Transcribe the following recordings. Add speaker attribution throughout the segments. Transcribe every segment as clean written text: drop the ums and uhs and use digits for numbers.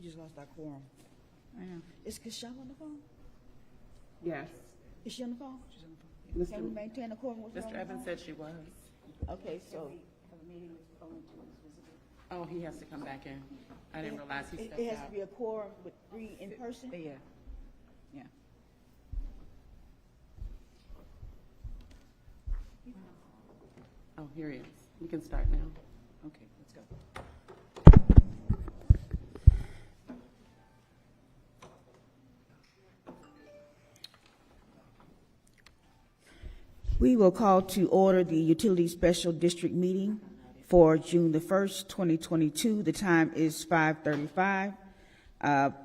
Speaker 1: just lost our quorum.
Speaker 2: I know.
Speaker 1: Is Kashama on the phone?
Speaker 3: Yes.
Speaker 1: Is she on the phone? She's on the phone. Can we maintain a quorum with her on
Speaker 3: Mr.
Speaker 1: the
Speaker 3: Evans
Speaker 1: phone?
Speaker 3: said she was.
Speaker 1: Okay, so
Speaker 3: Oh, he has to come back in. I didn't realize he stepped
Speaker 1: it has to
Speaker 3: out.
Speaker 1: be a quorum with 3 in person?
Speaker 2: Yeah. Yeah.
Speaker 3: Oh, here he is. We can start now.
Speaker 2: Okay, let's go.
Speaker 1: We will call to order the Utility Special District meeting for June the 1st, 2022. The time is 5:35.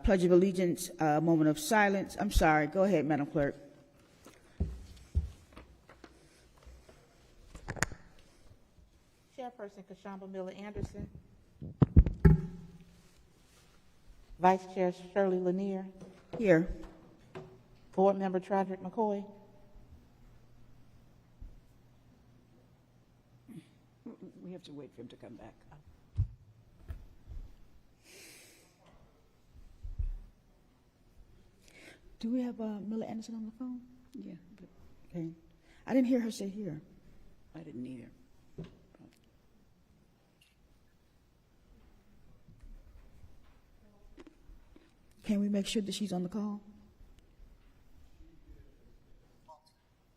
Speaker 1: Pledge of Allegiance, moment of silence. I'm sorry. Go ahead, Madam Clerk.
Speaker 4: Chairperson Kashamba Miller Anderson. Vice Chair Shirley Lanier.
Speaker 1: Here.
Speaker 4: Board Member Troderick McCoy.
Speaker 2: We have to wait for him to come back.
Speaker 1: Do we have Miller Anderson on the phone?
Speaker 2: Yeah, but
Speaker 1: Okay. I didn't hear her say here.
Speaker 2: I didn't either.
Speaker 1: Can we make sure that she's on the call?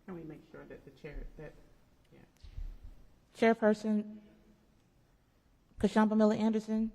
Speaker 3: Can we make sure that the chair, that, yeah.
Speaker 4: Chairperson Kashamba Miller Anderson.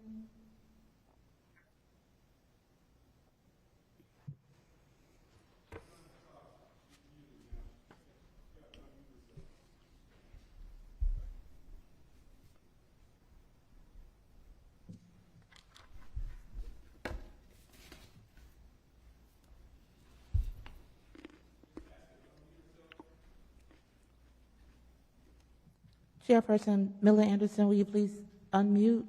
Speaker 4: Chairperson Miller Anderson, will you please unmute?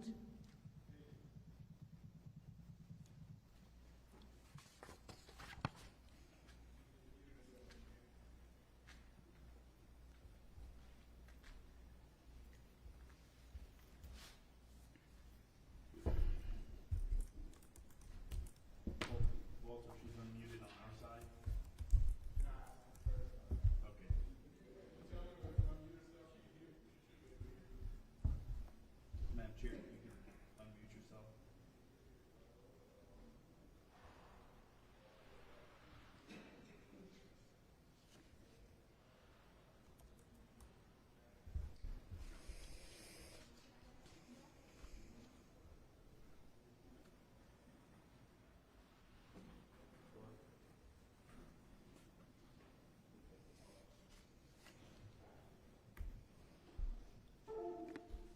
Speaker 5: Walter, she's unmuted on our side. Okay. Madam Chair, you can unmute yourself.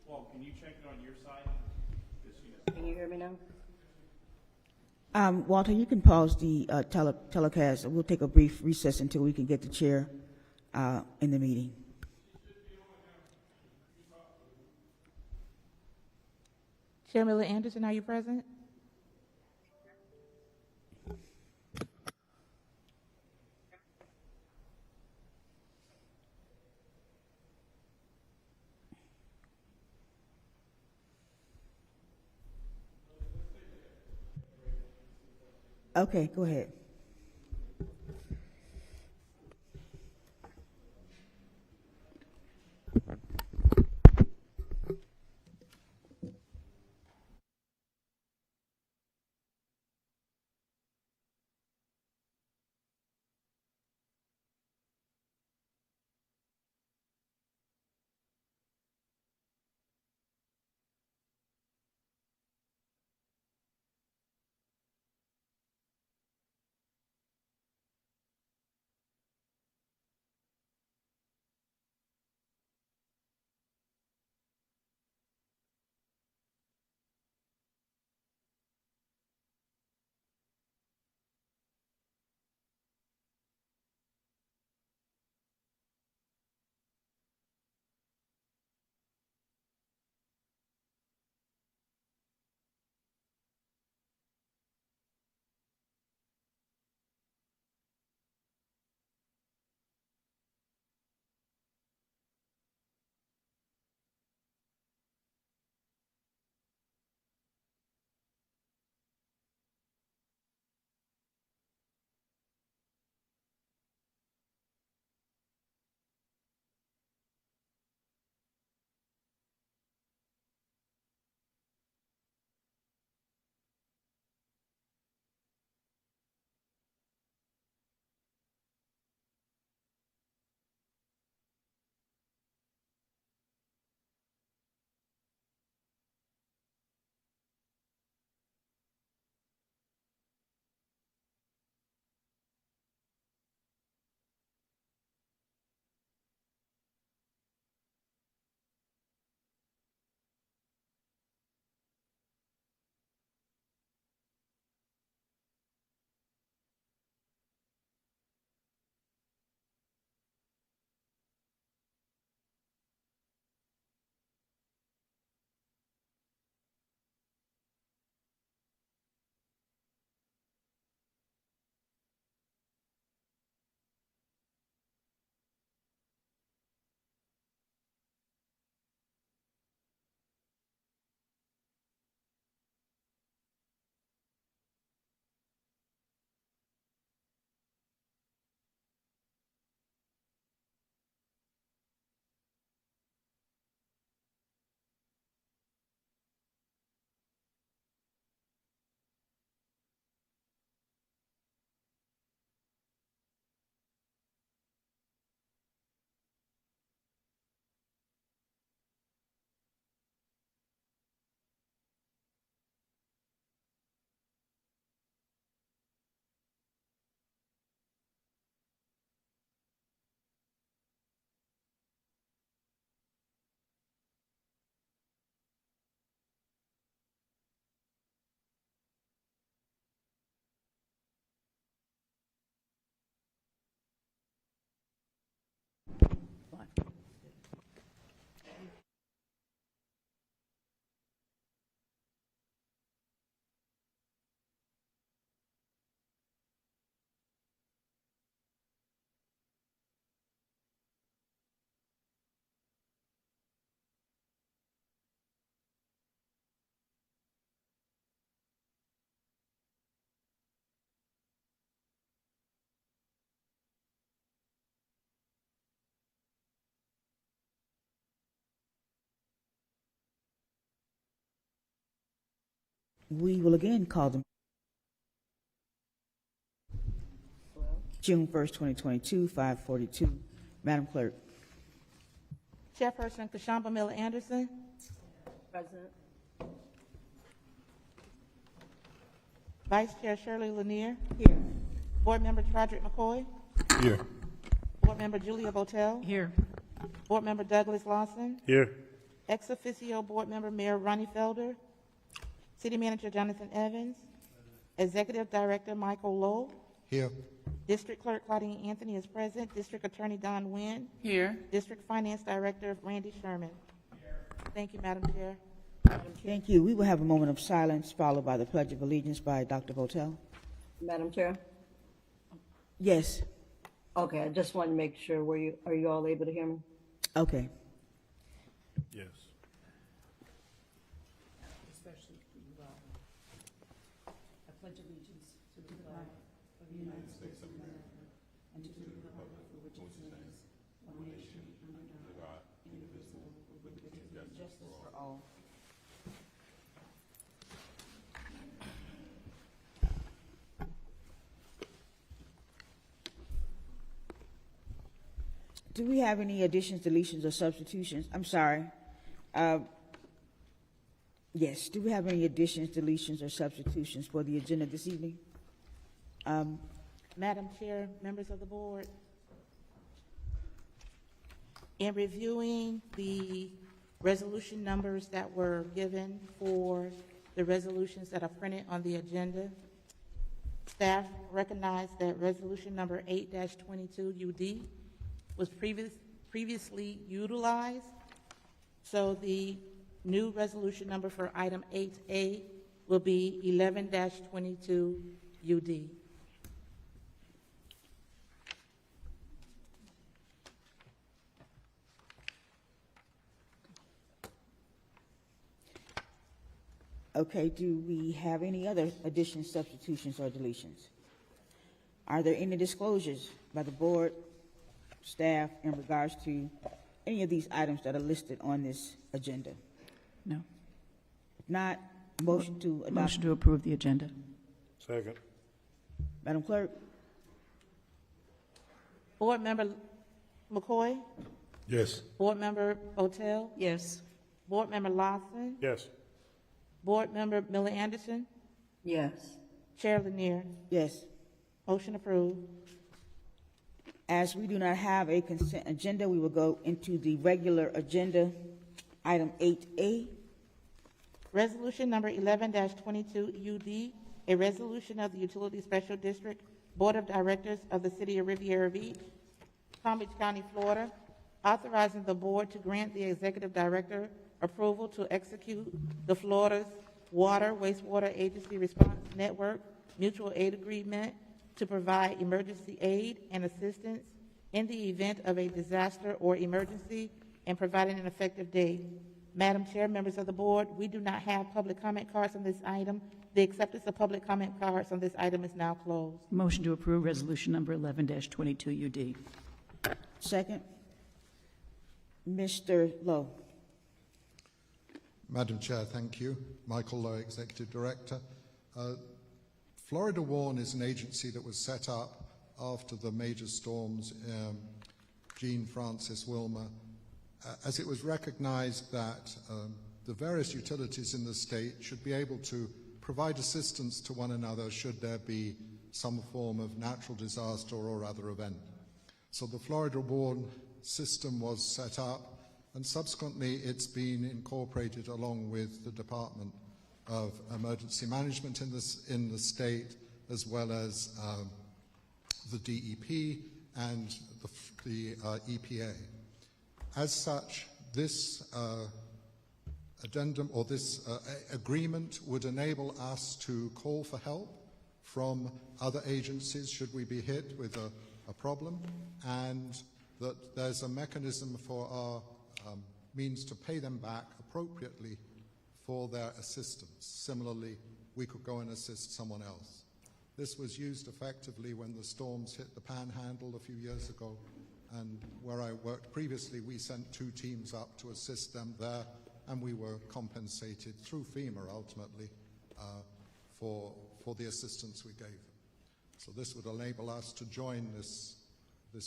Speaker 5: Well, can you check it on your side?
Speaker 2: Can you hear me now?
Speaker 1: Walter, you can pause the telecast. We'll take a brief recess until we can get the chair in the meeting.
Speaker 4: Chair Miller Anderson, are you present?
Speaker 1: Okay, go ahead. We will again call them June 1st, 2022, 5:42. Madam Clerk.
Speaker 4: Chairperson Kashamba Miller Anderson.
Speaker 2: Present.
Speaker 4: Vice Chair Shirley Lanier.
Speaker 1: Here.
Speaker 4: Board Member Roderick McCoy.
Speaker 5: Here.
Speaker 4: Board Member Julia Botel.
Speaker 2: Here.
Speaker 4: Board Member Douglas Lawson.
Speaker 5: Here.
Speaker 4: Ex officio Board Member Mayor Ronnie Felder. City Manager Jonathan Evans. Executive Director Michael Lowe.
Speaker 6: Here.
Speaker 4: District Clerk Claudine Anthony is present. District Attorney Don Nguyen.
Speaker 2: Here.
Speaker 4: District Finance Director Randy Sherman. Thank you, Madam Chair.
Speaker 1: Thank you. We will have a moment of silence followed by the Pledge of Allegiance by Dr. Votel.
Speaker 2: Madam Chair?
Speaker 1: Yes.
Speaker 2: Okay, I just want to make sure, are you all able to hear me?
Speaker 1: Okay.
Speaker 5: Yes.
Speaker 1: Do we have any additions, deletions, or substitutions? I'm sorry. Yes, do we have any additions, deletions, or substitutions for the agenda this evening?
Speaker 4: Madam Chair, members of the board, in reviewing the resolution numbers that were given for the resolutions that are printed on the agenda, staff recognized that resolution number 8-22 UD was previously utilized, so the new resolution number for item 8A will be 11-22 UD.
Speaker 1: Okay, do we have any other additions, substitutions, or deletions? Are there any disclosures by the board, staff, in regards to any of these items that are listed on this agenda?
Speaker 7: No.
Speaker 1: If not, motion to adopt.
Speaker 7: Motion to approve the agenda.
Speaker 5: Second.
Speaker 1: Madam Clerk?
Speaker 4: Board Member McCoy?
Speaker 5: Yes.
Speaker 4: Board Member Otel?
Speaker 2: Yes.
Speaker 4: Board Member Lawson?
Speaker 5: Yes.
Speaker 4: Board Member Miller Anderson?
Speaker 2: Yes.
Speaker 4: Chair Lanier?
Speaker 1: Yes.
Speaker 4: Motion approved.
Speaker 1: As we do not have a consent agenda, we will go into the regular agenda, item 8A.
Speaker 4: Resolution number 11-22 UD, a resolution of the Utility Special District Board of Directors of the City of Riviera Beach, Palm Beach County, Florida, authorizing the board to grant the executive director approval to execute the Florida's Water Wastewater Agency Response Network Mutual Aid Agreement to provide emergency aid and assistance in the event of a disaster or emergency and providing an effective date. Madam Chair, members of the board, we do not have public comment cards on this item. The acceptance of public comment cards on this item is now closed.
Speaker 7: Motion to approve resolution number 11-22 UD.
Speaker 1: Second. Mr. Lowe.
Speaker 6: Madam Chair, thank you. Michael Lowe, Executive Director. Florida Warn is an agency that was set up after the major storms, Jean, Francis, Wilma, as it was recognized that the various utilities in the state should be able to provide assistance to one another should there be some form of natural disaster or other event. So the Florida Warn system was set up, and subsequently it's been incorporated along with the Department of Emergency Management in the state, as well as the DEP and the EPA. As such, this addendum or this agreement would enable us to call for help from other agencies should we be hit with a problem, and that there's a mechanism for our means to pay them back appropriately for their assistance. Similarly, we could go and assist someone else. This was used effectively when the storms hit the Panhandle a few years ago, and where I worked previously, we sent 2 teams up to assist them there, and we were compensated through FEMA ultimately for the assistance we gave them. So this would enable us to join this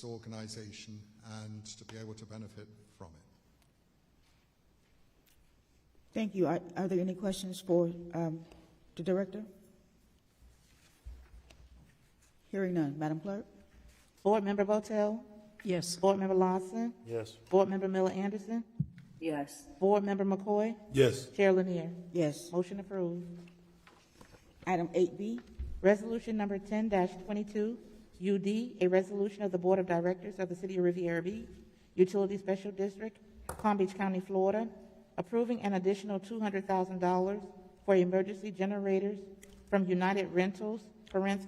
Speaker 6: organization and to be able to benefit from it.
Speaker 1: Thank you. Are there any questions for the director? Hearing none. Madam Clerk?
Speaker 4: Board Member Botel?
Speaker 7: Yes.
Speaker 4: Board Member Lawson?
Speaker 5: Yes.
Speaker 4: Board Member Miller Anderson?
Speaker 2: Yes.
Speaker 4: Board Member McCoy?
Speaker 5: Yes.
Speaker 4: Chair Lanier?
Speaker 1: Yes.
Speaker 4: Motion approved.
Speaker 1: Item 8B.
Speaker 4: Resolution number 10-22, UD, a resolution of the Board of Directors of the City of Riviera Beach, Utility Special District, Palm Beach County, Florida, approving an additional $200,000 for emergency generators from United Rentals,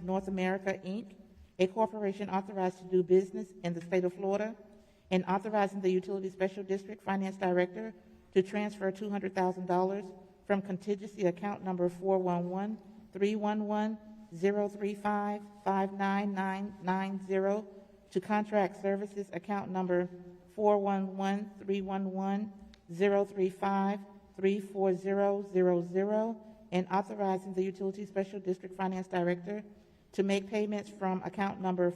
Speaker 4: North America, Inc., a corporation authorized to do business in the state of Florida, and authorizing the Utility Special District Finance Director to transfer $200,000 from contingency account number 411-311-035-59990 to contract services account number 411-311-035-34000, and authorizing the Utility Special District Finance Director to make payments from account number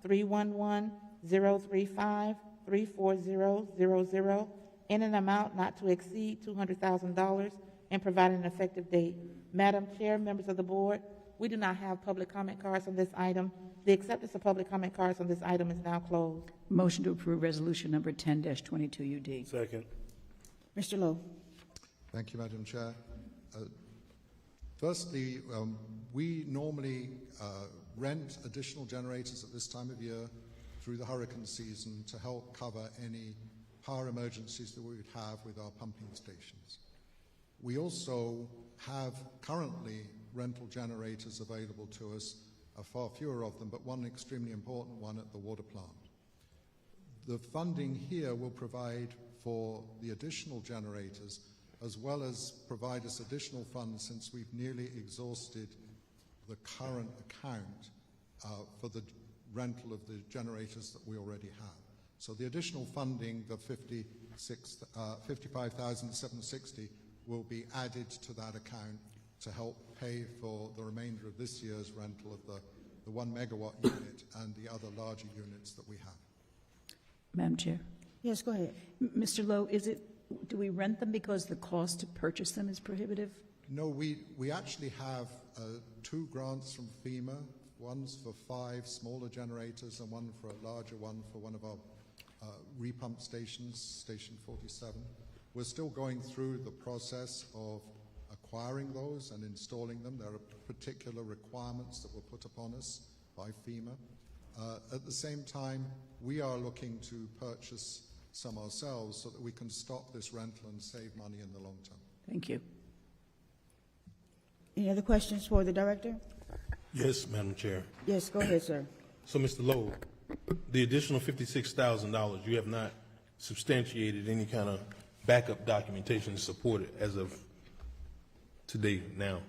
Speaker 4: 411-311-035-34000 in an amount not to exceed $200,000 and providing an effective date. Madam Chair, members of the board, we do not have public comment cards on this item. The acceptance of public comment cards on this item is now closed.
Speaker 7: Motion to approve resolution number 10-22 UD.
Speaker 5: Second.
Speaker 1: Mr. Lowe?
Speaker 6: Thank you, Madam Chair. Firstly, we normally rent additional generators at this time of year through the hurricane season to help cover any power emergencies that we would have with our pumping stations. We also have currently rental generators available to us, far fewer of them, but one extremely important one at the water plant. The funding here will provide for the additional generators as well as provide us additional funds since we've nearly exhausted the current account for the rental of the generators that we already have. So the additional funding, the $55,760, will be added to that account to help pay for the remainder of this year's rental of the 1 megawatt unit and the other larger units that we have.
Speaker 7: Madam Chair.
Speaker 1: Yes, go ahead.
Speaker 7: Mr. Lowe, do we rent them because the cost to purchase them is prohibitive?
Speaker 6: No, we actually have 2 grants from FEMA. One's for 5 smaller generators and one for a larger one for one of our repump stations, Station 47. We're still going through the process of acquiring those and installing them. There are particular requirements that were put upon us by FEMA. At the same time, we are looking to purchase some ourselves so that we can stop this rental and save money in the long term.
Speaker 7: Thank you.
Speaker 1: Any other questions for the director?
Speaker 5: Yes, Madam Chair.
Speaker 1: Yes, go ahead, sir.
Speaker 5: So, Mr. Lowe, the additional $56,000, you have not substantiated any kind of backup documentation to support it as of today now?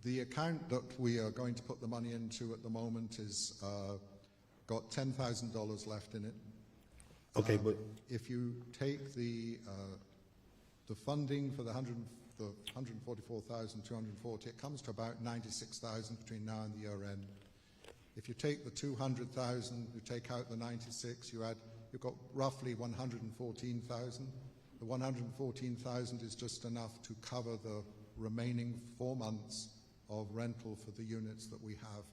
Speaker 6: The account that we are going to put the money into at the moment is got $10,000 left in it.
Speaker 5: Okay, but
Speaker 6: if you take the funding for the 144,240, it comes to about 96,000 between now and the year end. If you take the 200,000, you take out the 96, you've got roughly 114,000. The 114,000 is just enough to cover the remaining 4 months of rental for the units that we have.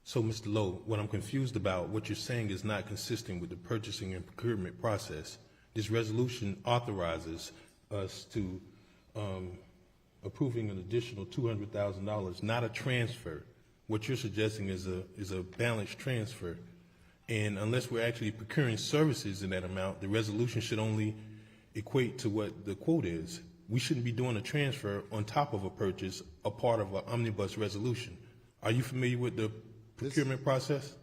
Speaker 5: So, Mr. Lowe, what I'm confused about, what you're saying is not consistent with the purchasing and procurement process. This resolution authorizes us to approving an additional $200,000, not a transfer. What you're suggesting is a balanced transfer. And unless we're actually procuring services in that amount, the resolution should only equate to what the quote is. We shouldn't be doing a transfer on top of a purchase, a part of an omnibus resolution. Are you familiar with the procurement process?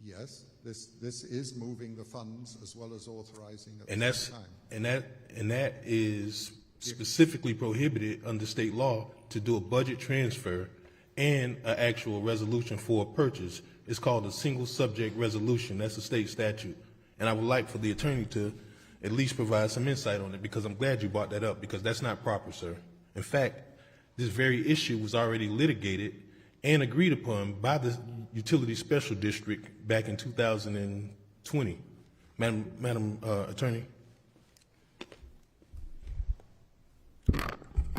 Speaker 6: Yes, this is moving the funds as well as authorizing at
Speaker 5: And
Speaker 6: the
Speaker 5: that's
Speaker 6: same time.
Speaker 5: and that is specifically prohibited under state law to do a budget transfer and an actual resolution for a purchase. It's called a single subject resolution. That's a state statute. And I would like for the attorney to at least provide some insight on it, because I'm glad you brought that up, because that's not proper, sir. In fact, this very issue was already litigated and agreed upon by the Utility Special District back in 2020. Madam Attorney?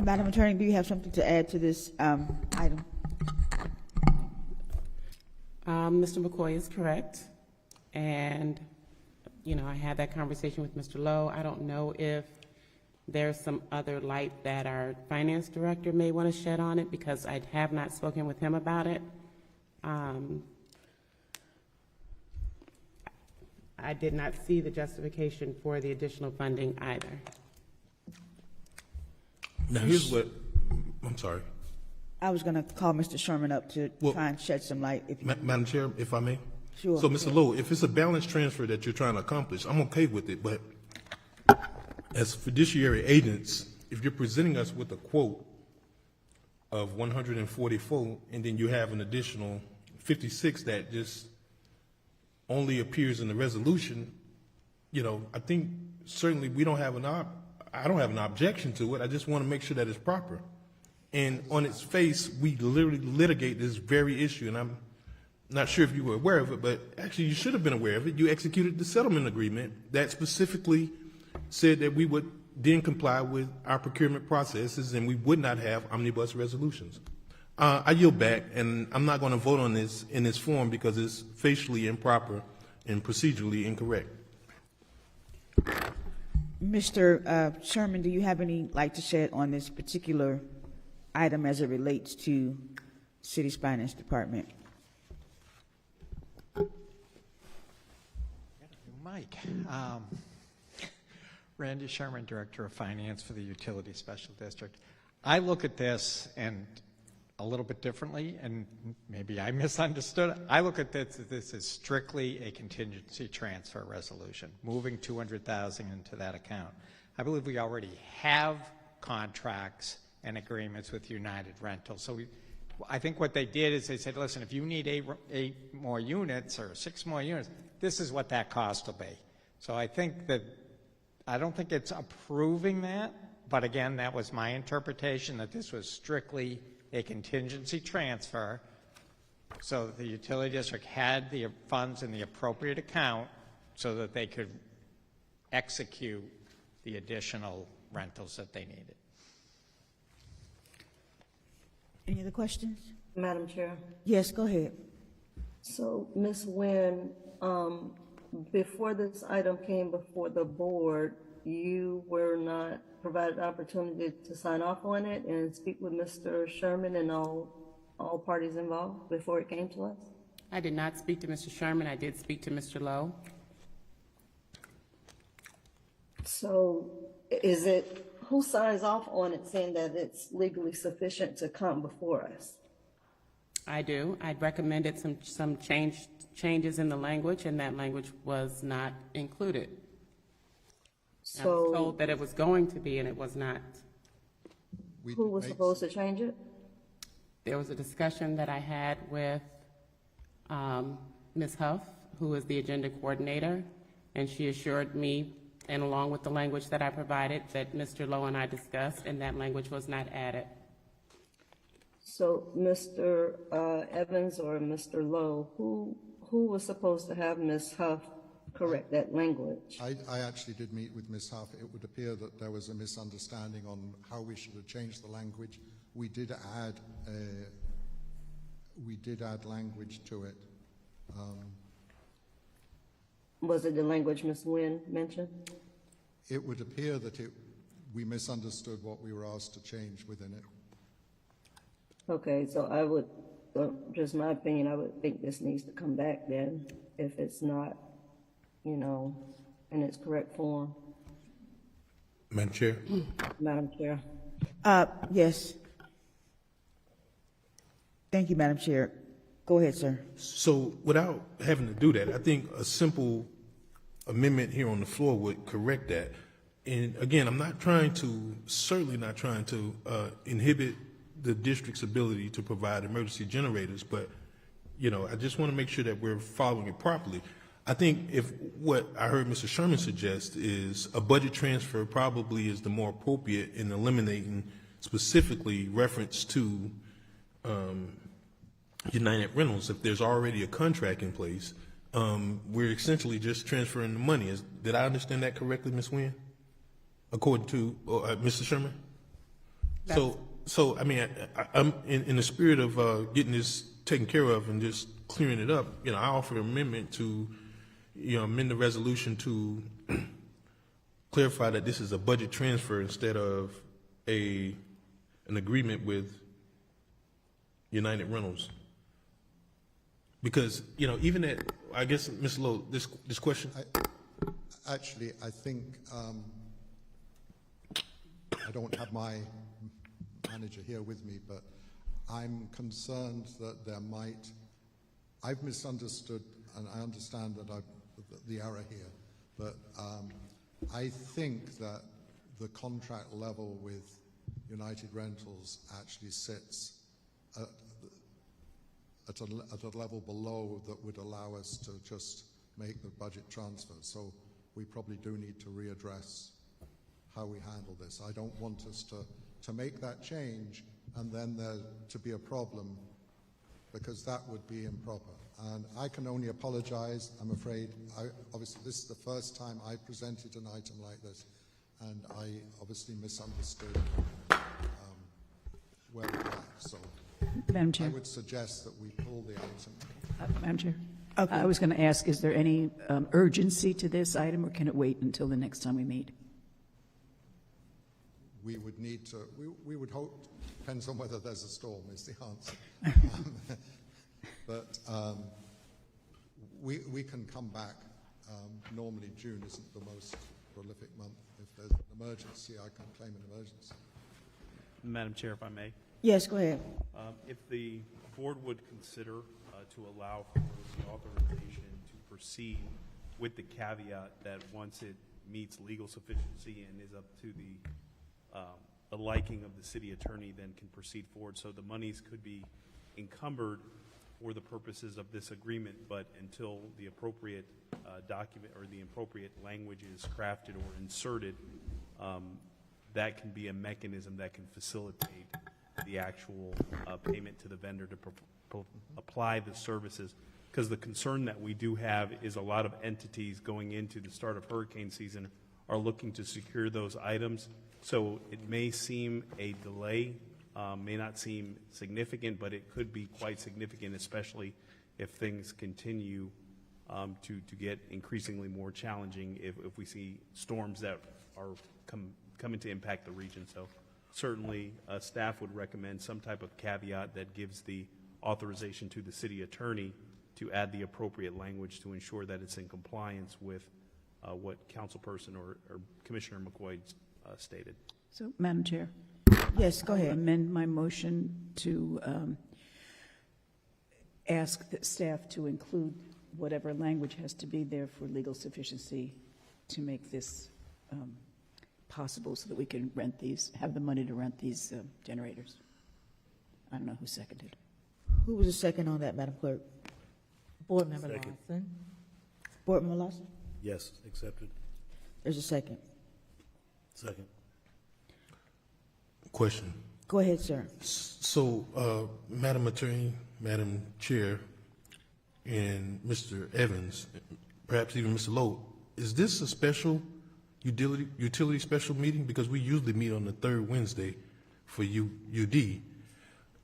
Speaker 1: Madam Attorney, do you have something to add to this item?
Speaker 8: Mr. McCoy is correct. And, I had that conversation with Mr. Lowe. I don't know if there's some other light that our finance director may want to shed on it, because I have not spoken with him about it. I did not see the justification for the additional funding either.
Speaker 5: Now, here's what, I'm sorry.
Speaker 1: I was going to call Mr. Sherman up to
Speaker 5: Well,
Speaker 1: try and shed some light. If you,
Speaker 5: Madam Chair, if I may?
Speaker 1: Sure.
Speaker 5: So, Mr. Lowe, if it's a balance transfer that you're trying to accomplish, I'm okay with it, but as fiduciary agents, if you're presenting us with a quote of 144, and then you have an additional 56 that just only appears in the resolution, I think certainly we don't have I don't have an objection to it. I just want to make sure that it's proper. And on its face, we literally litigate this very issue, and I'm not sure if you were aware of it, but actually you should have been aware of it. You executed the settlement agreement that specifically said that we would then comply with our procurement processes and we would not have omnibus resolutions. I yield back, and I'm not going to vote on this in this form because it's facially improper and procedurally incorrect.
Speaker 1: Mr. Sherman, do you have any light to shed on this particular item as it relates to City's Finance Department?
Speaker 9: Mike, Randy Sherman, Director of Finance for the Utility Special District. I look at this and a little bit differently, and maybe I misunderstood. I look at this as strictly a contingency transfer resolution, moving $200,000 into that account. I believe we already have contracts and agreements with United Rentals. So I think what they did is they said, listen, if you need eight more units or 6 more units, this is what that cost will be. So I think that, I don't think it's approving that, but again, that was my interpretation, that this was strictly a contingency transfer so that the utility district had the funds in the appropriate account so that they could execute the additional rentals that they needed.
Speaker 1: Any other questions?
Speaker 2: Madam Chair.
Speaker 1: Yes, go ahead.
Speaker 2: So, Ms. Nguyen, before this item came before the board, you were not provided the opportunity to sign off on it and speak with Mr. Sherman and all parties involved before it came to us?
Speaker 8: I did not speak to Mr. Sherman. I did speak to Mr. Lowe.
Speaker 2: So is it, who signs off on it saying that it's legally sufficient to come before us?
Speaker 8: I do. I'd recommended some changes in the language, and that language was not included. I was told that it was going to be, and it was not.
Speaker 2: Who was supposed to change it?
Speaker 8: There was a discussion that I had with Ms. Huff, who is the agenda coordinator, and she assured me, and along with the language that I provided, that Mr. Lowe and I discussed, and that language was not added.
Speaker 2: So Mr. Evans or Mr. Lowe, who was supposed to have Ms. Huff correct that language?
Speaker 6: I actually did meet with Ms. Huff. It would appear that there was a misunderstanding on how we should have changed the language. We did add language to it.
Speaker 2: Was it the language Ms. Nguyen mentioned?
Speaker 6: It would appear that we misunderstood what we were asked to change within it.
Speaker 2: Okay, so I would, just my opinion, I would think this needs to come back then, if it's not, in its correct form.
Speaker 5: Madam Chair?
Speaker 2: Madam Chair.
Speaker 1: Yes. Thank you, Madam Chair. Go ahead, sir.
Speaker 5: So without having to do that, I think a simple amendment here on the floor would correct that. And again, I'm not trying to, certainly not trying to inhibit the district's ability to provide emergency generators, but, I just want to make sure that we're following it properly. I think if what I heard Mr. Sherman suggest is a budget transfer probably is the more appropriate in eliminating specifically reference to United Rentals. If there's already a contract in place, we're essentially just transferring the money. Did I understand that correctly, Ms. Nguyen? According to Mr. Sherman? So I mean, I'm in the spirit of getting this taken care of and just clearing it up. I offer an amendment to, amend the resolution to clarify that this is a budget transfer instead of an agreement with United Rentals. Because even at, I guess, Ms. Lowe, this question.
Speaker 6: Actually, I think I don't have my manager here with me, but I'm concerned that there might, I've misunderstood, and I understand that the error here, but I think that the contract level with United Rentals actually sits at a level below that would allow us to just make the budget transfer. So we probably do need to readdress how we handle this. I don't want us to make that change and then there to be a problem, because that would be improper. And I can only apologize. I'm afraid, obviously this is the first time I presented an item like this, and I obviously misunderstood where we're at. So
Speaker 7: Madam
Speaker 6: I
Speaker 7: Chair.
Speaker 6: would suggest that we pull the item.
Speaker 7: Madam Chair.
Speaker 1: Okay.
Speaker 7: I was going to ask, is there any urgency to this item, or can it wait until the next time we meet?
Speaker 6: We would need to, we would hope, depends on whether there's a storm is the answer. But we can come back. Normally June isn't the most prolific month. If there's an emergency, I can claim an emergency.
Speaker 10: Madam Chair, if I may.
Speaker 1: Yes, go ahead.
Speaker 10: If the board would consider to allow for the authorization to proceed with the caveat that once it meets legal sufficiency and is up to the liking of the city attorney, then can proceed forward. So the monies could be encumbered for the purposes of this agreement, but until the appropriate document or the appropriate language is crafted or inserted, that can be a mechanism that can facilitate the actual payment to the vendor to apply the services. Because the concern that we do have is a lot of entities going into the start of hurricane season are looking to secure those items. So it may seem a delay, may not seem significant, but it could be quite significant, especially if things continue to get increasingly more challenging if we see storms that are coming to impact the region. So certainly staff would recommend some type of caveat that gives the authorization to the city attorney to add the appropriate language to ensure that it's in compliance with what councilperson or Commissioner McCoy stated.
Speaker 7: So, Madam Chair.
Speaker 1: Yes, go ahead.
Speaker 7: Amend my motion to ask the staff to include whatever language has to be there for legal sufficiency to make this possible, so that we can rent these, have the money to rent these generators. I don't know who seconded.
Speaker 1: Who was the second on that, Madam Clerk?
Speaker 11: Board Member Lawson.
Speaker 1: Board Member Lawson?
Speaker 12: Yes, accepted.
Speaker 1: There's a second.
Speaker 12: Second.
Speaker 5: Question.
Speaker 1: Go ahead, sir.
Speaker 5: So, Madam Attorney, Madam Chair, and Mr. Evans, perhaps even Mr. Lowe, is this a special utility special meeting? Because we usually meet on the third Wednesday for UD.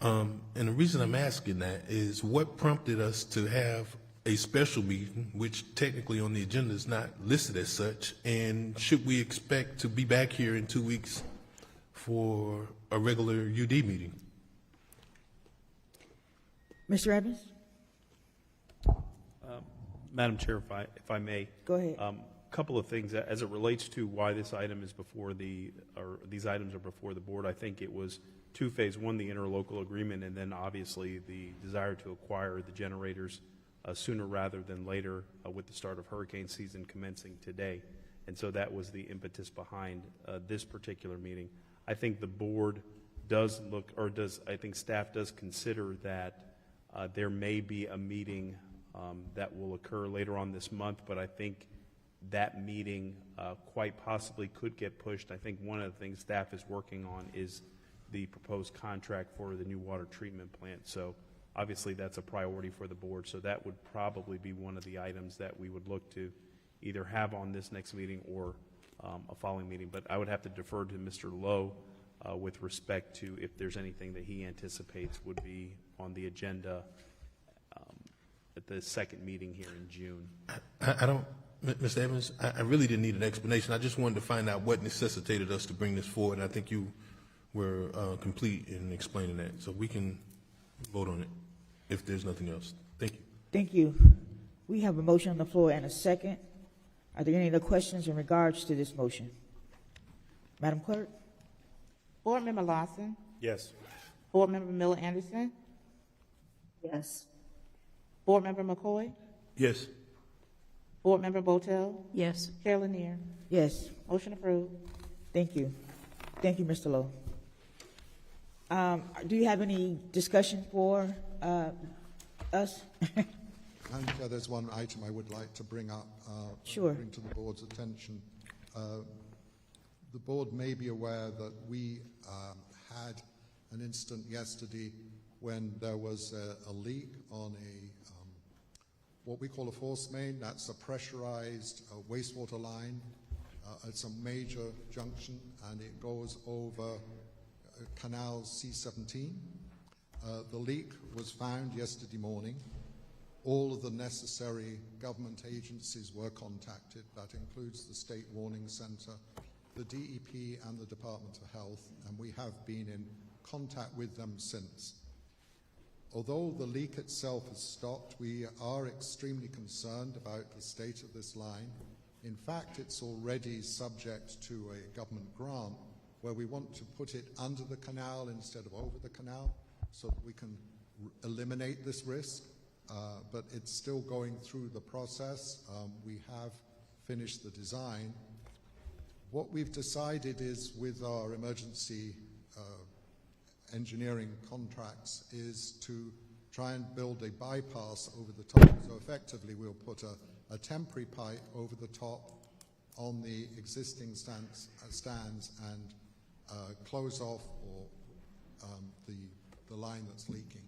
Speaker 5: And the reason I'm asking that is what prompted us to have a special meeting, which technically on the agenda is not listed as such, and should we expect to be back here in 2 weeks for a regular UD meeting?
Speaker 1: Mr. Evans?
Speaker 10: Madam Chair, if I may.
Speaker 1: Go ahead.
Speaker 10: Couple of things as it relates to why this item is before these items are before the board. I think it was two-phase. One, the interlocal agreement, and then obviously the desire to acquire the generators sooner rather than later with the start of hurricane season commencing today. And so that was the impetus behind this particular meeting. I think the board does look, or I think staff does consider that there may be a meeting that will occur later on this month, but I think that meeting quite possibly could get pushed. I think one of the things staff is working on is the proposed contract for the new water treatment plant. So obviously that's a priority for the board. So that would probably be one of the items that we would look to either have on this next meeting or a following meeting. But I would have to defer to Mr. Lowe with respect to if there's anything that he anticipates would be on the agenda at the second meeting here in June.
Speaker 5: I don't, Mr. Evans, I really didn't need an explanation. I just wanted to find out what necessitated us to bring this forward, and I think you were complete in explaining that. So we can vote on it if there's nothing else. Thank you.
Speaker 1: Thank you. We have a motion on the floor and a second. Are there any other questions in regards to this motion? Madam Clerk?
Speaker 4: Board Member Lawson,
Speaker 12: Yes.
Speaker 4: Board Member Miller Anderson,
Speaker 2: Yes.
Speaker 4: Board Member McCoy,
Speaker 5: Yes.
Speaker 4: Board Member Botel,
Speaker 7: Yes.
Speaker 4: Chair Lanier.
Speaker 1: Yes.
Speaker 4: Motion approved.
Speaker 1: Thank you. Thank you, Mr. Lowe. Do you have any discussion for us?
Speaker 6: Madam Chair, there's one item I would like to bring up,
Speaker 1: Sure.
Speaker 6: bring to the board's attention. The board may be aware that we had an incident yesterday when there was a leak on what we call a force main. That's a pressurized wastewater line. It's a major junction, and it goes over Canal C-17. The leak was found yesterday morning. All of the necessary government agencies were contacted. That includes the State Warning Center, the DEP, and the Department of Health, and we have been in contact with them since. Although the leak itself has stopped, we are extremely concerned about the state of this line. In fact, it's already subject to a government grant where we want to put it under the canal instead of over the canal so that we can eliminate this risk. But it's still going through the process. We have finished the design. What we've decided is, with our emergency engineering contracts, is to try and build a bypass over the top. So effectively we'll put a temporary pipe over the top on the existing stands and close off the line that's leaking.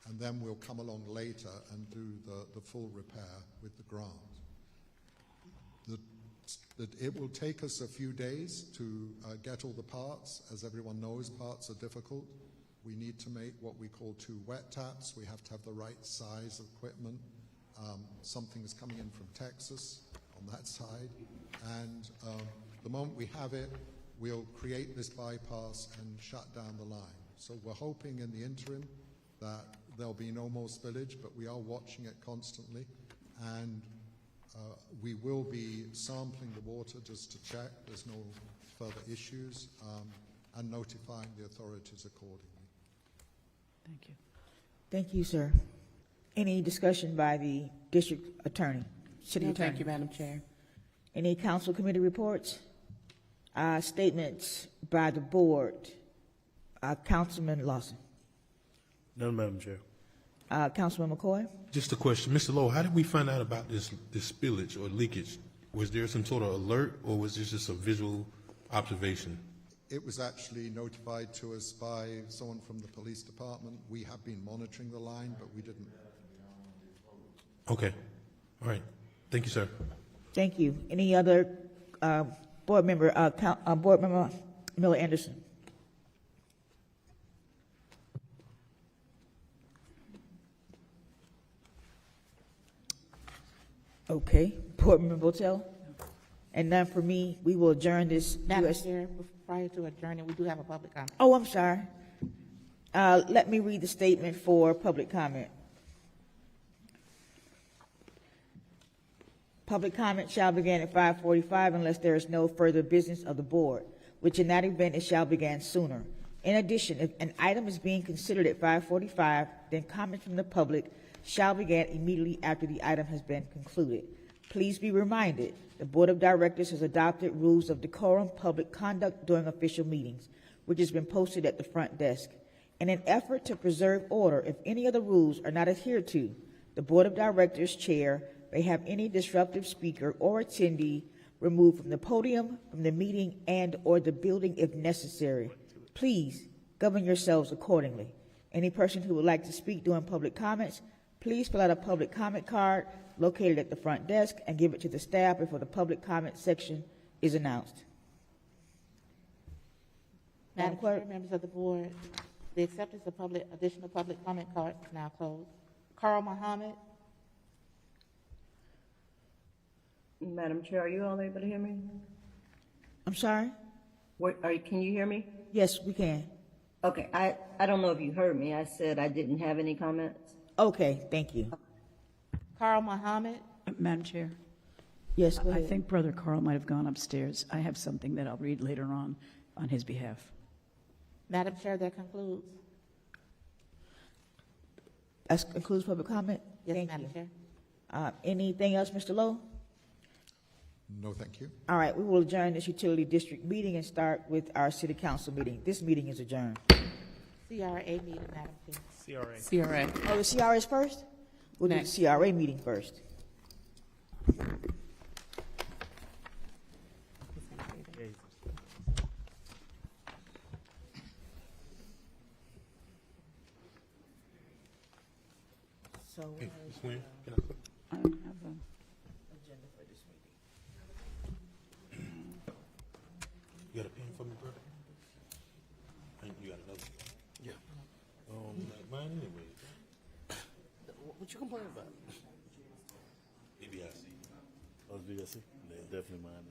Speaker 6: And then we'll come along later and do the full repair with the grant. It will take us a few days to get all the parts. As everyone knows, parts are difficult. We need to make what we call 2 wet taps. We have to have the right size of equipment. Something is coming in from Texas on that side. And the moment we have it, we'll create this bypass and shut down the line. So we're hoping in the interim that there'll be no more spillage, but we are watching it constantly. And we will be sampling the water just to check there's no further issues, and notifying the authorities accordingly.
Speaker 7: Thank you.
Speaker 1: Thank you, sir. Any discussion by the district attorney, city
Speaker 8: No,
Speaker 1: attorney?
Speaker 8: thank you, Madam Chair.
Speaker 1: Any council committee reports? Statements by the board. Councilman Lawson.
Speaker 12: None, Madam Chair.
Speaker 1: Councilman McCoy?
Speaker 5: Just a question, Mr. Lowe, how did we find out about this spillage or leakage? Was there some sort of alert, or was this just a visual observation?
Speaker 6: It was actually notified to us by someone from the police department. We have been monitoring the line, but we didn't.
Speaker 5: Okay, all right. Thank you, sir.
Speaker 1: Thank you. Any other board member? Board member Miller Anderson. Okay. Board member Botel? And none for me. We will adjourn this.
Speaker 4: Madam Chair, prior to adjourning, we do have a public comment.
Speaker 1: Oh, I'm sorry. Let me read the statement for public comment. Public comment shall begin at 5:45 unless there is no further business of the board, which in that event it shall begin sooner. In addition, if an item is being considered at 5:45, then comments from the public shall begin immediately after the item has been concluded. Please be reminded, the Board of Directors has adopted rules of decorum public conduct during official meetings, which has been posted at the front desk. In an effort to preserve order, if any of the rules are not adhered to, the Board of Directors chair may have any disruptive speaker or attendee removed from the podium, from the meeting, and or the building if necessary. Please Govern yourselves accordingly. Any person who would like to speak during public comments, please fill out a public comment card located at the front desk and give it to the staff before the public comment section is announced. Madam Clerk?
Speaker 4: Chair, members of the board, the acceptance of additional public comment cards is now closed. Carl Muhammad.
Speaker 2: Madam Chair, are you all able to hear me?
Speaker 1: I'm sorry?
Speaker 2: Can you hear me?
Speaker 1: Yes, we can.
Speaker 2: Okay, I don't know if you heard me. I said I didn't have any comments.
Speaker 1: Okay, thank you.
Speaker 4: Carl Muhammad.
Speaker 7: Madam Chair,
Speaker 1: Yes, go
Speaker 7: I
Speaker 1: ahead.
Speaker 7: think Brother Carl might have gone upstairs. I have something that I'll read later on his behalf.
Speaker 4: Madam Chair, that concludes.
Speaker 1: That concludes public comment?
Speaker 4: Yes,
Speaker 1: Thank
Speaker 4: Madam
Speaker 1: you.
Speaker 4: Chair.
Speaker 1: Anything else, Mr. Lowe?
Speaker 6: No, thank you.
Speaker 1: All right, we will adjourn this utility district meeting and start with our city council meeting. This meeting is adjourned.
Speaker 4: CRA meeting, Madam Chair.
Speaker 3: CRA.
Speaker 8: CRA.
Speaker 1: Oh, the CRA is first? We'll do the
Speaker 8: Next.
Speaker 1: CRA meeting first. So,
Speaker 5: Hey, Ms. Nguyen, can
Speaker 7: I don't have a...
Speaker 1: agenda for this meeting.
Speaker 5: you got a pen for me, brother? You got another? Yeah. Like mine anyway.
Speaker 12: What you complaining about?
Speaker 5: ABIC.
Speaker 12: Oh, VSC? Yeah, definitely mine.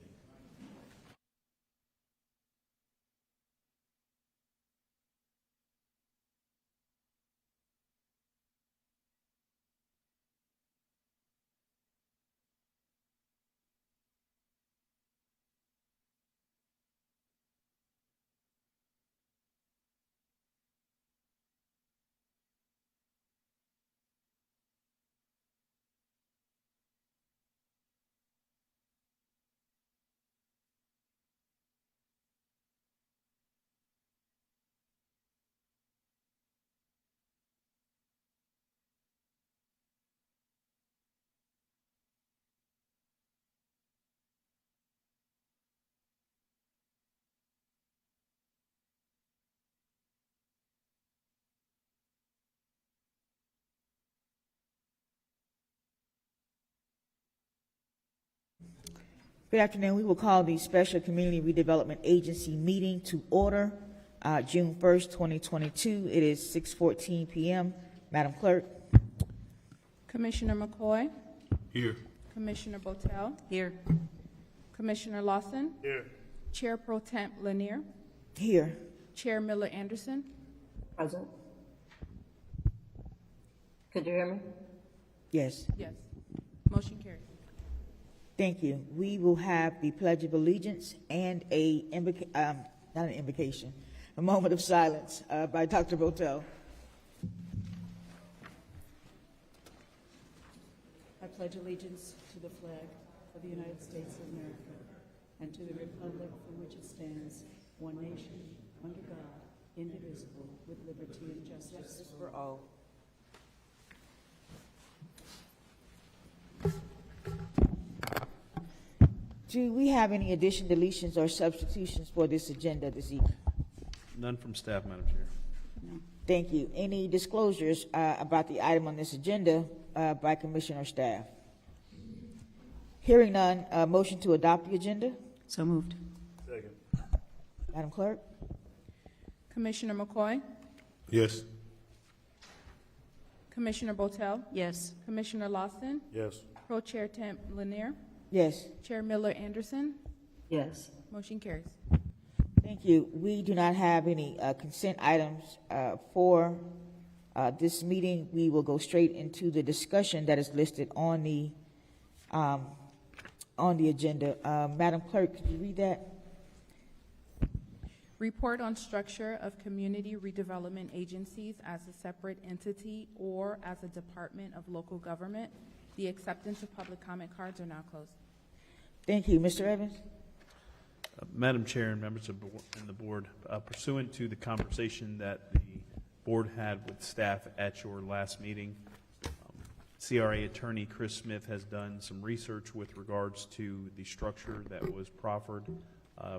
Speaker 1: Good afternoon. We will call the Special Community Redevelopment Agency meeting to order June 1st, 2022. It is 6:14 p.m. Madam Clerk.
Speaker 13: Commissioner McCoy,
Speaker 5: Here.
Speaker 13: Commissioner Botel,
Speaker 7: Here.
Speaker 13: Commissioner Lawson,
Speaker 12: Here.
Speaker 13: Chair Pro Temp Lanier,
Speaker 1: Here.
Speaker 13: Chair Miller Anderson.
Speaker 2: Present. Could you hear me?
Speaker 1: Yes.
Speaker 13: Yes. Motion carries.
Speaker 1: Thank you. We will have the Pledge of Allegiance and a moment of silence by Dr. Botel.
Speaker 7: I pledge allegiance to the flag of the United States of America and to the republic for which it stands, one nation, under God, indivisible, with liberty and justice for all.
Speaker 1: Do we have any addition, deletions, or substitutions for this agenda this evening?
Speaker 10: None from staff, Madam Chair.
Speaker 1: Thank you. Any disclosures about the item on this agenda by commission or staff? Hearing none, motion to adopt the agenda.
Speaker 7: So moved.
Speaker 12: Second.
Speaker 1: Madam Clerk?
Speaker 13: Commissioner McCoy,
Speaker 5: Yes.
Speaker 13: Commissioner Botel,
Speaker 7: Yes.
Speaker 13: Commissioner Lawson,
Speaker 12: Yes.
Speaker 13: Pro Chair Temp Lanier,
Speaker 1: Yes.
Speaker 13: Chair Miller Anderson.
Speaker 2: Yes.
Speaker 13: Motion carries.
Speaker 1: Thank you. We do not have any consent items for this meeting. We will go straight into the discussion that is listed on the agenda. Madam Clerk, could you read that?
Speaker 13: Report on structure of community redevelopment agencies as a separate entity or as a department of local government. The acceptance of public comment cards are now closed.
Speaker 1: Thank you. Mr. Evans?
Speaker 10: Madam Chair and members of the board, pursuant to the conversation that the board had with staff at your last meeting, CRA attorney Chris Smith has done some research with regards to the structure that was proffered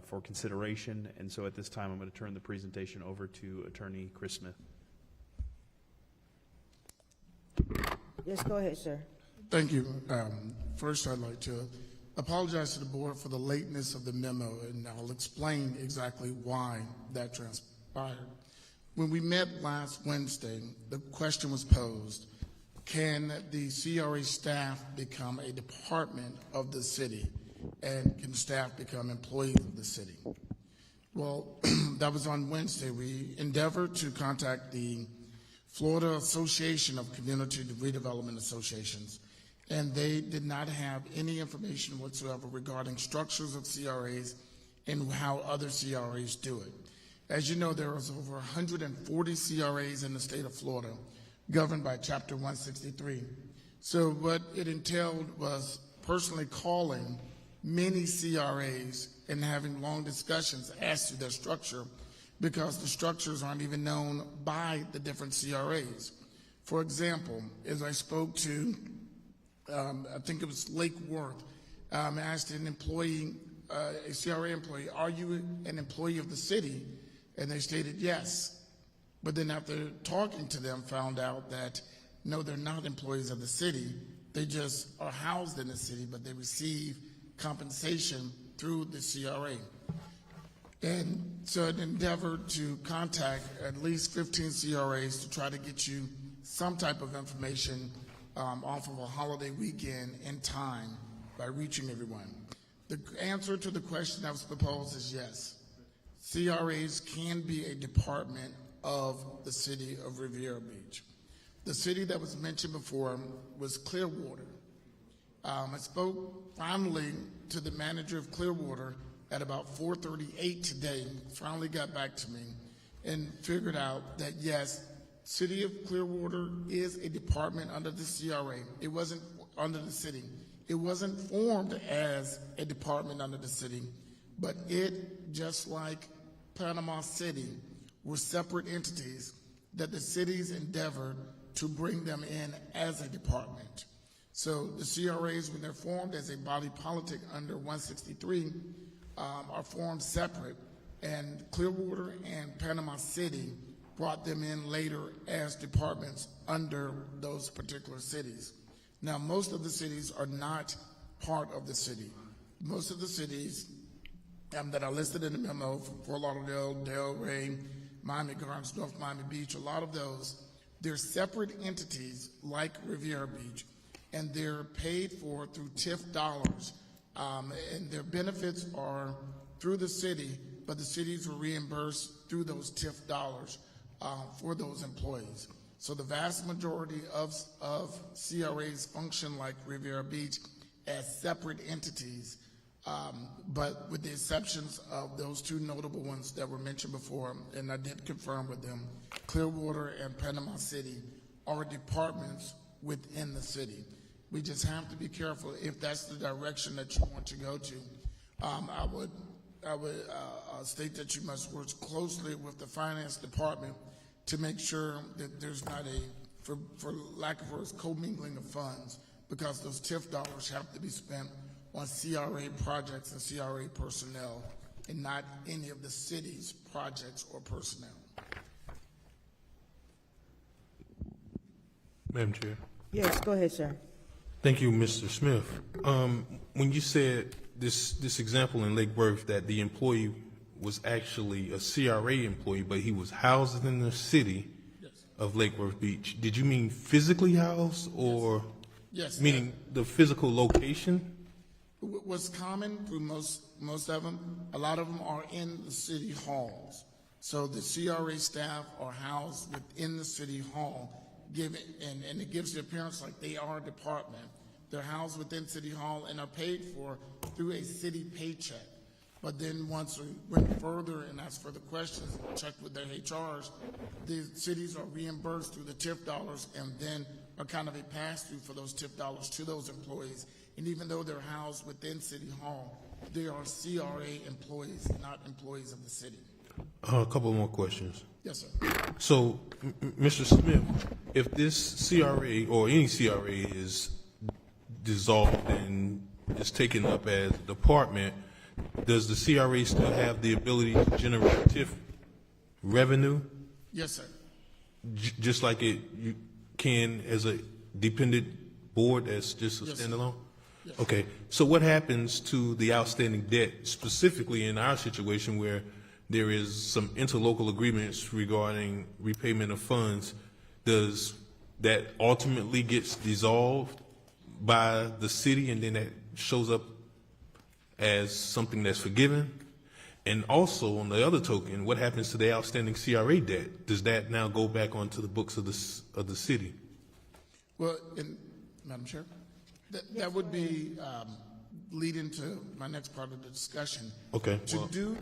Speaker 10: for consideration. And so at this time, I'm going to turn the presentation over to Attorney Chris Smith.
Speaker 1: Yes, go ahead, sir.
Speaker 14: Thank you. First, I'd like to apologize to the board for the lateness of the memo, and I'll explain exactly why that transpired. When we met last Wednesday, the question was posed, can the CRA staff become a department of the city, and can staff become employees of the city? Well, that was on Wednesday. We endeavored to contact the Florida Association of Community Redevelopment Associations, and they did not have any information whatsoever regarding structures of CRAs and how other CRAs do it. As you know, there was over 140 CRAs in the state of Florida governed by Chapter 163. So what it entailed was personally calling many CRAs and having long discussions as to their structure, because the structures aren't even known by the different CRAs. For example, as I spoke to, I think it was Lake Worth, asked an employee, a CRA employee, are you an employee of the city? And they stated yes. But then after talking to them, found out that no, they're not employees of the city. They just are housed in the city, but they receive compensation through the CRA. And so it endeavored to contact at least 15 CRAs to try to get you some type of information off of a holiday weekend in time by reaching everyone. The answer to the question that was proposed is yes. CRAs can be a department of the city of Riviera Beach. The city that was mentioned before was Clearwater. I spoke finally to the manager of Clearwater at about 4:38 today, finally got back to me and figured out that yes, City of Clearwater is a department under the CRA. It wasn't under the city. It wasn't formed as a department under the city, but it, just like Panama City, were separate entities that the cities endeavored to bring them in as a department. So the CRAs, when they're formed as a body politic under 163, are formed separate, and Clearwater and Panama City brought them in later as departments under those particular cities. Now, most of the cities are not part of the city. Most of the cities that are listed in the memo, Fort Lauderdale, Delray, Miami Gardens, North Miami Beach, a lot of those, they're separate entities like Riviera Beach, and they're paid for through TIF dollars. And their benefits are through the city, but the cities will reimburse through those TIF dollars for those employees. So the vast majority of CRAs function like Riviera Beach as separate entities, but with the exceptions of those two notable ones that were mentioned before, and I did confirm with them, Clearwater and Panama City are departments within the city. We just have to be careful if that's the direction that you want to go to. I would state that you must work closely with the finance department to make sure that there's not for lack of words, commingling of funds, because those TIF dollars have to be spent on CRA projects and CRA personnel, and not any of the city's projects or personnel.
Speaker 5: Madam Chair.
Speaker 1: Yes, go ahead, sir.
Speaker 5: Thank you, Mr. Smith. When you said this example in Lake Worth that the employee was actually a CRA employee, but he was housed in the city of Lake Worth Beach, did you mean physically housed, or meaning the physical location?
Speaker 14: What's common through most of them, a lot of them are in the city halls. So the CRA staff are housed within the city hall, and it gives the appearance like they are a department. They're housed within City Hall and are paid for through a city paycheck. But then once we went further and asked further questions, checked with their HRs, the cities are reimbursed through the TIF dollars and then are kind of a pass-through for those TIF dollars to those employees. And even though they're housed within City Hall, they are CRA employees, not employees of the city.
Speaker 5: A couple more questions.
Speaker 14: Yes, sir.
Speaker 5: So, Mr. Smith, if this CRA or any CRA is dissolved and is taken up as a department, does the CRA still have the ability to generate TIF revenue,
Speaker 14: Yes, sir.
Speaker 5: just like you can as a dependent board that's just a
Speaker 14: Yes, sir.
Speaker 5: standalone? Okay, so what happens to the outstanding debt, specifically in our situation where there is some interlocal agreements regarding repayment of funds? Does that ultimately gets dissolved by the city and then that shows up as something that's forgiven? And also, on the other token, what happens to the outstanding CRA debt? Does that now go back onto the books of the city?
Speaker 14: Well, Madam Chair, that would be lead into my next part of the discussion.
Speaker 5: Okay.
Speaker 14: To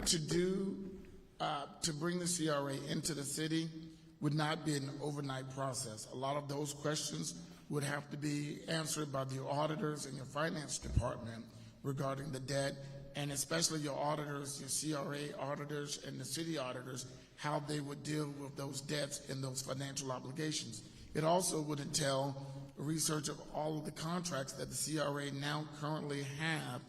Speaker 14: bring the CRA into the city would not be an overnight process. A lot of those questions would have to be answered by the auditors in your finance department regarding the debt, and especially your auditors, your CRA auditors and the city auditors, how they would deal with those debts and those financial obligations. It also would entail research of all of the contracts that the CRA now currently have,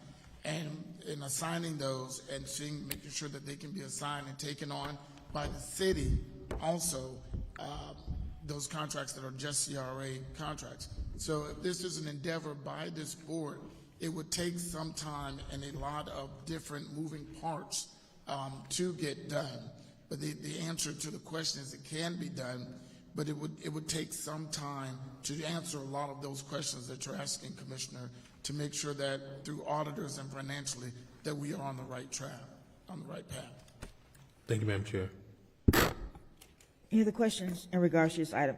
Speaker 14: and in assigning those and making sure that they can be assigned and taken on by the city. Also, those contracts that are just CRA contracts. So if this is an endeavor by this board, it would take some time and a lot of different moving parts to get done. But the answer to the question is it can be done, but it would take some time to answer a lot of those questions that you're asking, Commissioner, to make sure that through auditors and financially that we are on the right track, on the right path.
Speaker 5: Thank you, Madam Chair.
Speaker 1: Any other questions in regards to this item?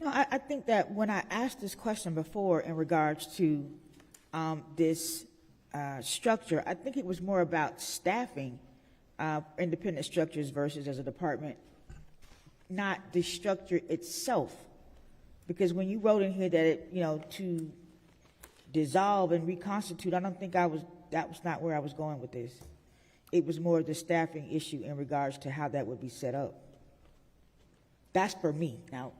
Speaker 1: No, I think that when I asked this question before in regards to this structure, I think it was more about staffing independent structures versus as a department, not the structure itself. Because when you wrote in here that it, to dissolve and reconstitute, I don't think that was not where I was going with this. It was more the staffing issue in regards to how that would be set up. That's for me. Now,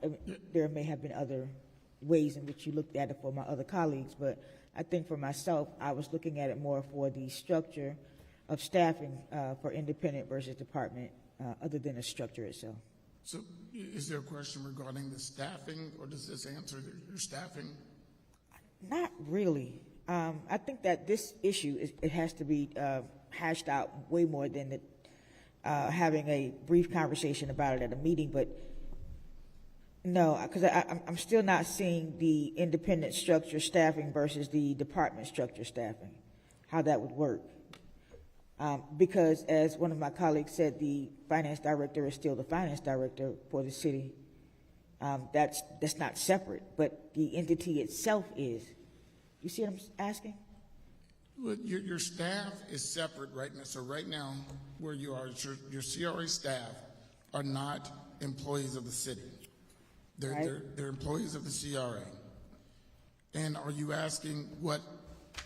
Speaker 1: there may have been other ways in which you looked at it for my other colleagues, but I think for myself, I was looking at it more for the structure of staffing for independent versus department, other than the structure itself.
Speaker 14: So is there a question regarding the staffing, or does this answer your staffing?
Speaker 1: Not really. I think that this issue, it has to be hashed out way more than having a brief conversation about it at a meeting, but no, because I'm still not seeing the independent structure staffing versus the department structure staffing, how that would work. Because as one of my colleagues said, the finance director is still the finance director for the city. That's not separate, but the entity itself is. You see what I'm asking?
Speaker 14: Well, your staff is separate right now. So right now, where you are, your CRA staff are not employees of the city. They're employees of the CRA. And are you asking what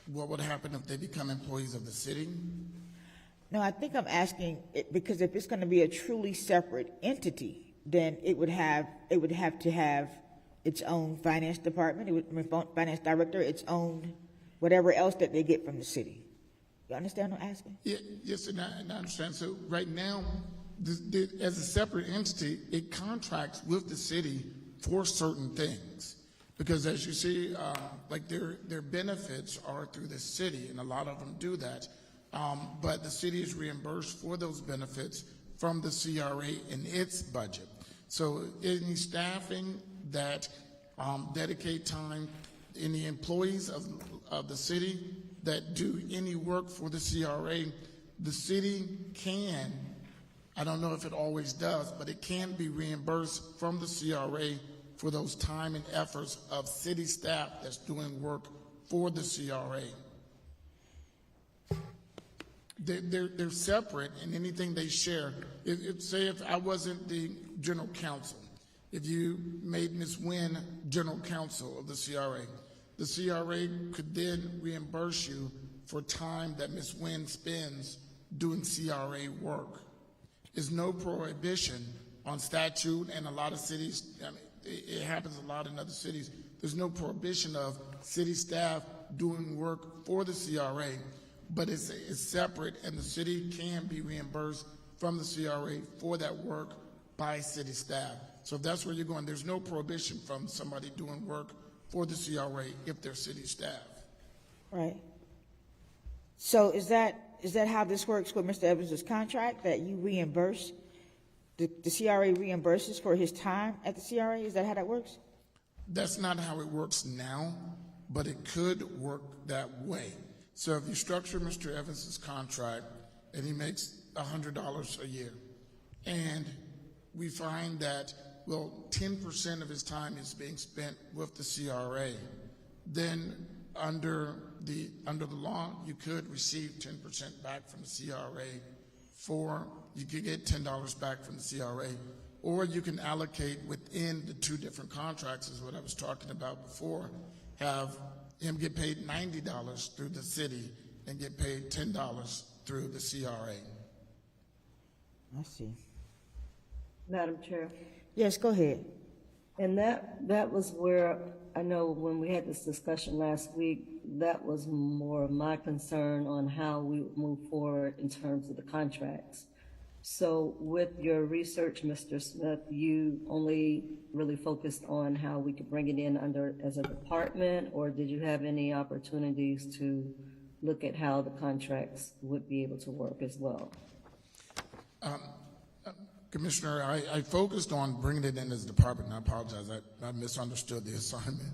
Speaker 14: would happen if they become employees of the city?
Speaker 1: No, I think I'm asking because if it's going to be a truly separate entity, then it would have to have its own finance department, finance director, its own whatever else that they get from the city. You understand what I'm asking?
Speaker 14: Yeah, yes, and I understand. So right now, as a separate entity, it contracts with the city for certain things. Because as you see, like their benefits are through the city, and a lot of them do that. But the city is reimbursed for those benefits from the CRA in its budget. So any staffing that dedicate time, any employees of the city that do any work for the CRA, the city can, I don't know if it always does, but it can be reimbursed from the CRA for those time and efforts of city staff that's doing work for the CRA. They're separate in anything they share. Say if I wasn't the general counsel, if you made Ms. Wynn general counsel of the CRA could then reimburse you for time that Ms. Wynn spends doing CRA work. There's no prohibition on statute, and a lot of cities, it happens a lot in other cities, there's no prohibition of city staff doing work for the CRA, but it's separate, and the city can be reimbursed from the CRA for that work by city staff. So if that's where you're going, there's no prohibition from somebody doing work for the CRA if they're city staff.
Speaker 1: Right. So is that how this works with Mr. Evans' contract, that you reimburse, the CRA reimburses for his time at the CRA? Is that how that works?
Speaker 14: That's not how it works now, but it could work that way. So if you structure Mr. Evans' contract and he makes $100 a year, and we find that, well, 10% of his time is being spent with the CRA, then under the law, you could receive 10% back from the CRA you could get $10 back from the CRA, or you can allocate within the two different contracts, is what I was talking about before, have him get paid $90 through the city and get paid $10 through the CRA.
Speaker 1: I see.
Speaker 2: Madam Chair.
Speaker 1: Yes, go ahead.
Speaker 2: And that was where, I know when we had this discussion last week, that was more of my concern on how we would move forward in terms of the contracts. So with your research, Mr. Smith, you only really focused on how we could bring it in under as a department, or did you have any opportunities to look at how the contracts would be able to work as well?
Speaker 14: Commissioner, I focused on bringing it in as a department. I apologize. I misunderstood the assignment.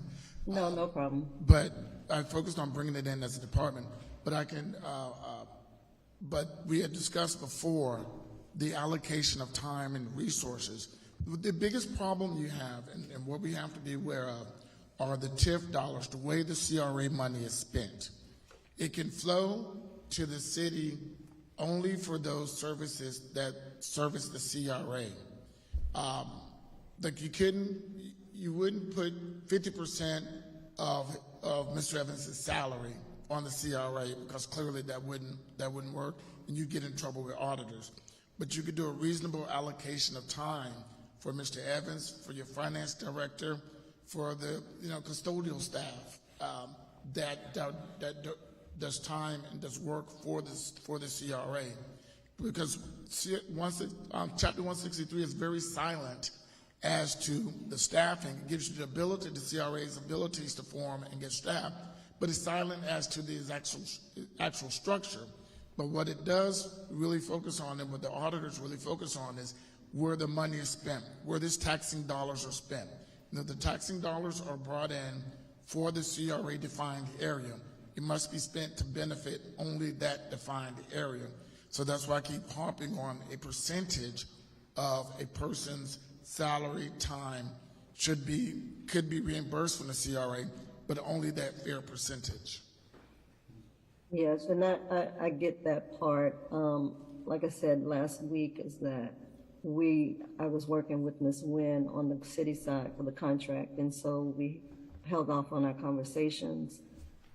Speaker 2: No problem.
Speaker 14: But I focused on bringing it in as a department. But but we had discussed before the allocation of time and resources. The biggest problem you have, and what we have to be aware of, are the TIF dollars, the way the CRA money is spent. It can flow to the city only for those services that service the CRA. Like you wouldn't put 50% of Mr. Evans' salary on the CRA, because clearly that wouldn't work, and you get in trouble with auditors. But you could do a reasonable allocation of time for Mr. Evans, for your finance director, for the custodial staff that does time and does work for the CRA, because Chapter 163 is very silent as to the staffing. It gives you the ability, the CRA's abilities to form and get staff, but it's silent as to the actual structure. But what it does really focus on, and what the auditors really focus on, is where the money is spent, where these taxing dollars are spent. The taxing dollars are brought in for the CRA defined area. It must be spent to benefit only that defined area. So that's why I keep harping on a percentage of a person's salary time could be reimbursed from the CRA, but only that fair percentage.
Speaker 2: Yes, and I get that part. Like I said last week, is that I was working with Ms. Nguyen on the city side for the contract, and so we held off on our conversations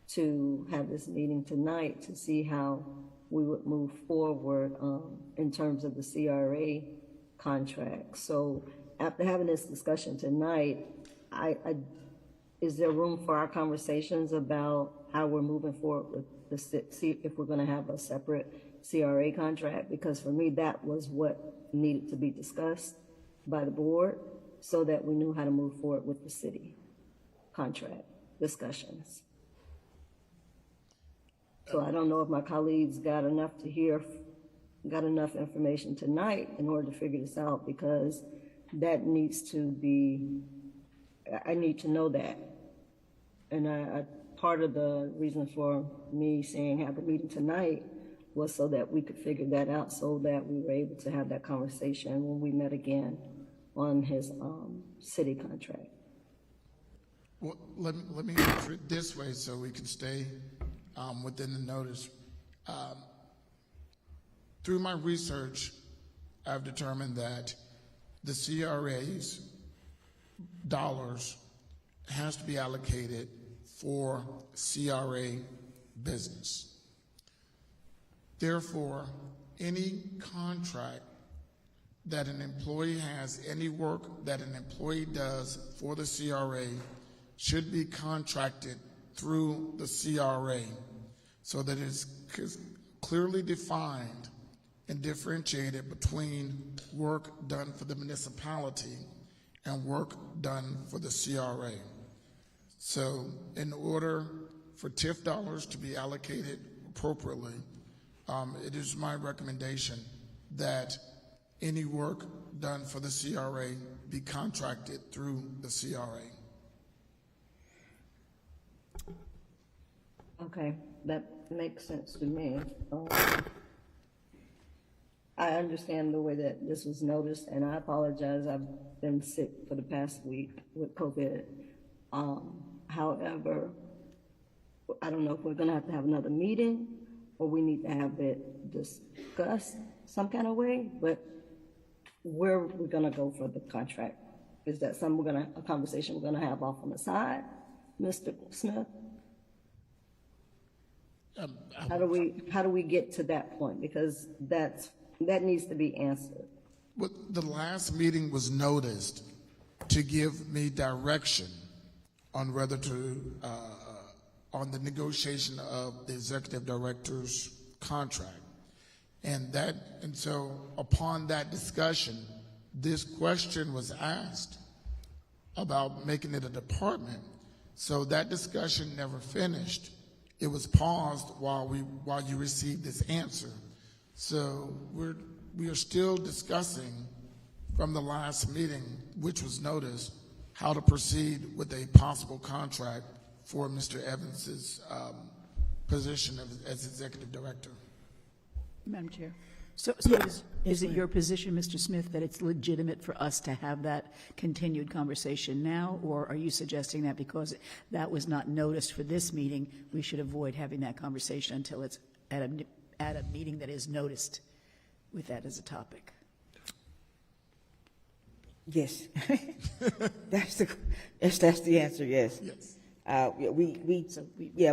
Speaker 2: to have this meeting tonight to see how we would move forward in terms of the CRA contract. So after having this discussion tonight, is there room for our conversations about how we're moving forward with see if we're going to have a separate CRA contract? Because for me, that was what needed to be discussed by the board so that we knew how to move forward with the city contract discussions. So I don't know if my colleagues got enough information tonight in order to figure this out, because that needs to be, I need to know that. And part of the reason for me saying have the meeting tonight was so that we could figure that out, so that we were able to have that conversation when we met again on his city contract.
Speaker 14: Well, let me answer it this way so we can stay within the notice. Through my research, I've determined that the CRA's dollars has to be allocated for CRA business. Therefore, any contract that an employee has, any work that an employee does for the CRA should be contracted through the CRA, so that it's clearly defined and differentiated between work done for the municipality and work done for the CRA. So in order for TIF dollars to be allocated appropriately, it is my recommendation that any work done for the CRA be contracted through the CRA.
Speaker 2: Okay, that makes sense to me. I understand the way that this was noticed, and I apologize. I've been sick for the past week with COVID. However, I don't know if we're going to have another meeting or we need to have it discussed some kind of way, but where we're going to go for the contract. Is that something a conversation we're going to have off on the side, Mr. Smith? How do we get to that point? Because that needs to be answered.
Speaker 14: Well, the last meeting was noticed to give me direction on whether to, on the negotiation of the executive director's contract. And so upon that discussion, this question was asked about making it a department. So that discussion never finished. It was paused while you received this answer. So we are still discussing from the last meeting, which was noticed, how to proceed with a possible contract for Mr. Evans's position as executive director.
Speaker 7: Madam Chair. So is it your position, Mr. Smith, that it's legitimate for us to have that continued conversation now, or are you suggesting that because that was not noticed for this meeting, we should avoid having that conversation until it's at a meeting that is noticed with that as a topic?
Speaker 1: Yes. That's the answer, yes.
Speaker 14: Yes.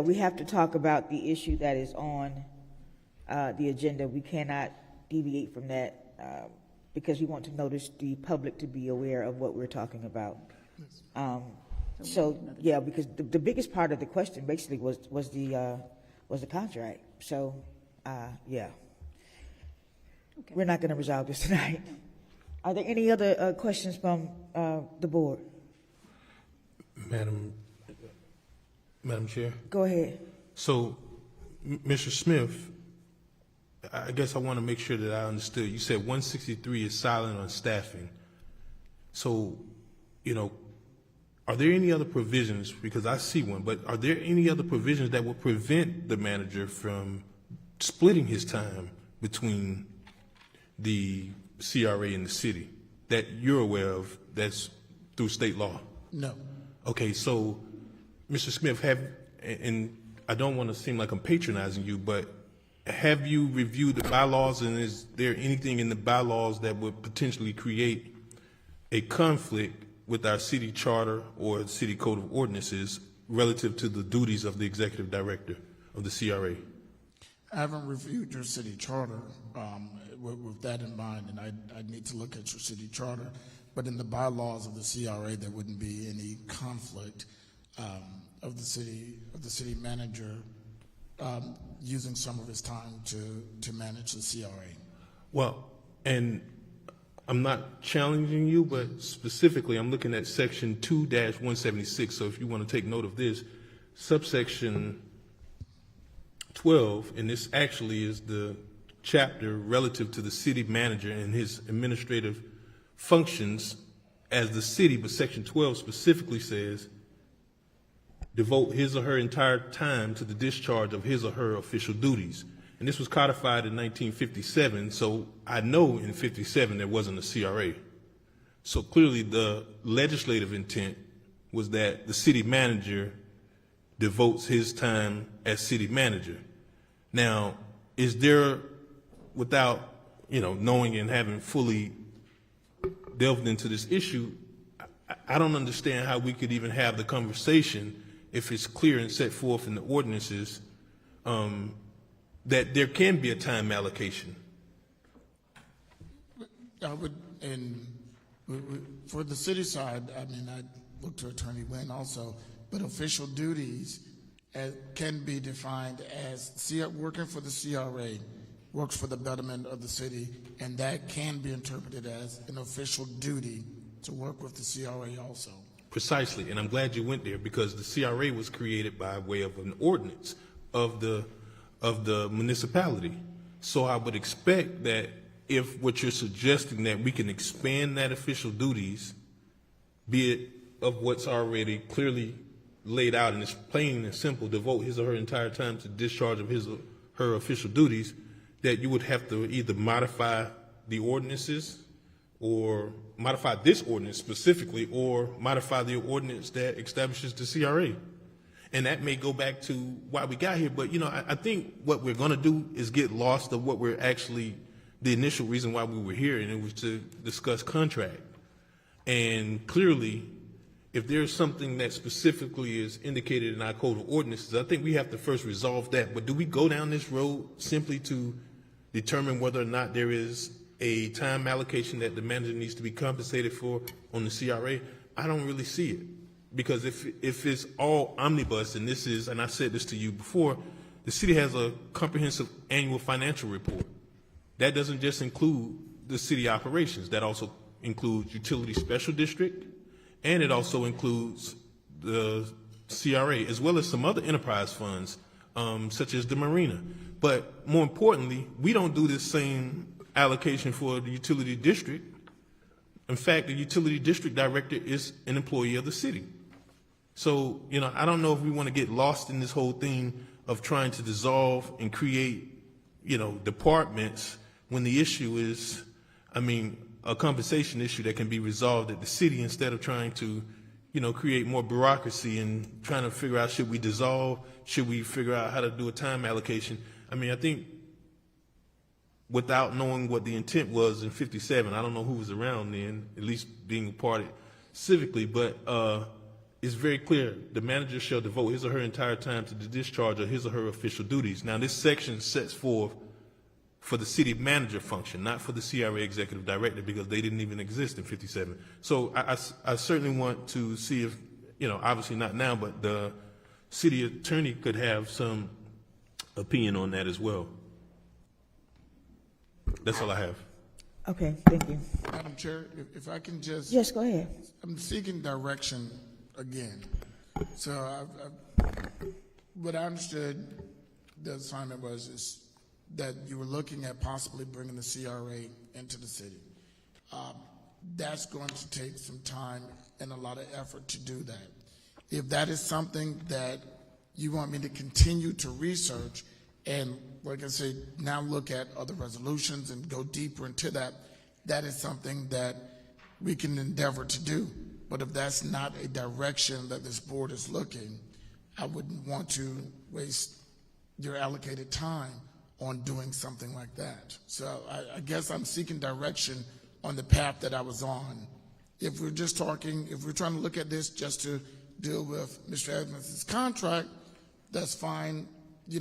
Speaker 1: We have to talk about the issue that is on the agenda. We cannot deviate from that because we want to notice the public to be aware of what we're talking about. Because the biggest part of the question basically was the contract. So, yeah. Okay. We're not going to resolve this tonight. Are there any other questions from the board?
Speaker 5: Madam Chair?
Speaker 1: Go ahead.
Speaker 5: So, Mr. Smith, I guess I want to make sure that I understood. You said 163 is silent on staffing. So, are there any other provisions, because I see one, but are there any other provisions that would prevent the manager from splitting his time between the CRA and the city that you're aware of that's through state law?
Speaker 14: No.
Speaker 5: Okay, so, Mr. Smith, and I don't want to seem like I'm patronizing you, but have you reviewed the bylaws, and is there anything in the bylaws that would potentially create a conflict with our city charter or city code of ordinances relative to the duties of the executive director of the CRA?
Speaker 14: I haven't reviewed your city charter with that in mind, and I need to look at your city charter. But in the bylaws of the CRA, there wouldn't be any conflict of the city manager using some of his time to manage the CRA.
Speaker 5: Well, and I'm not challenging you, but specifically I'm looking at section 2-176. So if you want to take note of this, subsection 12, and this actually is the chapter relative to the city manager and his administrative functions as the city, but section 12 specifically says devote his or her entire time to the discharge of his or her official duties. And this was codified in 1957, so I know in 57 there wasn't a CRA. So clearly the legislative intent was that the city manager devotes his time as city manager. Now, is there, without knowing and having fully delved into this issue, I don't understand how we could even have the conversation if it's clear and set forth in the ordinances that there can be a time allocation.
Speaker 14: I would, and for the city side, I mean, I look to Attorney Wynn also, but official duties can be defined as working for the CRA, works for the betterment of the city, and that can be interpreted as an official duty to work with the CRA also.
Speaker 5: Precisely, and I'm glad you went there because the CRA was created by way of an ordinance of the municipality. So I would expect that if what you're suggesting that we can expand that official duties, be it of what's already clearly laid out and it's plain and simple, devote his or her entire time to discharge of his or her official duties, that you would have to either modify the ordinances or modify this ordinance specifically or modify the ordinance that establishes the CRA. And that may go back to why we got here, but I think what we're going to do is get lost of what we're actually, the initial reason why we were here, and it was to discuss contract. And clearly, if there's something that specifically is indicated in our code of ordinances, I think we have to first resolve that. But do we go down this road simply to determine whether or not there is a time allocation that the manager needs to be compensated for on the CRA? I don't really see it. Because if it's all omnibus, and this is, and I said this to you before, the city has a comprehensive annual financial report. That doesn't just include the city operations. That also includes utility special district, and it also includes the CRA, as well as some other enterprise funds, such as the Marina. But more importantly, we don't do this same allocation for the utility district. In fact, the utility district director is an employee of the city. So, I don't know if we want to get lost in this whole thing of trying to dissolve and create, departments when the issue is, a compensation issue that can be resolved at the city instead of trying to, create more bureaucracy and trying to figure out, should we dissolve? Should we figure out how to do a time allocation? I think without knowing what the intent was in 57, I don't know who was around then, at least being a part civically, but it's very clear the manager shall devote his or her entire time to the discharge of his or her official duties. Now, this section sets forth for the city manager function, not for the CRA executive director, because they didn't even exist in 57. So I certainly want to see if, obviously not now, but the city attorney could have some opinion on that as well. That's all I have.
Speaker 1: Okay, thank you.
Speaker 14: Madam Chair, if I can just...
Speaker 1: Yes, go ahead.
Speaker 14: I'm seeking direction again. So what I understood the assignment is that you were looking at possibly bringing the CRA into the city. That's going to take some time and a lot of effort to do that. If that is something that you want me to continue to research and, like I say, now look at other resolutions and go deeper into that, that is something that we can endeavor to do. But if that's not a direction that this board is looking, I wouldn't want to waste your allocated time on doing something like that. So I guess I'm seeking direction on the path that I was on. If we're just talking, if we're trying to look at this just to deal with Mr. Edmonds' contract, that's fine.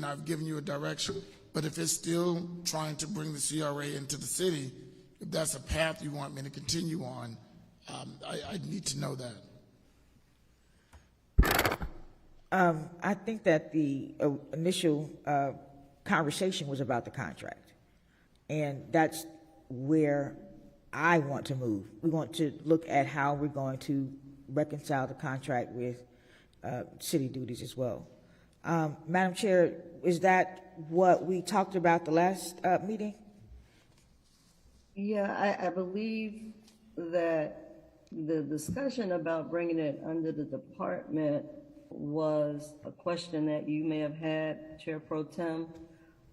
Speaker 14: I've given you a direction. But if it's still trying to bring the CRA into the city, if that's a path you want me to continue on, I need to know that.
Speaker 1: I think that the initial conversation was about the contract, and that's where I want to move. We want to look at how we're going to reconcile the contract with city duties as well. Madam Chair, is that what we talked about the last meeting?
Speaker 2: Yeah, I believe that the discussion about bringing it under the department was a question that you may have had, Chair Pro Tem.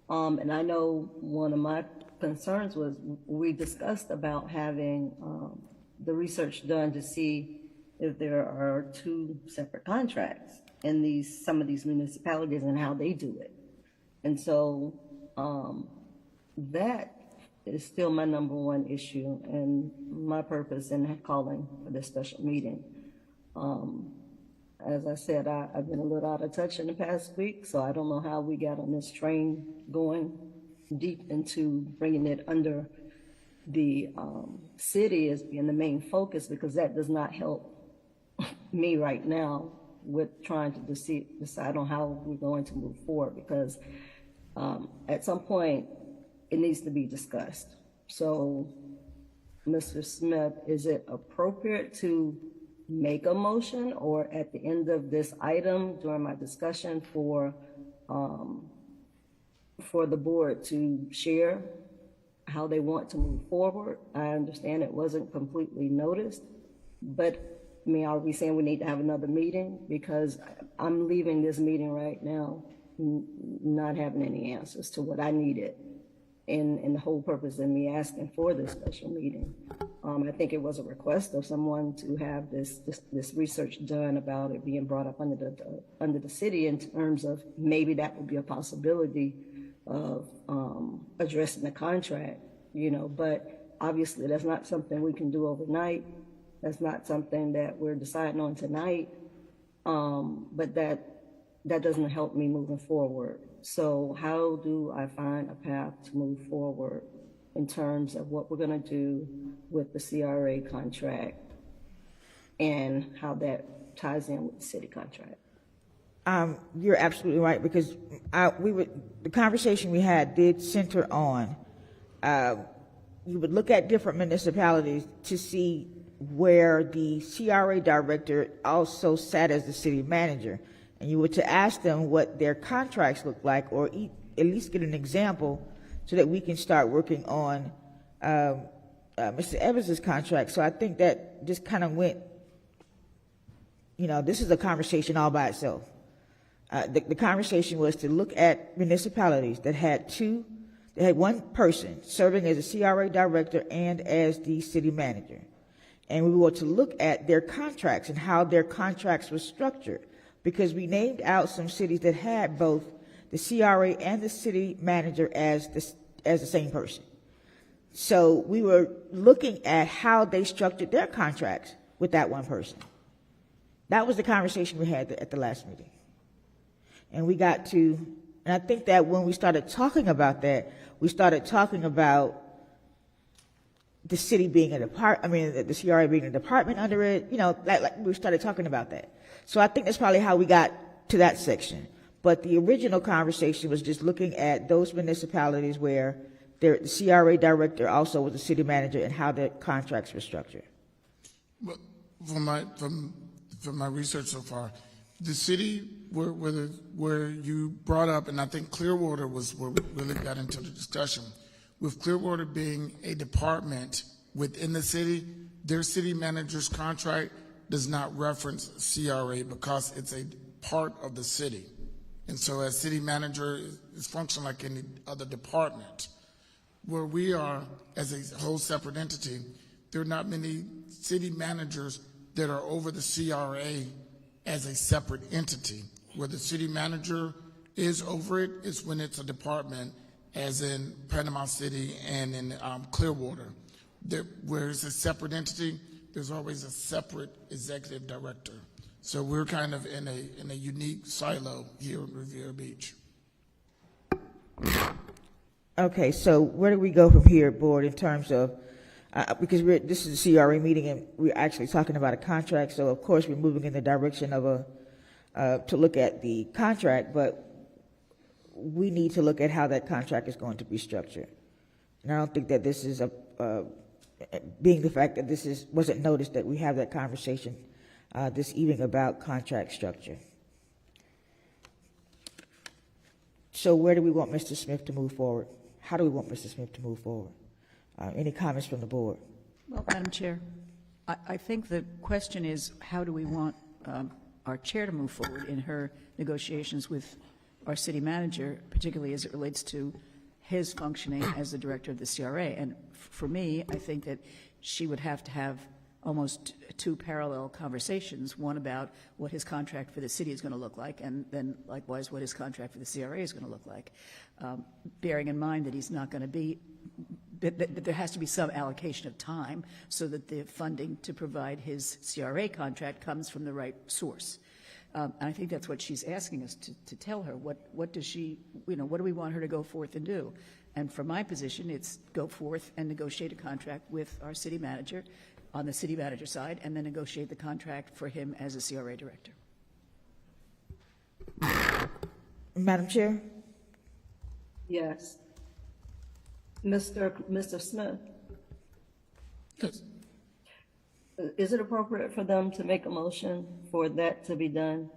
Speaker 2: And I know one of my concerns was we discussed about having the research done to see if there are two separate contracts in some of these municipalities and how they do it. And so that is still my number one issue and my purpose in calling for this special meeting. As I said, I've been a little out of touch in the past week, so I don't know how we got on this train going deep into bringing it under the city as being the main focus, because that does not help me right now with trying to decide on how we're going to move forward, because at some point it needs to be discussed. So, Mr. Smith, is it appropriate to make a motion, or at the end of this item during my discussion for the board to share how they want to move forward? I understand it wasn't completely noticed, but I mean, are we saying we need to have another meeting? Because I'm leaving this meeting right now not having any answers to what I needed, and the whole purpose of me asking for this special meeting. I think it was a request of someone to have this research done about it being brought up under the city, in terms of maybe that would be a possibility of addressing the contract, you know, but obviously that's not something we can do overnight. That's not something that we're deciding on tonight, but that doesn't help me moving forward. So how do I find a path to move forward in terms of what we're going to do with the CRA contract and how that ties in with the city contract?
Speaker 1: You're absolutely right, because the conversation we had did center on, you would look at different municipalities to see where the CRA director also sat as the city manager, and you were to ask them what their contracts look like, or at least get an example so that we can start working on Mr. Evans's contract. So I think that just kind of went, you know, this is a conversation all by itself. The conversation was to look at municipalities that had one person serving as a CRA director and as the city manager. And we were to look at their contracts and how their contracts were structured, because we named out some cities that had both the CRA and the city manager as the same person. So we were looking at how they structured their contracts with that one person. That was the conversation we had at the last meeting. And we got to, and I think that when we started talking about that, we started talking about the city being a department, the CRA being a department under it, you know, like we started talking about that. So I think that's probably how we got to that section. But the original conversation was just looking at those municipalities where the CRA director also was the city manager and how their contracts were structured.
Speaker 14: But from my research so far, the city where you brought up, and I think Clearwater was where we really got into the discussion, with Clearwater being a department within the city, their city manager's contract does not reference CRA because it's a part of the city. And so as city manager is functioning like any other department. Where we are as a whole separate entity, there are not many city managers that are over the CRA as a separate entity. Where the city manager is over it is when it's a department, as in Panama City and in Clearwater. Where it's a separate entity, there's always a separate executive director. So we're kind of in a unique silo here in Riviera Beach.
Speaker 1: Okay, so where do we go from here, board, in terms of, because this is a CRA meeting and we're actually talking about a contract, so of course we're moving in the direction of to look at the contract, but we need to look at how that contract is going to be structured. And I don't think that this is being the fact that this wasn't noticed, that we have that conversation this evening about contract structure. So where do we want Mr. Smith to move forward? How do we want Mr. Smith to move forward? Any comments from the board?
Speaker 7: Well, Madam Chair, I think the question is, how do we want our chair to move forward in her negotiations with our city manager, particularly as it relates to his functioning as the director of the CRA? And for me, I think that she would have to have almost two parallel conversations, one about what his contract for the city is going to look like, and then likewise what his contract for the CRA is going to look like, bearing in mind that he's not going to be, that there has to be some allocation of time so that the funding to provide his CRA contract comes from the right source. And I think that's what she's asking us to tell her. What does she, what do we want her to go forth and do? And from my position, it's go forth and negotiate a contract with our city manager on the city manager side, and then negotiate the contract for him as a CRA director.
Speaker 1: Madam Chair?
Speaker 2: Yes. Mr. Smith,
Speaker 14: Yes.
Speaker 2: is it appropriate for them to make a motion for that to be done?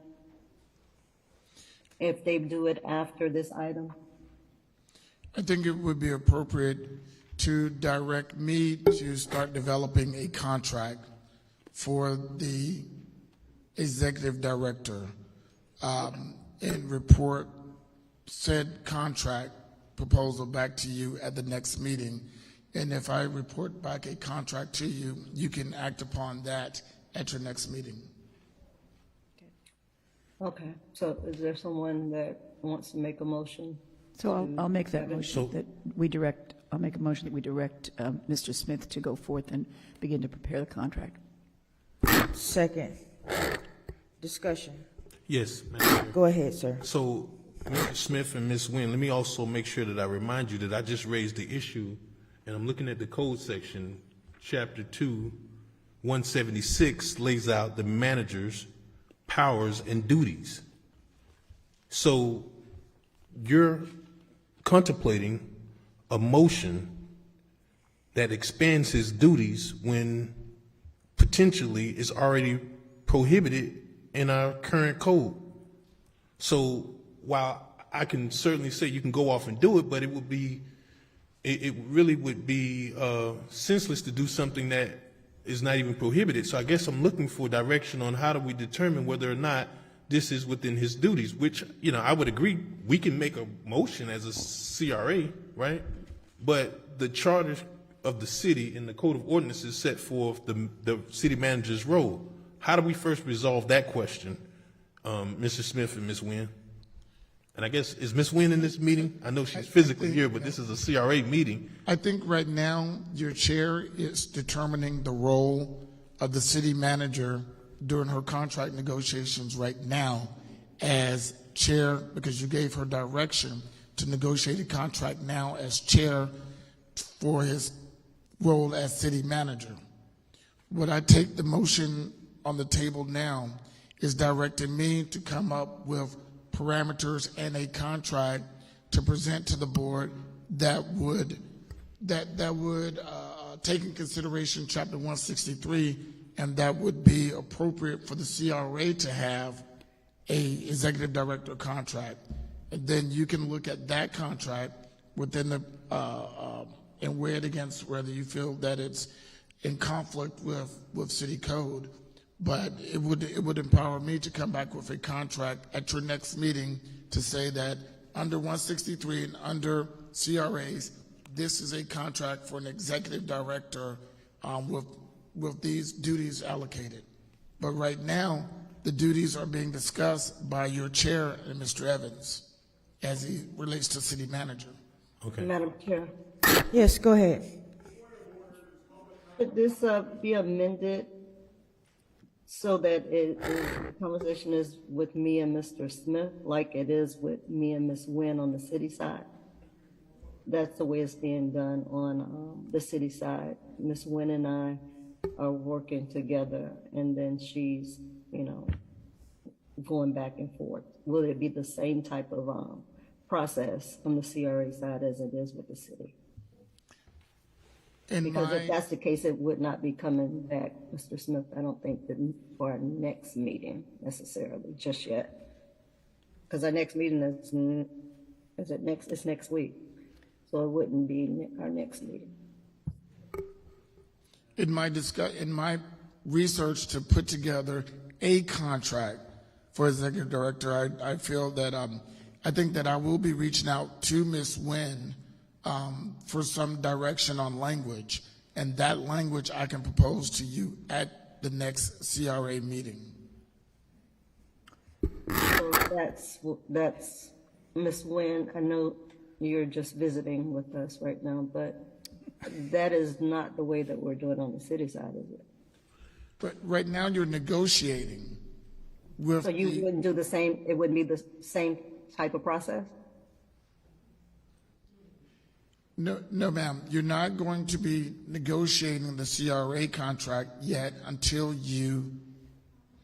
Speaker 2: If they do it after this item?
Speaker 14: I think it would be appropriate to direct me to start developing a contract for the executive director and report said contract proposal back to you at the next meeting. And if I report back a contract to you, you can act upon that at your next meeting.
Speaker 2: Okay, so is there someone that wants to make a motion?
Speaker 7: So I'll make that motion
Speaker 5: So-
Speaker 7: that we direct, I'll make a motion that we direct Mr. Smith to go forth and begin to prepare the contract.
Speaker 1: Second. Discussion.
Speaker 5: Yes, Madam Chair.
Speaker 1: Go ahead, sir.
Speaker 5: So, Mr. Smith and Ms. Nguyen, let me also make sure that I remind you that I just raised the issue, and I'm looking at the code section, Chapter 2, 176 lays out the manager's powers and duties. So, you're contemplating a motion that expands his duties when potentially is already prohibited in our current code. So while I can certainly say you can go off and do it, but it really would be senseless to do something that is not even prohibited. So I guess I'm looking for direction on how do we determine whether or not this is within his duties, which, I would agree, we can make a motion as a CRA, right? But the charter of the city and the code of ordinances set forth the city manager's role. How do we first resolve that question, Mr. Smith and Ms. Nguyen? And I guess, is Ms. Nguyen in this meeting? I know she's physically here, but this is a CRA meeting.
Speaker 14: I think right now your chair is determining the role of the city manager during her contract negotiations right now as chair, because you gave her direction to negotiate a contract now as chair for his role as city manager. What I take the motion on the table now is directing me to come up with parameters and a contract to present to the board that would take in consideration Chapter 163, and that would be appropriate for the CRA to have a executive director contract. And then you can look at that contract within the and weigh it against whether you feel that it's in conflict with city code. But it would empower me to come back with a contract at your next meeting to say that under 163 and under CRAs, this is a contract for an executive director with these duties allocated. But right now, the duties are being discussed by your chair and Mr. Evans as he relates to city manager.
Speaker 5: Okay.
Speaker 2: Madam Chair,
Speaker 1: Yes, go ahead.
Speaker 2: could this be amended so that the conversation is with me and Mr. Smith, like it is with me and Ms. Nguyen on the city side? That's the way it's being done on the city side. Ms. Nguyen and I are working together, and then she's, going back and forth. Will it be the same type of process on the CRA side as it is with the city? Because if that's the case, it would not be coming back, Mr. Smith, I don't think, for our next meeting necessarily, just yet. Because our next meeting it's next week. So it wouldn't be our next meeting.
Speaker 14: In my research to put together a contract for executive director, I feel that I think that I will be reaching out to Ms. Nguyen for some direction on language, and that language I can propose to you at the next CRA meeting.
Speaker 2: So that's Ms. Nguyen. I know you're just visiting with us right now, but that is not the way that we're doing on the city side, is it?
Speaker 14: But right now you're negotiating with
Speaker 2: So you wouldn't do the same, it wouldn't be the same type of process?
Speaker 14: No, ma'am. You're not going to be negotiating the CRA contract yet until you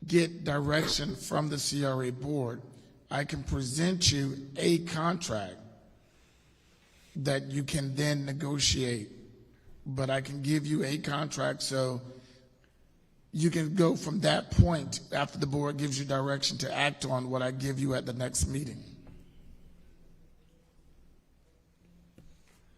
Speaker 14: get direction from the CRA board. I can present you a contract that you can then negotiate. But I can give you a contract so you can go from that point after the board gives you direction to act on what I give you at the next meeting.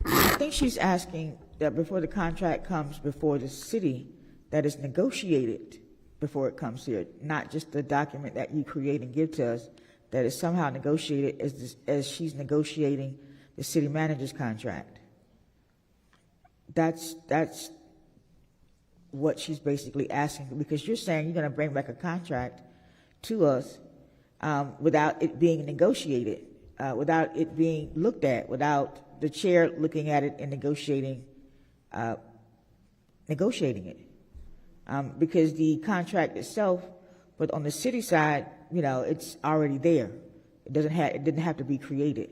Speaker 1: I think she's asking that before the contract comes before the city, that it's negotiated before it comes here, not just the document that you create and give to us, that is somehow negotiated as she's negotiating the city manager's contract. That's what she's basically asking, because you're saying you're going to bring back a contract to us without it being negotiated, without it being looked at, without the chair looking at it and negotiating it. Because the contract itself, but on the city side, it's already there. It didn't have to be created.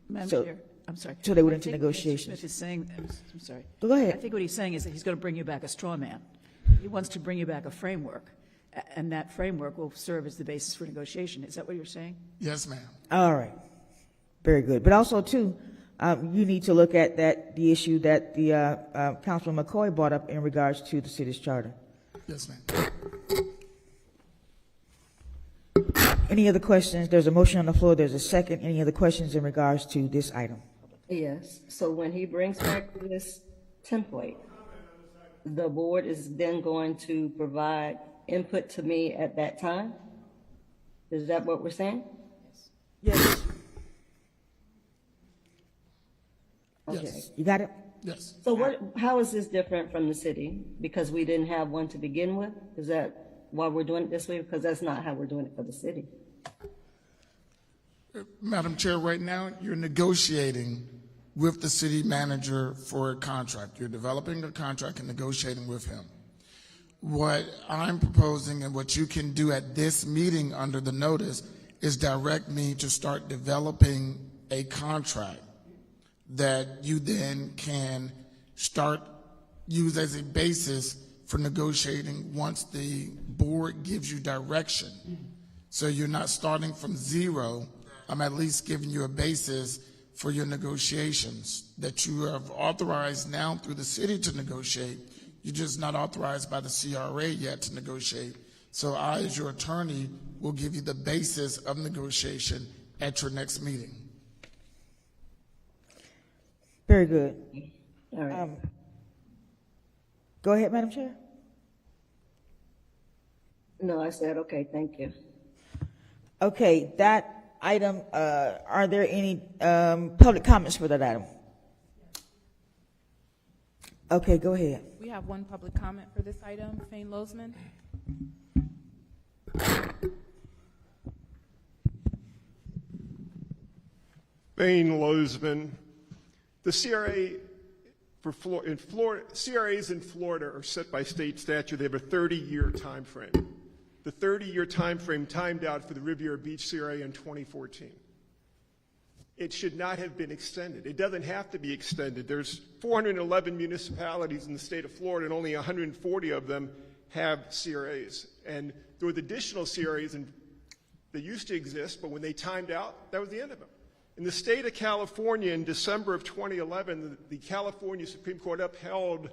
Speaker 7: Madam
Speaker 1: So-
Speaker 7: Chair, I'm sorry.
Speaker 1: So they went
Speaker 7: I
Speaker 1: into
Speaker 7: think
Speaker 1: negotiations.
Speaker 7: Mr. Smith is saying, I'm sorry.
Speaker 1: Go ahead.
Speaker 7: I think what he's saying is that he's going to bring you back a straw man. He wants to bring you back a framework, and that framework will serve as the basis for negotiation. Is that what you're saying?
Speaker 14: Yes, ma'am.
Speaker 1: All right. Very good. But also, too, you need to look at the issue that the Councilman McCoy brought up in regards to the city's charter.
Speaker 14: Yes, ma'am.
Speaker 1: Any other questions? There's a motion on the floor. There's a second. Any other questions in regards to this item?
Speaker 2: Yes, so when he brings back this template, the board is then going to provide input to me at that time? Is that what we're saying?
Speaker 1: Yes.
Speaker 2: Okay.
Speaker 14: Yes.
Speaker 1: You got it?
Speaker 14: Yes.
Speaker 2: So how is this different from the city? Because we didn't have one to begin with? Is that why we're doing it this way? Because that's not how we're doing it for the city.
Speaker 14: Madam Chair, right now, you're negotiating with the city manager for a contract. You're developing a contract and negotiating with him. What I'm proposing and what you can do at this meeting under the notice is direct me to start developing a contract that you then can start use as a basis for negotiating once the board gives you direction. So you're not starting from zero. I'm at least giving you a basis for your negotiations that you have authorized now through the city to negotiate. You're just not authorized by the CRA yet to negotiate. So I, as your attorney, will give you the basis of negotiation at your next meeting.
Speaker 1: Very good.
Speaker 2: All right.
Speaker 1: Go ahead, Madam Chair.
Speaker 2: No, I said, okay, thank you.
Speaker 1: Okay, that item, are there any public comments for that item? Okay, go ahead.
Speaker 13: We have one public comment for this item. Fane Lozman.
Speaker 15: Fane Lozman. The CRA CRAs in Florida are set by state statute. They have a 30-year time frame. The 30-year time frame timed out for the Riviera Beach CRA in 2014. It should not have been extended. It doesn't have to be extended. There's 411 municipalities in the state of Florida, and only 140 of them have CRAs. And there were additional CRAs that used to exist, but when they timed out, that was the end of them. In the state of California, in December of 2011, the California Supreme Court upheld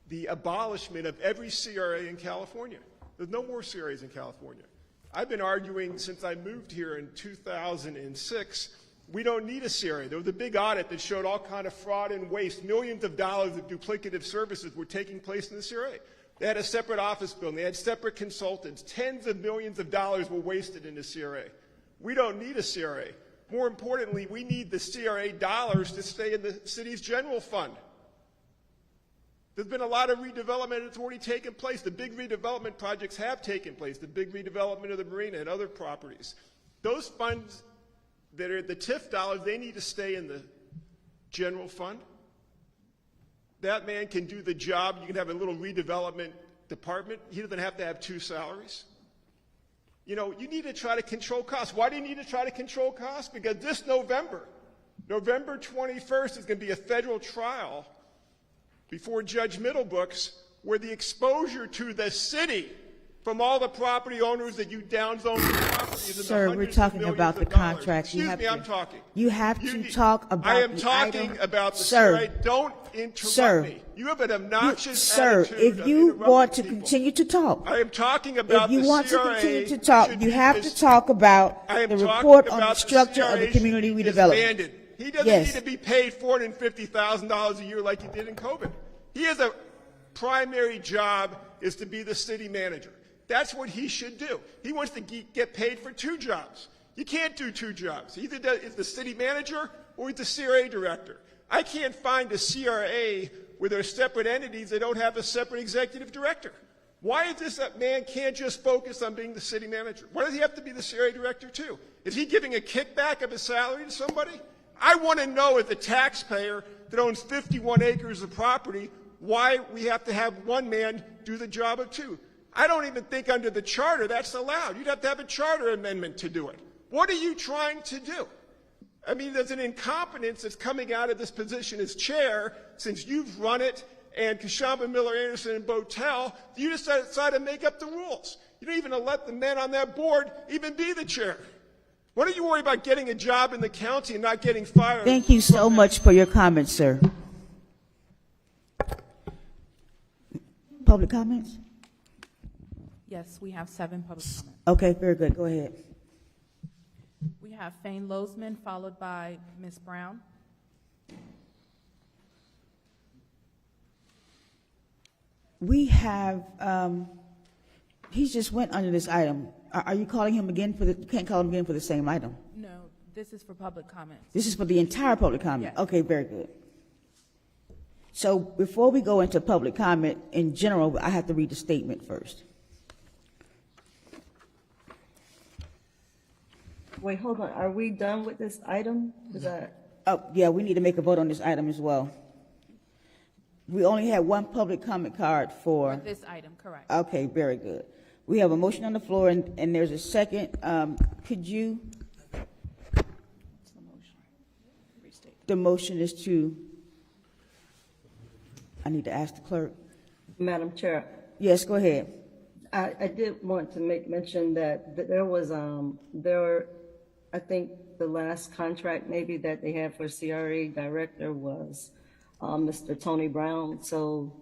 Speaker 15: the abolishment of every CRA in California. There's no more CRAs in California. I've been arguing since I moved here in 2006, we don't need a CRA. There was a big audit that showed all kind of fraud and waste. Millions of dollars of duplicative services were taking place in the CRA. They had a separate office building. They had separate consultants. Tens of millions of dollars were wasted in the CRA. We don't need a CRA. More importantly, we need the CRA dollars to stay in the city's general fund. There's been a lot of redevelopment that's already taken place. The big redevelopment projects have taken place, the big redevelopment of the Marina and other properties. Those funds that are the TIF dollars, they need to stay in the general fund. That man can do the job. You can have a little redevelopment department. He doesn't have to have 2 salaries. You know, you need to try to control costs. Why do you need to try to control costs? Because this November 21st, is going to be a federal trial before Judge Middlebrooks where the exposure to the city from all the property owners that you downzone the properties in the
Speaker 1: Sir, we're
Speaker 15: hundreds of
Speaker 1: talking
Speaker 15: millions
Speaker 1: about the
Speaker 15: of dollars.
Speaker 1: contract. You
Speaker 15: Excuse
Speaker 1: have
Speaker 15: me,
Speaker 1: to-
Speaker 15: I'm talking.
Speaker 1: You have to talk about
Speaker 15: I am
Speaker 1: the
Speaker 15: talking
Speaker 1: item.
Speaker 15: about the
Speaker 1: Sir,
Speaker 15: CRA. Don't interrupt
Speaker 1: sir,
Speaker 15: me. You have an obnoxious
Speaker 1: Sir,
Speaker 15: attitude
Speaker 1: if
Speaker 15: of
Speaker 1: you
Speaker 15: interrupting
Speaker 1: want to
Speaker 15: people.
Speaker 1: continue to talk,
Speaker 15: I am talking about
Speaker 1: if you
Speaker 15: the
Speaker 1: want to
Speaker 15: CRA
Speaker 1: continue to talk,
Speaker 15: should
Speaker 1: you
Speaker 15: be
Speaker 1: have to
Speaker 15: dis-
Speaker 1: talk about
Speaker 15: I am
Speaker 1: the
Speaker 15: talking
Speaker 1: report on
Speaker 15: about
Speaker 1: the structure of
Speaker 15: CRA
Speaker 1: the community
Speaker 15: should be
Speaker 1: redevelopment.
Speaker 15: disbanded. He doesn't
Speaker 1: Yes.
Speaker 15: need to be paid $450,000 a year like he did in COVID. He has a primary job is to be the city manager. That's what he should do. He wants to get paid for 2 jobs. You can't do 2 jobs. He either is the city manager or he's the CRA director. I can't find a CRA where they're separate entities that don't have a separate executive director. Why is this that man can't just focus on being the city manager? Why does he have to be the CRA director too? Is he giving a kickback of his salary to somebody? I want to know, as a taxpayer that owns 51 acres of property, why we have to have one man do the job of 2. I don't even think under the charter that's allowed. You'd have to have a charter amendment to do it. What are you trying to do? I mean, there's an incompetence that's coming out of this position as chair since you've run it, and Kashamba, Miller, Anderson, and Botel, you just decide to make up the rules. You don't even let the men on that board even be the chair. Why don't you worry about getting a job in the county and not getting fired?
Speaker 1: Thank you so much for your comments, sir. Public comments?
Speaker 13: Yes, we have 7 public comments.
Speaker 1: Okay, very good. Go ahead.
Speaker 13: We have Fane Lozman, followed by Ms. Brown.
Speaker 1: We have, he just went under this item. Are you calling him again for the, you can't call him again for the same item?
Speaker 13: No, this is for public comments.
Speaker 1: This is for the entire public comment?
Speaker 13: Yes.
Speaker 1: Okay, very good. So before we go into public comment in general, I have to read the statement first.
Speaker 2: Wait, hold on. Are we done with this item? Is that?
Speaker 1: Oh, yeah, we need to make a vote on this item as well. We only have one public comment card
Speaker 13: For this item, correct.
Speaker 1: Okay, very good. We have a motion on the floor, and there's a second. Could you? The motion is to, I need to ask the clerk.
Speaker 2: Madam Chair,
Speaker 1: Yes, go ahead.
Speaker 2: I did want to make mention that there was, I think the last contract maybe that they had for CRA director was Mr. Tony Brown. So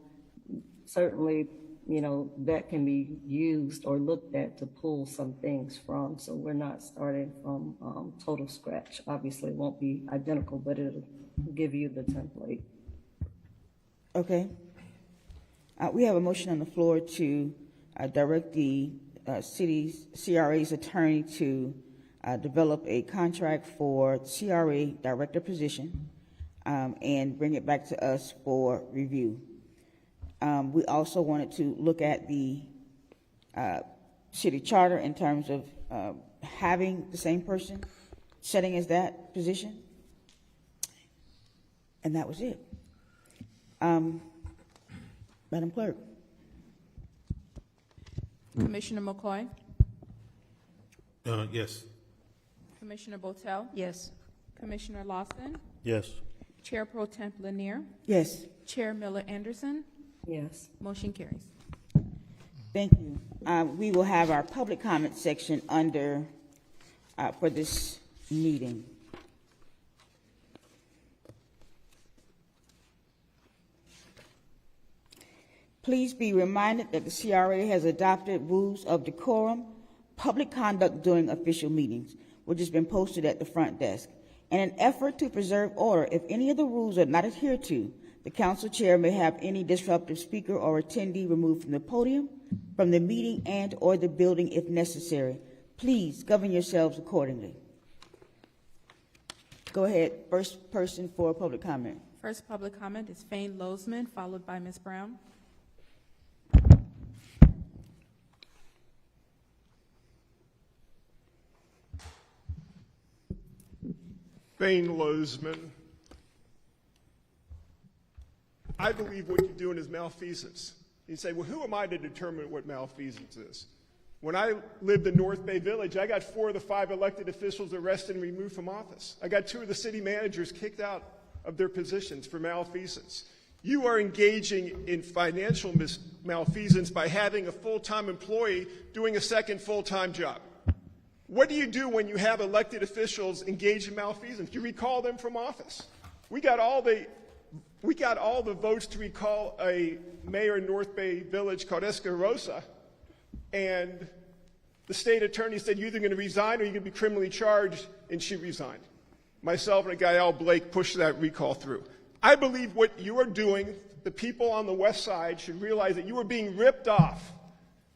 Speaker 2: certainly, you know, that can be used or looked at to pull some things from. So we're not starting from total scratch. Obviously, it won't be identical, but it'll give you the template.
Speaker 1: Okay. We have a motion on the floor to direct the city's CRA's attorney to develop a contract for CRA director position and bring it back to us for review. We also wanted to look at the city charter in terms of having the same person setting as that position. And that was it. Madam Clerk.
Speaker 13: Commissioner McCoy,
Speaker 5: Yes.
Speaker 13: Commissioner Botel,
Speaker 7: Yes.
Speaker 13: Commissioner Lawson,
Speaker 12: Yes.
Speaker 13: Chair Pro Temp Lanier,
Speaker 1: Yes.
Speaker 13: Chair Miller Anderson,
Speaker 2: Yes.
Speaker 13: motion carries.
Speaker 1: Thank you. We will have our public comment section under, for this meeting. Please be reminded that the CRA has adopted rules of decorum, public conduct during official meetings, which has been posted at the front desk. In an effort to preserve order, if any of the rules are not adhered to, the council chair may have any disruptive speaker or attendee removed from the podium, from the meeting, and or the building if necessary. Please govern yourselves accordingly. Go ahead. First person for public comment.
Speaker 13: First public comment is Fane Lozman, followed by Ms. Brown.
Speaker 15: Fane Lozman. I believe what you're doing is malfeasance. You say, well, who am I to determine what malfeasance is? When I lived in North Bay Village, I got 4 of the 5 elected officials arrested and removed from office. I got 2 of the city managers kicked out of their positions for malfeasance. You are engaging in financial malfeasance by having a full-time employee doing a second full-time job. What do you do when you have elected officials engaged in malfeasance? You recall them from office. We got all the votes to recall a mayor in North Bay Village called Escarosa, and the state attorney said, you're either going to resign or you're going to be criminally charged, and she resigned. Myself and a guy, Al Blake, pushed that recall through. I believe what you are doing, the people on the west side should realize that you are being ripped off.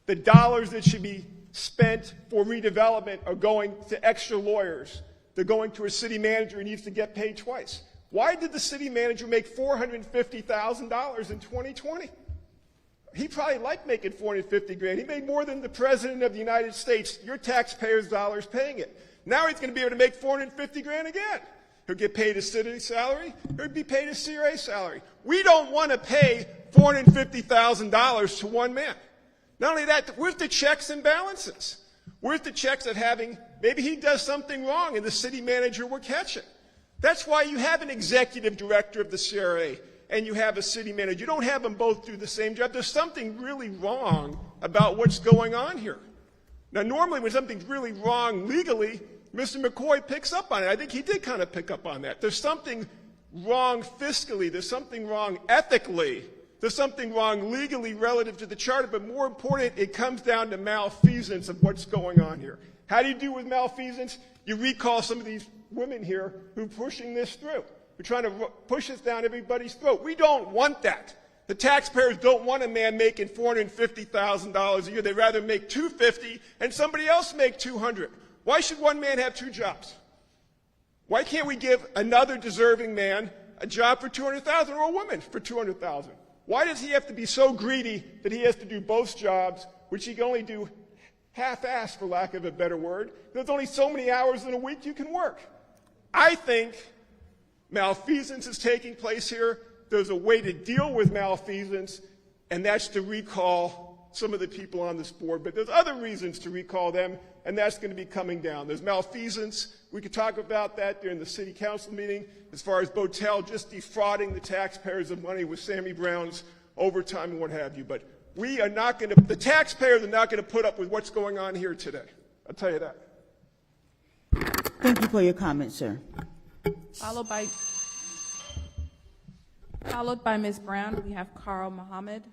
Speaker 15: The dollars that should be spent for redevelopment are going to extra lawyers. They're going to a city manager who needs to get paid twice. Why did the city manager make $450,000 in 2020? He probably liked making $450,000. He made more than the president of the United States, your taxpayers' dollars paying it. Now he's going to be able to make $450,000 again. He'll get paid a city salary. He'll be paid a CRA salary. We don't want to pay $450,000 to one man. Not only that, where's the checks and balances? Where's the checks of having, maybe he does something wrong and the city manager will catch it. That's why you have an executive director of the CRA and you have a city manager. You don't have them both do the same job. There's something really wrong about what's going on here. Now, normally when something's really wrong legally, Mr. McCoy picks up on it. I think he did kind of pick up on that. There's something wrong fiscally. There's something wrong ethically. There's something wrong legally relative to the charter. But more important, it comes down to malfeasance of what's going on here. How do you deal with malfeasance? You recall some of these women here who are pushing this through. We're trying to push this down everybody's throat. We don't want that. The taxpayers don't want a man making $450,000 a year. They'd rather make $250,000 and somebody else make $200,000. Why should one man have two jobs? Why can't we give another deserving man a job for $200,000 or a woman for $200,000? Why does he have to be so greedy that he has to do both jobs, which he can only do half-assed, for lack of a better word? There's only so many hours in a week you can work. I think malfeasance is taking place here. There's a way to deal with malfeasance, and that's to recall some of the people on this board. But there's other reasons to recall them, and that's going to be coming down. There's malfeasance. We could talk about that during the city council meeting as far as Botel just defrauding the taxpayers of money with Sammy Brown's overtime and what have you. But we are not going to, the taxpayers are not going to put up with what's going on here today. I'll tell you that.
Speaker 1: Thank you for your comment, sir.
Speaker 13: Followed by Ms. Brown, we have Carl Mohammed.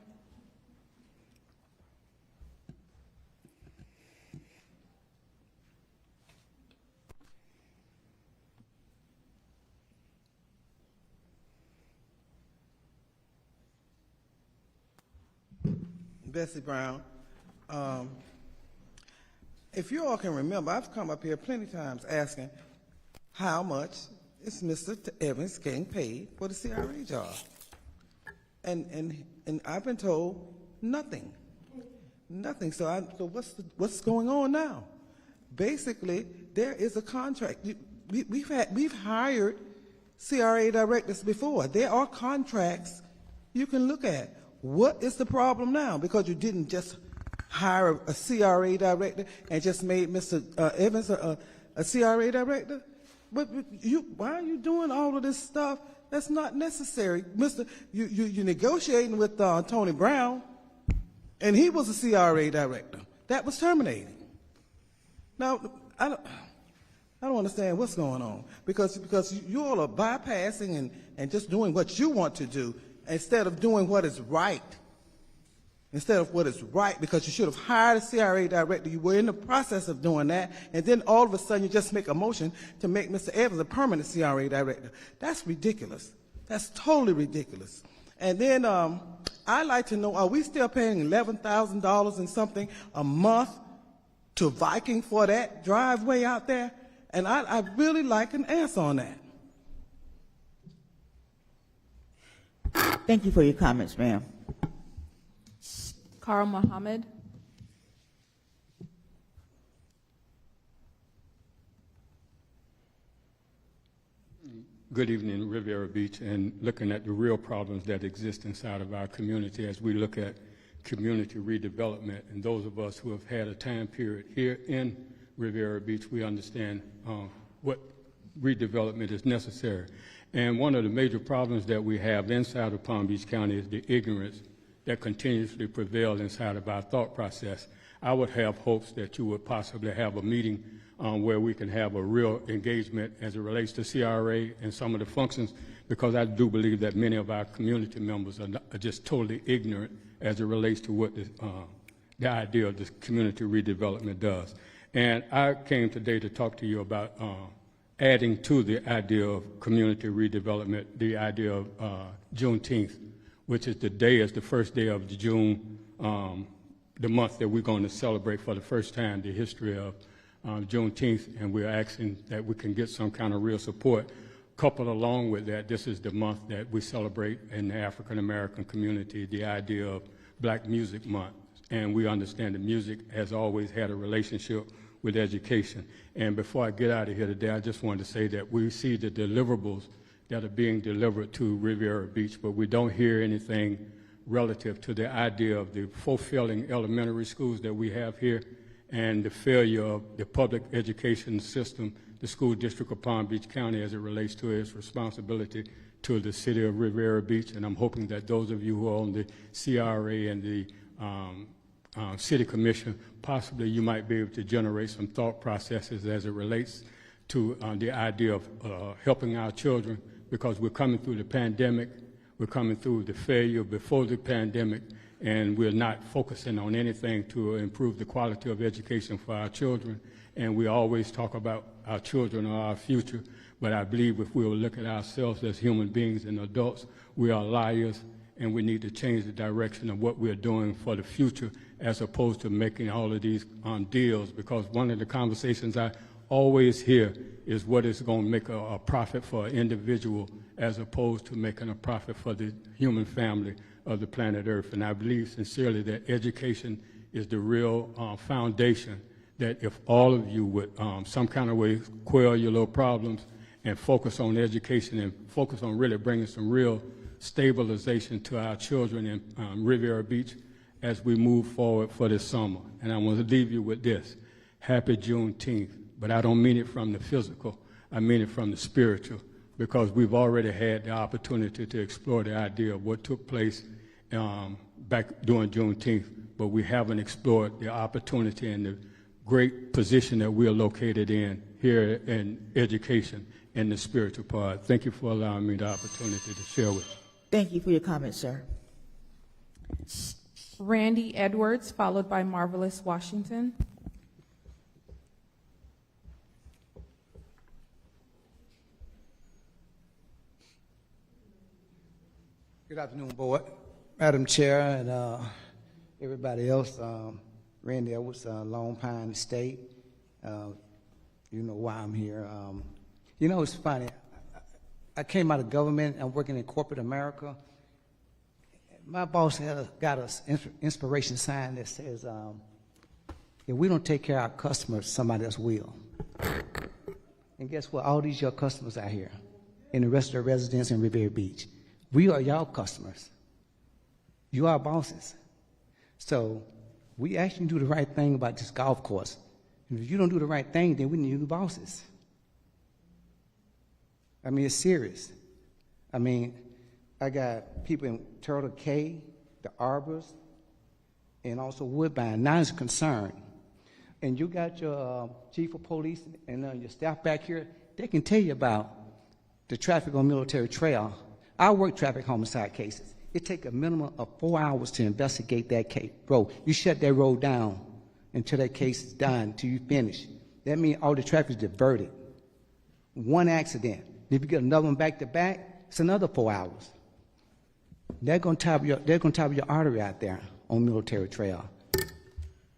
Speaker 16: Bessie Brown. If you all can remember, I've come up here plenty of times asking how much is Mr. Evans getting paid for the CRA job. And I've been told nothing. Nothing. So what's going on now? Basically, there is a contract. We've hired CRA directors before. There are contracts you can look at. What is the problem now? Because you didn't just hire a CRA director and just made Mr. Evans a CRA director? But why are you doing all of this stuff that's not necessary? You're negotiating with Tony Brown, and he was a CRA director. That was terminated. Now, I don't understand what's going on, because you all are bypassing and just doing what you want to do, instead of doing what is right. Because you should have hired a CRA director. You were in the process of doing that, and then all of a sudden you just make a motion to make Mr. Evans a permanent CRA director. That's ridiculous. That's totally ridiculous. And then I'd like to know, are we still paying $11,000 and something a month to Viking for that driveway out there? And I'd really like an answer on that.
Speaker 1: Thank you for your comments, ma'am.
Speaker 13: Carl Mohammed.
Speaker 17: Good evening, Riviera Beach, and looking at the real problems that exist inside of our community as we look at community redevelopment. And those of us who have had a time period here in Riviera Beach, we understand what redevelopment is necessary. And one of the major problems that we have inside of Palm Beach County is the ignorance that continuously prevails inside of our thought process. I would have hopes that you would possibly have a meeting where we can have a real engagement as it relates to CRA and some of the functions, because I do believe that many of our community members are just totally ignorant as it relates to what the idea of this community redevelopment does. And I came today to talk to you about adding to the idea of community redevelopment, the idea of Juneteenth, which is the first day of June, the month that we're going to celebrate for the first time the history of Juneteenth, and we're asking that we can get some kind of real support. Coupled along with that, this is the month that we celebrate in the African American community the idea of Black Music Month, and we understand that music has always had a relationship with education. And before I get out of here today, I just wanted to say that we see the deliverables that are being delivered to Riviera Beach, but we don't hear anything relative to the idea of the fulfilling elementary schools that we have here and the failure of the public education system, the school district of Palm Beach County, as it relates to its responsibility to the city of Riviera Beach. And I'm hoping that those of you who are on the CRA and the City Commission, possibly you might be able to generate some thought processes as it relates to the idea of helping our children, because we're coming through the pandemic, we're coming through the failure before the pandemic, and we're not focusing on anything to improve the quality of education for our children. And we always talk about our children are our future, but I believe if we will look at ourselves as human beings and adults, we are liars, and we need to change the direction of what we're doing for the future as opposed to making all of these deals, because one of the conversations I always hear is what is going to make a profit for an individual as opposed to making a profit for the human family of the planet Earth. And I believe sincerely that education is the real foundation, that if all of you would some kind of way quell your little problems and focus on education and focus on really bringing some real stabilization to our children in Riviera Beach as we move forward for this summer. And I want to leave you with this. Happy Juneteenth. But I don't mean it from the physical. I mean it from the spiritual, because we've already had the opportunity to explore the idea of what took place back during Juneteenth, but we haven't explored the opportunity and the great position that we are located in here in education and the spiritual part. Thank you for allowing me the opportunity to share with you.
Speaker 1: Thank you for your comments, sir.
Speaker 13: Randy Edwards, followed by Marvelous Washington.
Speaker 18: Good afternoon, Board, Madam Chair, and everybody else. Randy Edwards, Lone Pine State. You know why I'm here. You know, it's funny. I came out of government. I'm working in corporate America. My boss got us inspiration sign that says, if we don't take care of our customers, somebody else will. And guess what? All these your customers out here and the rest of the residents in Riviera Beach. We are y'all customers. You are bosses. So we actually do the right thing about this golf course. And if you don't do the right thing, then we need new bosses. I mean, it's serious. I mean, I got people in Turtle Cay, the Arbors, and also Woodbine. Now it's a concern. And you got your chief of police and your staff back here. They can tell you about the traffic on Military Trail. I work traffic homicide cases. It takes a minimum of 4 hours to investigate that case. Bro, you shut that road down until that case is done, until you finish. That means all the traffic is diverted. One accident. If you get another one back to back, it's another 4 hours. They're gonna top your artery out there on Military Trail.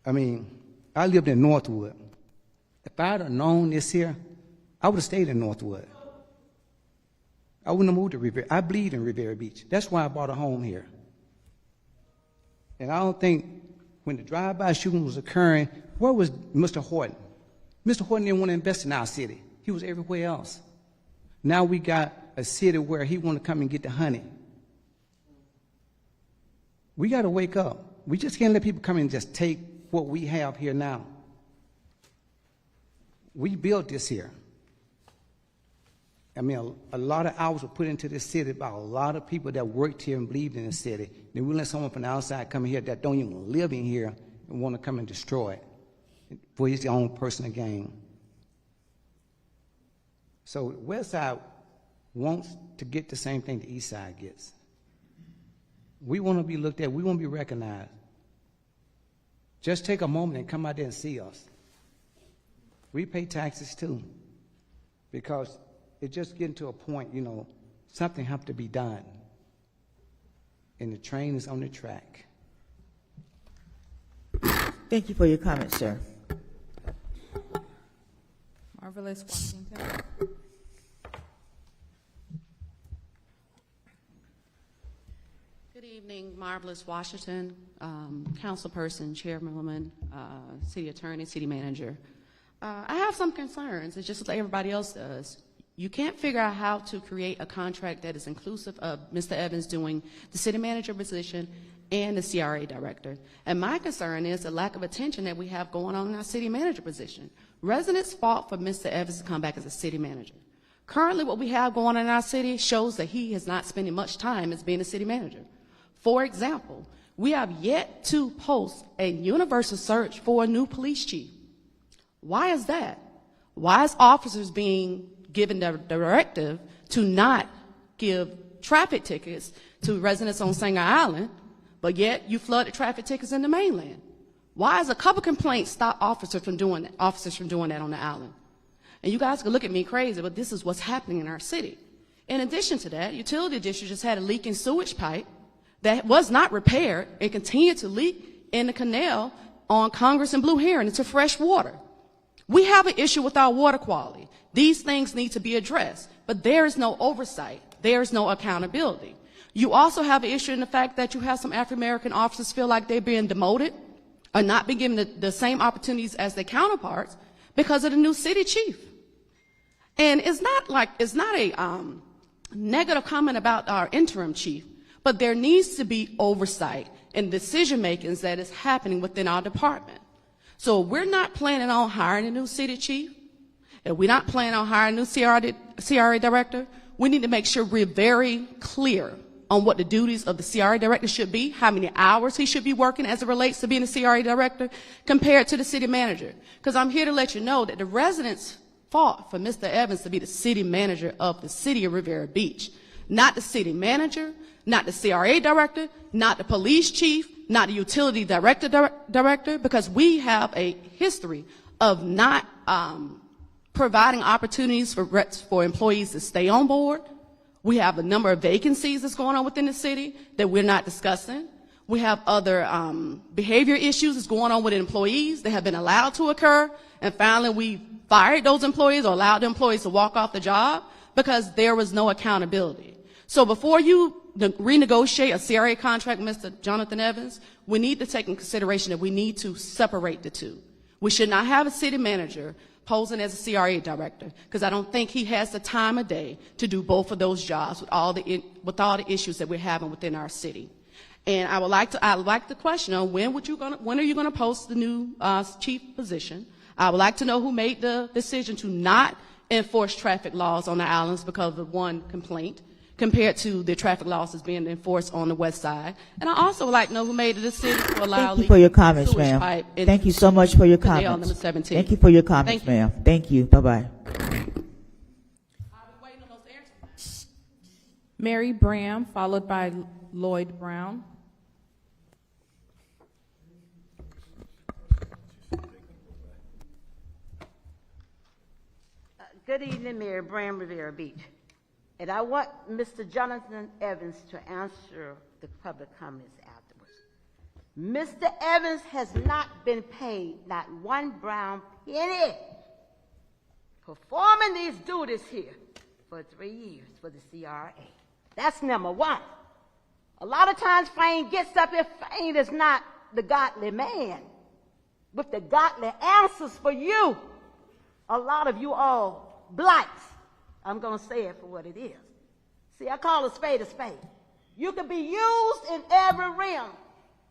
Speaker 18: I mean, I lived in Northwood. If I'd have known this here, I would have stayed in Northwood. I wouldn't have moved to Riviera. I bleed in Riviera Beach. That's why I bought a home here. And I don't think when the drive-by shooting was occurring, where was Mr. Horton? Mr. Horton didn't want to invest in our city. He was everywhere else. Now we got a city where he want to come and get the honey. We got to wake up. We just can't let people come and just take what we have here now. We built this here. I mean, a lot of hours were put into this city by a lot of people that worked here and believed in the city. Then we let someone from the outside come in here that don't even live in here and want to come and destroy it for his own personal gain. So West Side wants to get the same thing the East Side gets. We want to be looked at. We want to be recognized. Just take a moment and come out there and see us. We pay taxes too, because it's just getting to a point, you know, something has to be done. And the train is on the track.
Speaker 1: Thank you for your comment, sir.
Speaker 13: Marvelous Washington.
Speaker 19: Good evening, Marvelous Washington, councilperson, chairwoman, city attorney, city manager. I have some concerns. It's just like everybody else does. You can't figure out how to create a contract that is inclusive of Mr. Evans doing the city manager position and the CRA director. And my concern is the lack of attention that we have going on in our city manager position. Residents fought for Mr. Evans to come back as a city manager. Currently, what we have going on in our city shows that he is not spending much time as being a city manager. For example, we have yet to post a universal search for a new police chief. Why is that? Why is officers being given the directive to not give traffic tickets to residents on Sanger Island, but yet you flood the traffic tickets in the mainland? Why is a couple complaints stop officers from doing that on the island? And you guys can look at me crazy, but this is what's happening in our city. In addition to that, utility district just had a leaking sewage pipe that was not repaired and continued to leak in the canal on Congress and Blue Heron into fresh water. We have an issue with our water quality. These things need to be addressed, but there is no oversight. There is no accountability. You also have an issue in the fact that you have some African-American officers feel like they're being demoted or not being given the same opportunities as their counterparts because of the new city chief. And it's not a negative comment about our interim chief, but there needs to be oversight and decision making that is happening within our department. So we're not planning on hiring a new city chief. If we're not planning on hiring a new CRA director, we need to make sure we're very clear on what the duties of the CRA director should be, how many hours he should be working as it relates to being a CRA director compared to the city manager. Because I'm here to let you know that the residents fought for Mr. Evans to be the city manager of the city of Riviera Beach, not the city manager, not the CRA director, not the police chief, not the utility director, because we have a history of not providing opportunities for employees to stay on board. We have a number of vacancies that's going on within the city that we're not discussing. We have other behavior issues that's going on with employees that have been allowed to occur, and finally we fired those employees or allowed the employees to walk off the job because there was no accountability. So before you renegotiate a CRA contract with Mr. Jonathan Evans, we need to take in consideration that we need to separate the two. We should not have a city manager posing as a CRA director, because I don't think he has the time of day to do both of those jobs with all the issues that we're having within our city. And I would like to question on when are you gonna post the new chief position? I would like to know who made the decision to not enforce traffic laws on the islands because of one complaint, compared to the traffic laws that's being enforced on the west side. And I also would like to know who made the decision to allow
Speaker 1: Thank you for your comments,
Speaker 19: sewage
Speaker 1: ma'am.
Speaker 19: pipe in
Speaker 1: Thank you so much for your
Speaker 19: Canal
Speaker 1: comments.
Speaker 19: number 17.
Speaker 1: Thank you for your comments, ma'am. Thank you. Bye-bye.
Speaker 13: Mary Bram, followed by Lloyd Brown.
Speaker 20: Good evening, Mary Bram, Riviera Beach. And I want Mr. Jonathan Evans to answer the public comments afterwards. Mr. Evans has not been paid not one brown penny performing these duties here for 3 years for the CRA. That's number one. A lot of times Fane gets up here. Fane is not the godly man with the godly answers for you. A lot of you all blights. I'm going to say it for what it is. See, I call a spade a spade. You can be used in every realm.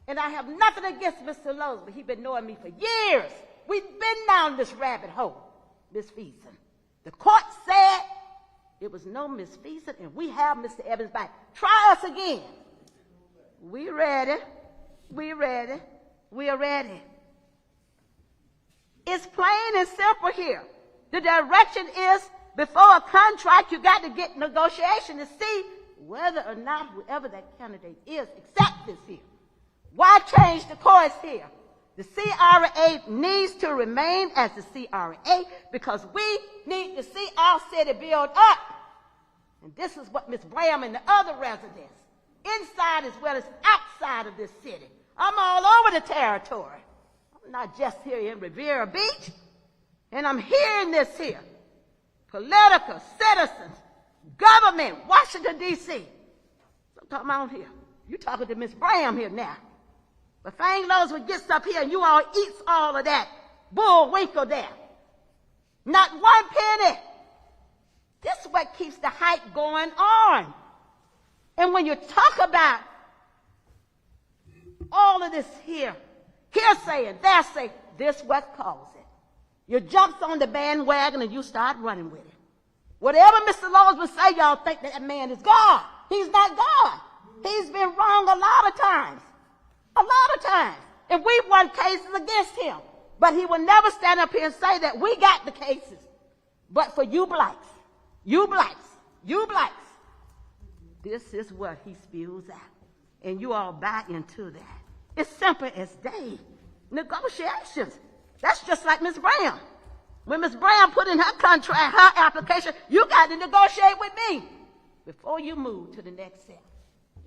Speaker 20: And I have nothing against Mr. Lowe's, but he's been knowing me for years. We've been down this rabbit hole, Miss Feason. The court said It was no misfeasance, and we have Mr. Evans back. Try us again. We ready. We ready. We are ready. It's plain and simple here. The direction is, before a contract, you got to get negotiation to see whether or not whoever that candidate is accepts this here. Why change the course here? The CRA needs to remain as the CRA because we need to see our city build up. And this is what Ms. Graham and the other residents, inside as well as outside of this city. I'm all over the territory. I'm not just here in Riviera Beach. And I'm hearing this here. Political, citizens, government, Washington, D.C. So I'm talking about here. You talking to Ms. Graham here now. But Fang knows what gets up here and you all eats all of that bullwinkle there. Not one penny. This is what keeps the hype going on. And when you talk about all of this here, hearsay and thearsay, this what caused it. You jumps on the bandwagon and you start running with it. Whatever Mr. Laws would say, y'all think that man is God. He's not God. He's been wrong a lot of times. A lot of times. And we've won cases against him. But he will never stand up here and say that we got the cases. But for you blacks, you blacks, you blacks, this is what he spews out. And you all buy into that. It's simple as day. Negotiations. That's just like Ms. Brown. When Ms. Brown put in her contract, her application, you got to negotiate with me before you move to the next step.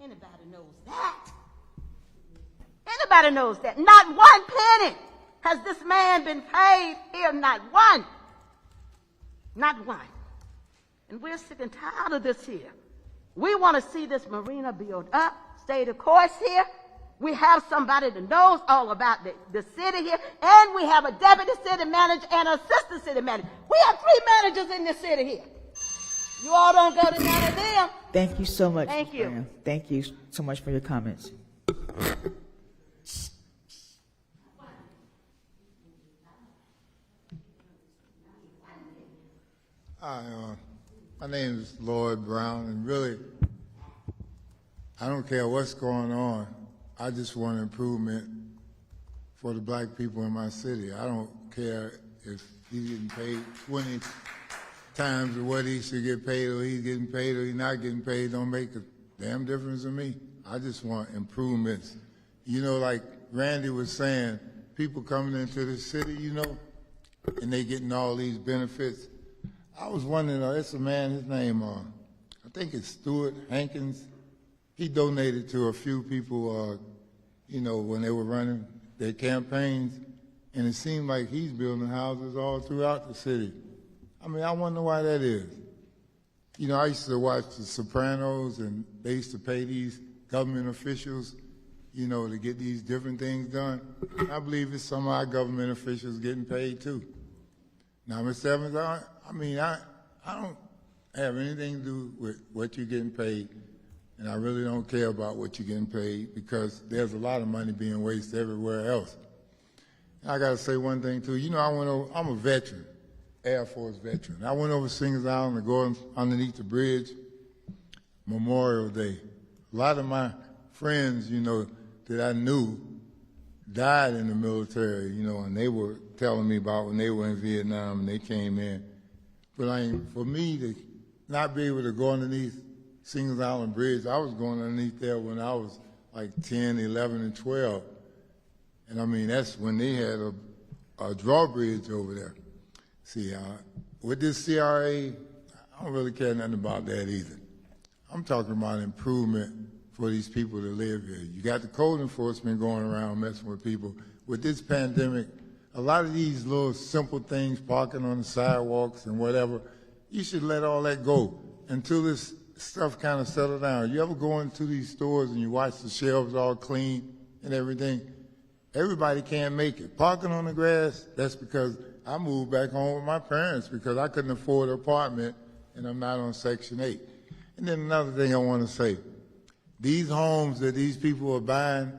Speaker 20: Anybody knows that. Anybody knows that. Not one penny has this man been paid here. Not one. Not one. And we're sick and tired of this here. We want to see this marina build up, stay the course here. We have somebody that knows all about the city here, and we have a deputy city manager and an assistant city manager. We have 3 managers in the city here. You all don't go to none of them.
Speaker 1: Thank you so much.
Speaker 20: Thank you.
Speaker 1: Graham. Thank you so much for your comments.
Speaker 21: Hi, my name is Lloyd Brown, and really, I don't care what's going on. I just want improvement for the black people in my city. I don't care if he's getting paid 20 times what he should get paid, or he's getting paid, or he's not getting paid. Don't make a damn difference to me. I just want improvements. You know, like Randy was saying, people coming into the city, you know, and they getting all these benefits. I was wondering, it's a man, his name, I think it's Stuart Hankins. He donated to a few people, you know, when they were running their campaigns, and it seemed like he's building houses all throughout the city. I mean, I wonder why that is. You know, I used to watch The Sopranos, and they used to pay these government officials, you know, to get these different things done. I believe it's some of our government officials getting paid too. Now, Mr. Evans, I mean, I don't have anything to do with what you're getting paid, and I really don't care about what you're getting paid because there's a lot of money being wasted everywhere else. And I got to say one thing too. You know, I'm a veteran, Air Force veteran. I went over Singers Island to go underneath the bridge, Memorial Day. A lot of my friends, you know, that I knew died in the military, you know, and they were telling me about when they were in Vietnam and they came in. But for me to not be able to go underneath Singers Island Bridge, I was going underneath there when I was like 10, 11, and 12. And I mean, that's when they had a drawbridge over there. See, with this CRA, I don't really care nothing about that either. I'm talking about improvement for these people that live here. You got the code enforcement going around messing with people. With this pandemic, a lot of these little simple things, parking on the sidewalks and whatever, you should let all that go until this stuff kind of settle down. You ever go into these stores and you watch the shelves all clean and everything? Everybody can't make it. Parking on the grass, that's because I moved back home with my parents because I couldn't afford an apartment and I'm not on Section 8. And then another thing I want to say, these homes that these people are buying,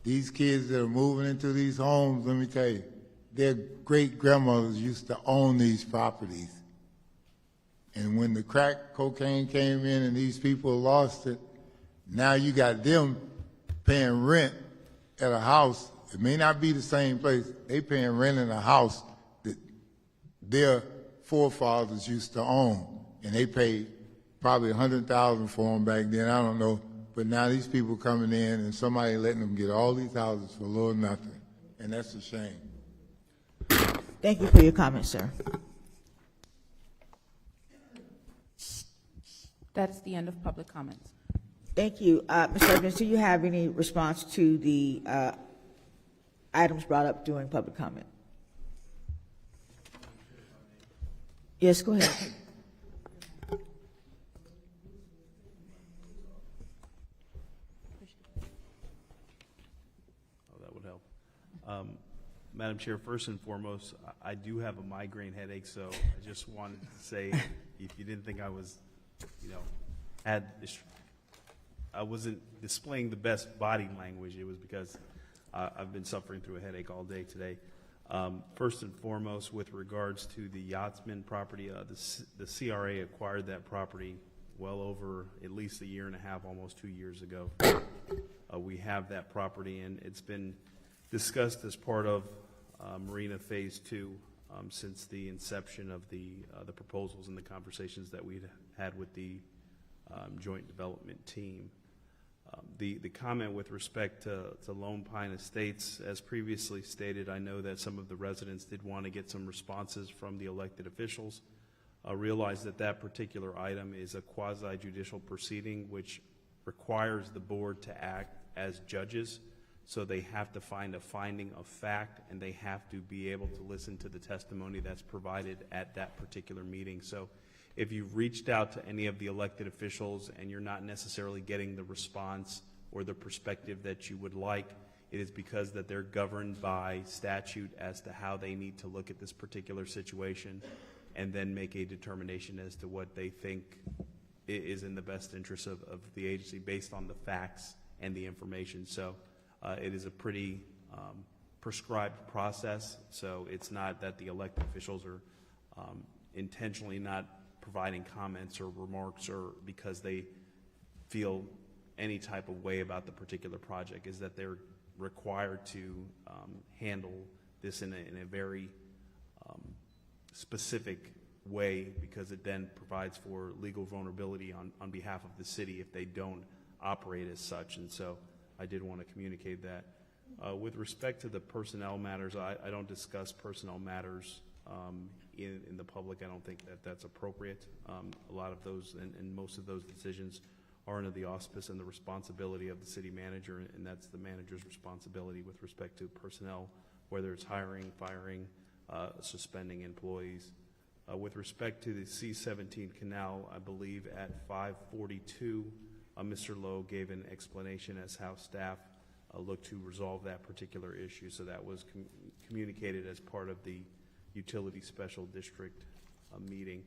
Speaker 21: these kids that are moving into these homes, let me tell you, their great-grandmothers used to own these properties. And when the crack cocaine came in and these people lost it, now you got them paying rent at a house. It may not be the same place. They paying rent in a house that their forefathers used to own, and they paid probably $100,000 for them back then. I don't know, but now these people coming in and somebody letting them get all these houses for little nothing, and that's a shame.
Speaker 1: Thank you for your comments, sir.
Speaker 13: That's the end of public comments.
Speaker 1: Thank you. Mr. Evans, do you have any response to the items brought up during public comment? Yes, go ahead.
Speaker 10: Oh, that would help. Madam Chair, first and foremost, I do have a migraine headache, so I just wanted to say, if you didn't think I was, I wasn't displaying the best body language, it was because I've been suffering through a headache all day today. First and foremost, with regards to the Yachtsman property, the CRA acquired that property well over at least a year and a half, almost 2 years ago. We have that property, and it's been discussed as part of Marina Phase 2 since the inception of the proposals and the conversations that we'd had with the joint development team. The comment with respect to Lone Pine Estates, as previously stated, I know that some of the residents did want to get some responses from the elected officials. Realize that that particular item is a quasi-judicial proceeding which requires the board to act as judges, so they have to find a finding of fact and they have to be able to listen to the testimony that's provided at that particular meeting. So if you've reached out to any of the elected officials and you're not necessarily getting the response or the perspective that you would like, it is because that they're governed by statute as to how they need to look at this particular situation and then make a determination as to what they think is in the best interest of the agency based on the facts and the information. So it is a pretty prescribed process, so it's not that the elected officials are intentionally not providing comments or remarks or because they feel any type of way about the particular project, is that they're required to handle this in a very specific way, because it then provides for legal vulnerability on behalf of the city if they don't operate as such. And so I did want to communicate that. With respect to the personnel matters, I don't discuss personnel matters in the public. I don't think that that's appropriate. A lot of those and most of those decisions are under the auspice and the responsibility of the city manager, and that's the manager's responsibility with respect to personnel, whether it's hiring, firing, suspending employees. With respect to the C-17 canal, I believe at 5:42, Mr. Lowe gave an explanation as how staff looked to resolve that particular issue. So that was communicated as part of the utility special district meeting.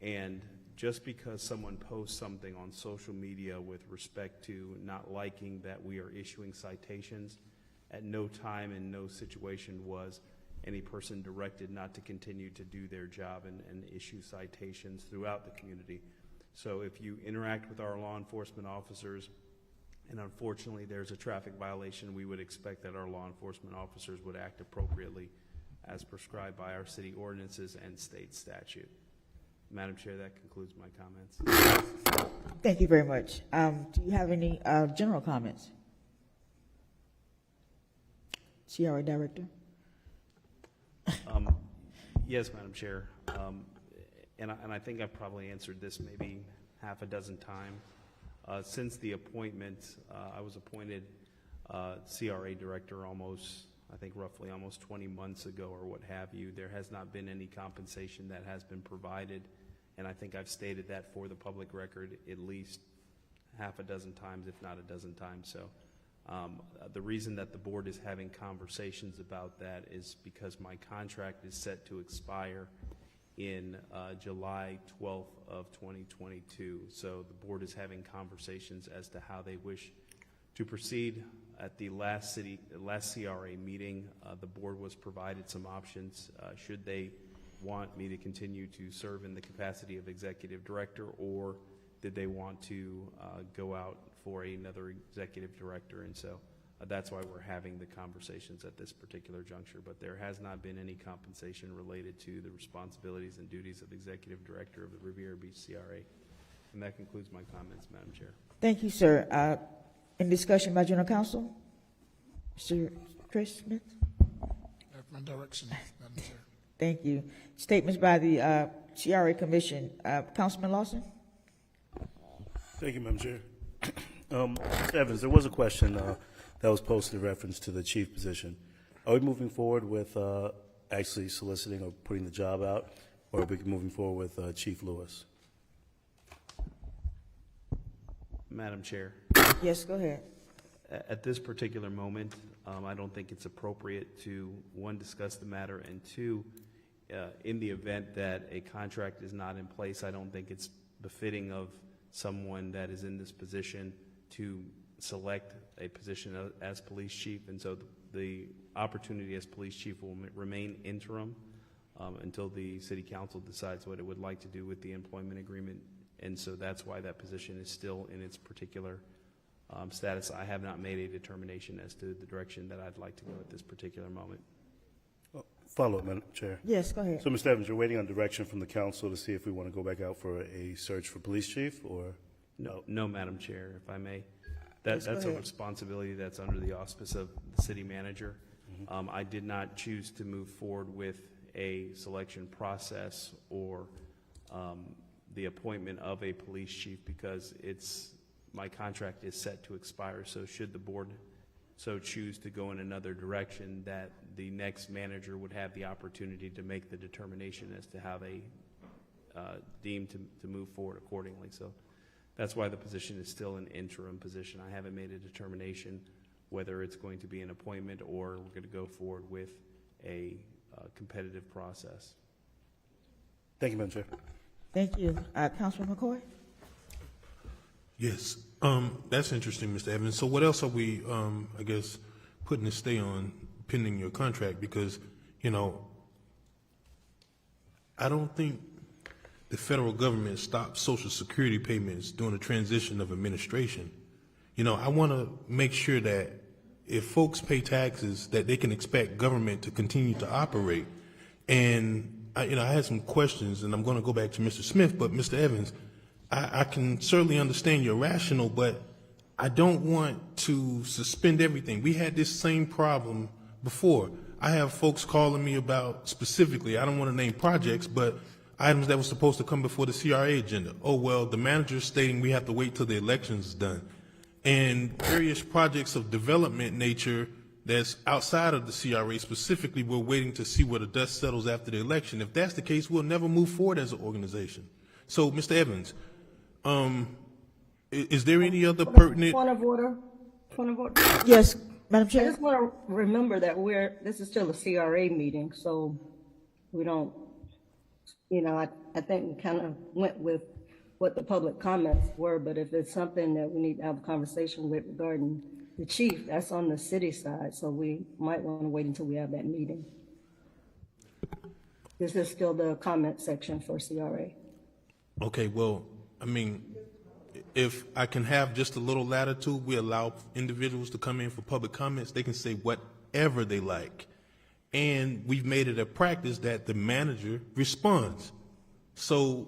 Speaker 10: And just because someone posts something on social media with respect to not liking that we are issuing citations, at no time in no situation was any person directed not to continue to do their job and issue citations throughout the community. So if you interact with our law enforcement officers and unfortunately there's a traffic violation, we would expect that our law enforcement officers would act appropriately as prescribed by our city ordinances and state statute. Madam Chair, that concludes my comments.
Speaker 1: Thank you very much. Do you have any general comments? CRA Director?
Speaker 10: Yes, Madam Chair. And I think I've probably answered this maybe half a dozen times. Since the appointment, I was appointed CRA Director roughly almost 20 months ago or what have you. There has not been any compensation that has been provided, and I think I've stated that for the public record at least half a dozen times, if not a dozen times. So the reason that the board is having conversations about that is because my contract is set to expire in July 12th of 2022. So the board is having conversations as to how they wish to proceed. At the last CRA meeting, the board was provided some options. Should they want me to continue to serve in the capacity of executive director, or did they want to go out for another executive director? And so that's why we're having the conversations at this particular juncture. But there has not been any compensation related to the responsibilities and duties of executive director of the Riviera Beach CRA. And that concludes my comments, Madam Chair.
Speaker 1: Thank you, sir. In discussion by General Counsel, Mr. Chris Smith.
Speaker 14: That's my direction, Madam Chair.
Speaker 1: Thank you. Statements by the CRA Commission. Councilman Lawson.
Speaker 12: Thank you, Madam Chair. Mr. Evans, there was a question that was posted in reference to the chief position. Are we moving forward with actually soliciting or putting the job out, or are we moving forward with Chief Lewis?
Speaker 10: Madam Chair.
Speaker 1: Yes, go ahead.
Speaker 10: At this particular moment, I don't think it's appropriate to, one, discuss the matter, and two, in the event that a contract is not in place, I don't think it's befitting of someone that is in this position to select a position as police chief. And so the opportunity as police chief will remain interim until the city council decides what it would like to do with the employment agreement. And so that's why that position is still in its particular status. I have not made a determination as to the direction that I'd like to go at this particular moment.
Speaker 12: Follow up, Madam Chair.
Speaker 1: Yes, go ahead.
Speaker 12: So, Mr. Evans, you're waiting on direction from the council to see if we want to go back out for a search for police chief, or?
Speaker 10: No, Madam Chair, if I may. That's a responsibility that's under the auspice of the city manager. I did not choose to move forward with a selection process or the appointment of a police chief because my contract is set to expire. So should the board so choose to go in another direction, that the next manager would have the opportunity to make the determination as to how they deem to move forward accordingly. So that's why the position is still an interim position. I haven't made a determination whether it's going to be an appointment or we're going to go forward with a competitive process.
Speaker 12: Thank you, Madam Chair.
Speaker 1: Thank you. Councilman McCoy?
Speaker 5: Yes, that's interesting, Mr. Evans. So what else are we, I guess, putting a stay on pending your contract? Because, you know, I don't think the federal government stopped Social Security payments during the transition of administration. You know, I want to make sure that if folks pay taxes, that they can expect government to continue to operate. And, I had some questions, and I'm going to go back to Mr. Smith, but Mr. Evans, I can certainly understand your rationale, but I don't want to suspend everything. We had this same problem before. I have folks calling me about specifically, I don't want to name projects, but items that were supposed to come before the CRA agenda. Oh, well, the manager's stating we have to wait till the election's done. And various projects of development nature that's outside of the CRA, specifically, we're waiting to see where the dust settles after the election. If that's the case, we'll never move forward as an organization. So, Mr. Evans, is there any other pertinent?
Speaker 2: Point of order. Point of order.
Speaker 1: Yes, Madam Chair.
Speaker 2: I just want to remember that this is still a CRA meeting, so we don't, I think we kind of went with what the public comments were, but if it's something that we need to have a conversation with regarding the chief, that's on the city side, so we might want to wait until we have that meeting. This is still the comment section for CRA.
Speaker 5: Okay, well, I mean, if I can have just a little latitude, we allow individuals to come in for public comments. They can say whatever they like. And we've made it a practice that the manager responds. So,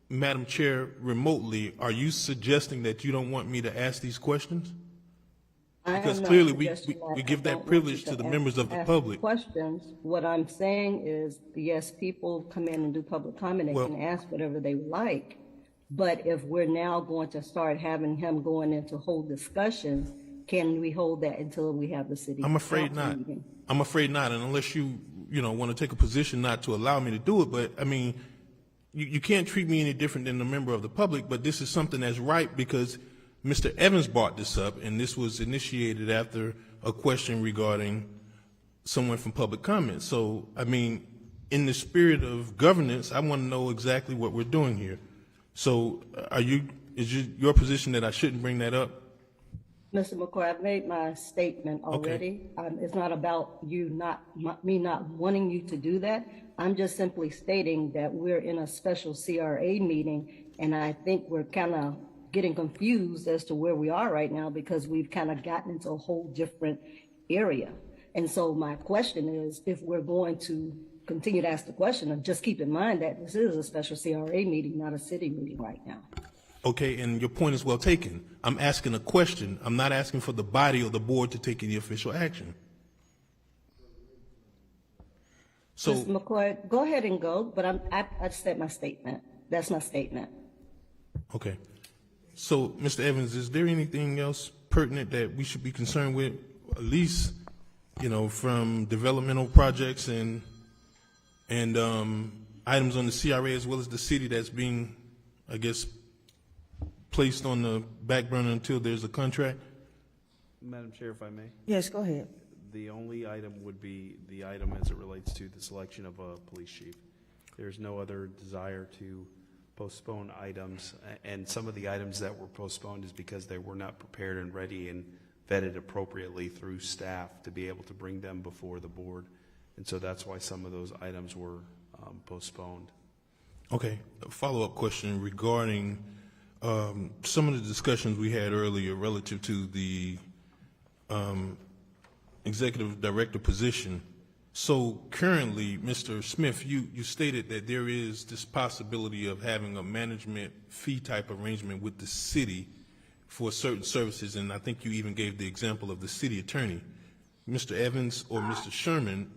Speaker 5: Madam Chair, remotely, are you suggesting that you don't want me to ask these questions? Because clearly we give that privilege to the members of the public.
Speaker 2: Questions. What I'm saying is, yes, people come in and do public comment. They can ask whatever they like. But if we're now going to start having him going into whole discussions, can we hold that until we have the city?
Speaker 5: I'm afraid not. I'm afraid not. And unless you want to take a position not to allow me to do it, but I mean, you can't treat me any different than a member of the public, but this is something that's right because Mr. Evans brought this up, and this was initiated after a question regarding someone from public comment. So, I mean, in the spirit of governance, I want to know exactly what we're doing here. So, is your position that I shouldn't bring that up?
Speaker 2: Mr. McCoy, I've made my statement already. It's not about me not wanting you to do that. I'm just simply stating that we're in a special CRA meeting, and I think we're kind of getting confused as to where we are right now because we've kind of gotten into a whole different area. And so my question is, if we're going to continue to ask the question, and just keep in mind that this is a special CRA meeting, not a city meeting right now.
Speaker 5: Okay, and your point is well taken. I'm asking a question. I'm not asking for the body or the board to take any official action. So,
Speaker 2: Mr. McCoy, go ahead and go, but I said my statement. That's my statement.
Speaker 5: okay. So, Mr. Evans, is there anything else pertinent that we should be concerned with, at least, from developmental projects and items on the CRA as well as the city that's being, I guess, placed on the back burner until there's a contract?
Speaker 10: Madam Chair, if I may.
Speaker 1: Yes, go ahead.
Speaker 10: The only item would be the item as it relates to the selection of a police chief. There's no other desire to postpone items, and some of the items that were postponed is because they were not prepared and ready and vetted appropriately through staff to be able to bring them before the board. And so that's why some of those items were postponed.
Speaker 5: Okay, a follow-up question regarding some of the discussions we had earlier relative to the executive director position. So currently, Mr. Smith, you stated that there is this possibility of having a management fee type arrangement with the city for certain services, and I think you even gave the example of the city attorney. Mr. Evans or Mr. Sherman,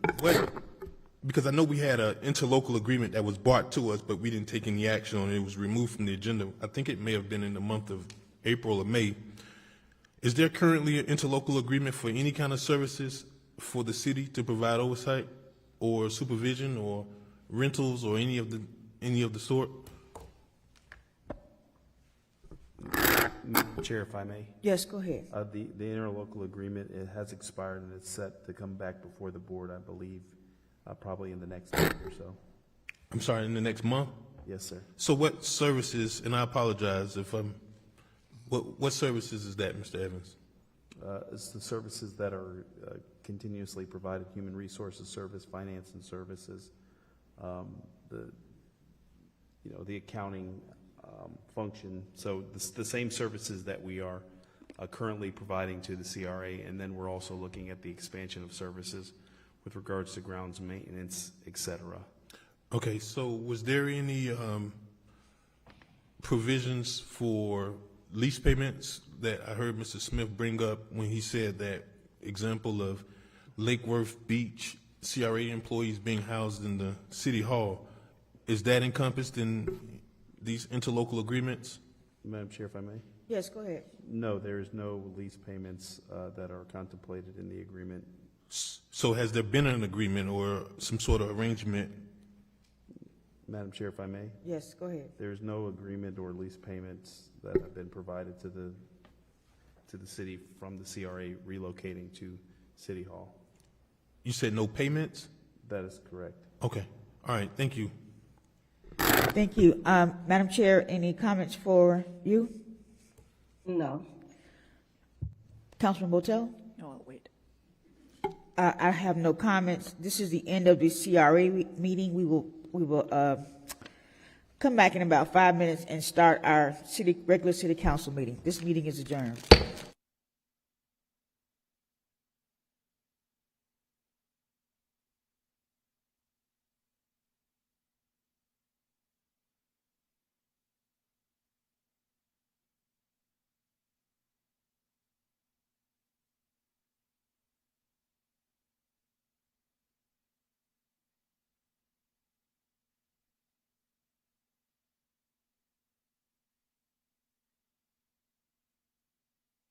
Speaker 5: because I know we had an interlocal agreement that was brought to us, but we didn't take any action on it. It was removed from the agenda. I think it may have been in the month of April or May. Is there currently an interlocal agreement for any kind of services for the city to provide oversight or supervision or rentals or any of the sort?
Speaker 10: Madam Chair, if I may.
Speaker 1: Yes, go ahead.
Speaker 10: The interlocal agreement, it has expired and it's set to come back before the board, I believe, probably in the next month or so.
Speaker 5: I'm sorry, in the next month?
Speaker 10: Yes, sir.
Speaker 5: So what services, and I apologize if what services is that, Mr. Evans?
Speaker 10: It's the services that are continuously provided: human resources service, finance and services, the accounting function. So the same services that we are currently providing to the CRA, and then we're also looking at the expansion of services with regards to grounds maintenance, et cetera.
Speaker 5: Okay, so was there any provisions for lease payments that I heard Mr. Smith bring up when he said that example of Lake Worth Beach CRA employees being housed in the city hall? Is that encompassed in these interlocal agreements?
Speaker 10: Madam Chair, if I may?
Speaker 1: Yes, go ahead.
Speaker 10: No, there is no lease payments that are contemplated in the agreement.
Speaker 5: So has there been an agreement or some sort of arrangement?
Speaker 10: Madam Chair, if I may?
Speaker 1: Yes, go ahead.
Speaker 10: There's no agreement or lease payments that have been provided to the city from the CRA relocating to City Hall.
Speaker 5: You said no payments?
Speaker 10: That is correct.
Speaker 5: Okay. All right. Thank you.
Speaker 1: Thank you. Madam Chair, any comments for you?
Speaker 2: No.
Speaker 1: Councilman Botel?
Speaker 7: No, I'll wait.
Speaker 1: I have no comments. This is the end of the CRA meeting. We will come back in about 5 minutes and start our regular city council meeting. This meeting is adjourned.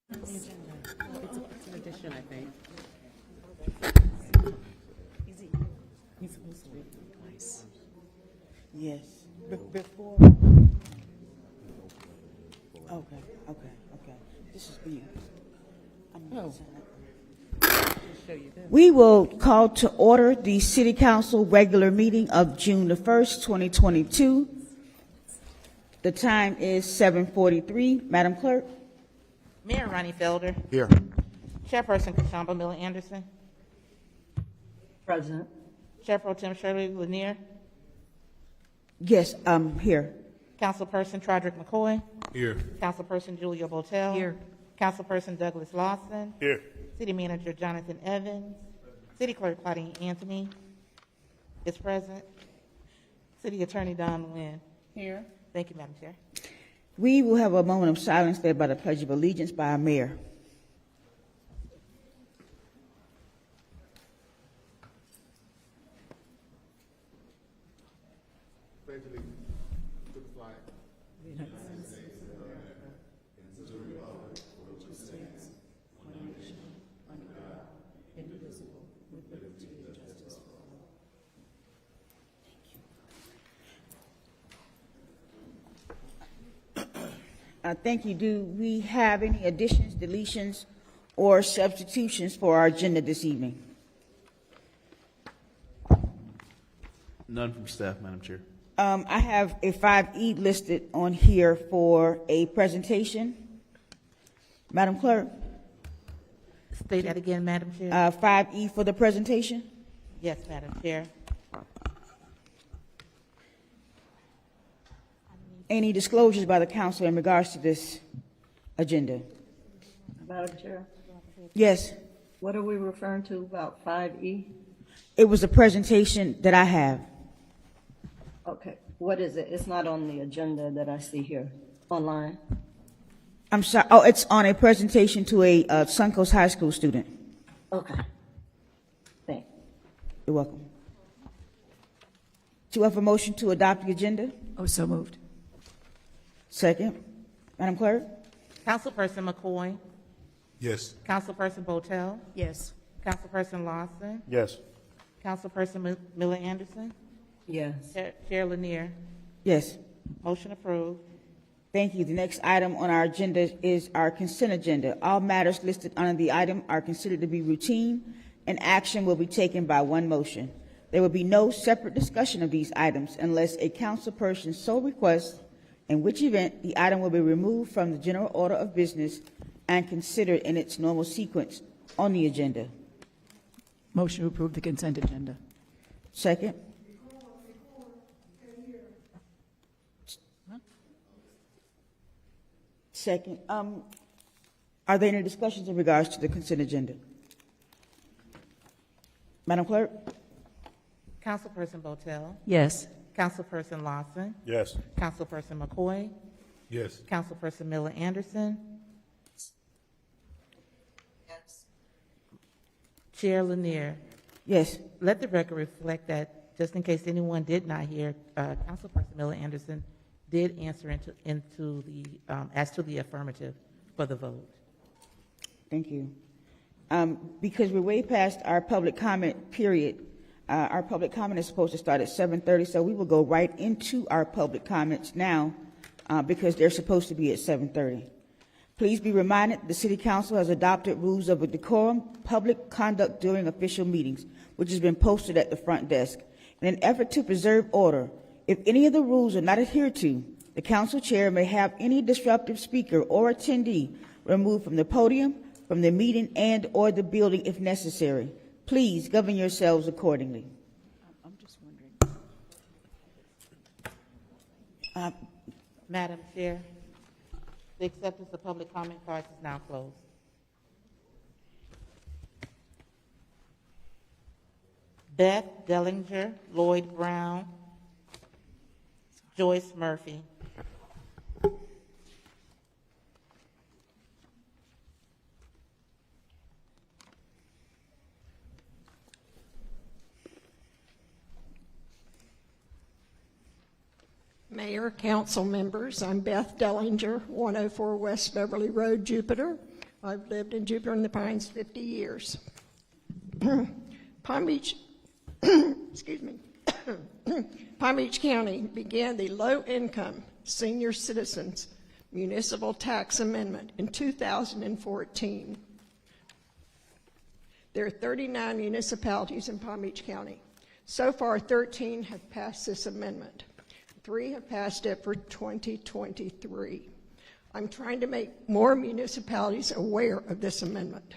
Speaker 8: It's an addition, I think. He's supposed to be twice.
Speaker 1: Yes. Before. Okay. This is for you. We will call to order the City Council regular meeting of June the 1st, 2022. The time is 7:43. Madam Clerk.
Speaker 4: Mayor Ronnie Felder.
Speaker 12: Here.
Speaker 4: Chairperson Kashamba Miller Anderson.
Speaker 2: Present.
Speaker 4: Chair Pro Tem Shirley Lanier.
Speaker 1: Yes, here.
Speaker 4: Councilperson Troderick McCoy.
Speaker 5: Here.
Speaker 4: Councilperson Julia Botel.
Speaker 11: Here.
Speaker 4: Councilperson Douglas Lawson.
Speaker 12: Here.
Speaker 4: City Manager Jonathan Evans. City Clerk Claudine Anthony is present. City Attorney Don Nguyen.
Speaker 8: Here.
Speaker 4: Thank you, Madam Chair.
Speaker 1: We will have a moment of silence led by the Pledge of Allegiance by our mayor.
Speaker 21: Pledge allegiance to the flag.
Speaker 1: Thank you. Do we have any additions, deletions, or substitutions for our agenda this evening?
Speaker 9: None from staff, Madam Chair.
Speaker 1: I have a 5E listed on here for a presentation. Madam Clerk?
Speaker 4: State that again, Madam Chair.
Speaker 1: 5E for the presentation?
Speaker 4: Yes, Madam Chair.
Speaker 1: Any disclosures by the council in regards to this agenda?
Speaker 2: Madam Chair,
Speaker 1: Yes,
Speaker 2: what are we referring to about 5E?
Speaker 1: it was a presentation that I have.
Speaker 2: Okay, what is it? It's not on the agenda that I see here online.
Speaker 1: I'm sorry, oh, it's on a presentation to a Suncoast High School student.
Speaker 2: Okay. Thanks.
Speaker 1: You're welcome. Do you have a motion to adopt the agenda?
Speaker 7: Oh, so moved.
Speaker 1: Second. Madam Clerk?
Speaker 4: Councilperson McCoy.
Speaker 5: Yes.
Speaker 4: Councilperson Botel.
Speaker 7: Yes.
Speaker 4: Councilperson Lawson.
Speaker 12: Yes.
Speaker 4: Councilperson Miller Anderson.
Speaker 2: Yes.
Speaker 4: Chair Lanier.
Speaker 1: Yes.
Speaker 4: Motion approved.
Speaker 1: Thank you. The next item on our agenda is our consent agenda. All matters listed under the item are considered to be routine, and action will be taken by one motion. There will be no separate discussion of these items unless a council person so requests, in which event the item will be removed from the general order of business and considered in its normal sequence on the agenda.
Speaker 7: Motion to approve the consent agenda.
Speaker 1: Second. Second. Are there any discussions in regards to the consent agenda? Madam Clerk?
Speaker 4: Councilperson Botel.
Speaker 7: Yes.
Speaker 4: Councilperson Lawson.
Speaker 12: Yes.
Speaker 4: Councilperson McCoy.
Speaker 5: Yes.
Speaker 4: Councilperson Miller Anderson.
Speaker 2: Yes.
Speaker 4: Chair Lanier.
Speaker 1: Yes.
Speaker 4: Let the record reflect that, just in case anyone did not hear, Councilperson Miller Anderson did answer into the as to the affirmative for the vote.
Speaker 1: Thank you. Because we're way past our public comment period, our public comment is supposed to start at 7:30, so we will go right into our public comments now because they're supposed to be at 7:30. Please be reminded the City Council has adopted rules of decorum, public conduct during official meetings, which has been posted at the front desk. In an effort to preserve order, if any of the rules are not adhered to, the council chair may have any disruptive speaker or attendee removed from the podium, from the meeting, and or the building if necessary. Please govern yourselves accordingly.
Speaker 7: I'm just wondering.
Speaker 4: Madam Chair, the acceptance of public comment cards is now closed. Beth Dellinger, Lloyd Brown, Joyce Murphy.
Speaker 22: Mayor, council members, I'm Beth Dellinger, 104 West Beverly Road, Jupiter. I've lived in Jupiter in the Pines 50 years. Palm Beach, excuse me, Palm Beach County began the low-income senior citizens municipal tax amendment in 2014. There are 39 municipalities in Palm Beach County. So far, 13 have passed this amendment. 3 have passed it for 2023. I'm trying to make more municipalities aware of this amendment.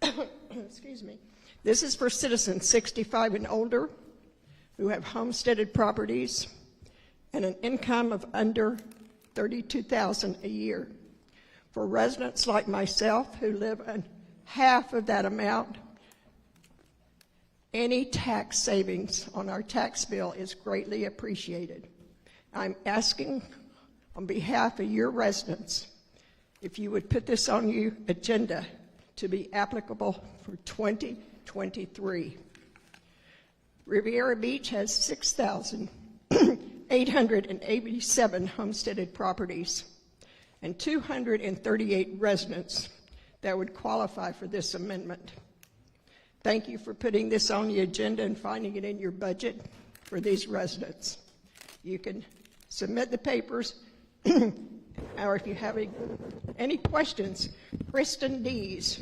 Speaker 22: Excuse me. This is for citizens 65 and older who have homesteaded properties and an income of under $32,000 a year. For residents like myself who live on half of that amount, any tax savings on our tax bill is greatly appreciated. I'm asking on behalf of your residents if you would put this on your agenda to be applicable for 2023. Riviera Beach has 6,887 homesteaded properties and 238 residents that would qualify for this amendment. Thank you for putting this on the agenda and finding it in your budget for these residents. You can submit the papers, or if you have any questions, Kristen Dees,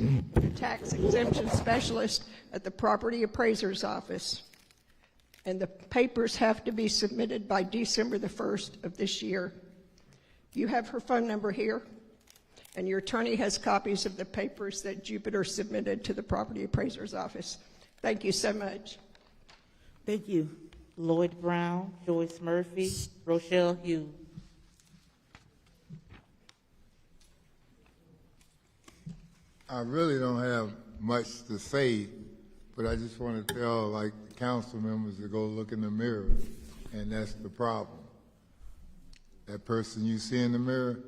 Speaker 22: tax exemption specialist at the Property Appraiser's Office. And the papers have to be submitted by December the 1st of this year. You have her phone number here, and your attorney has copies of the papers that Jupiter submitted to the Property Appraiser's Office. Thank you so much.
Speaker 1: Thank you.
Speaker 4: Lloyd Brown, Joyce Murphy, Rochelle Hughes.
Speaker 21: I really don't have much to say, but I just want to tell, like, the council members to go look in the mirror, and that's the problem. That person you see in the mirror,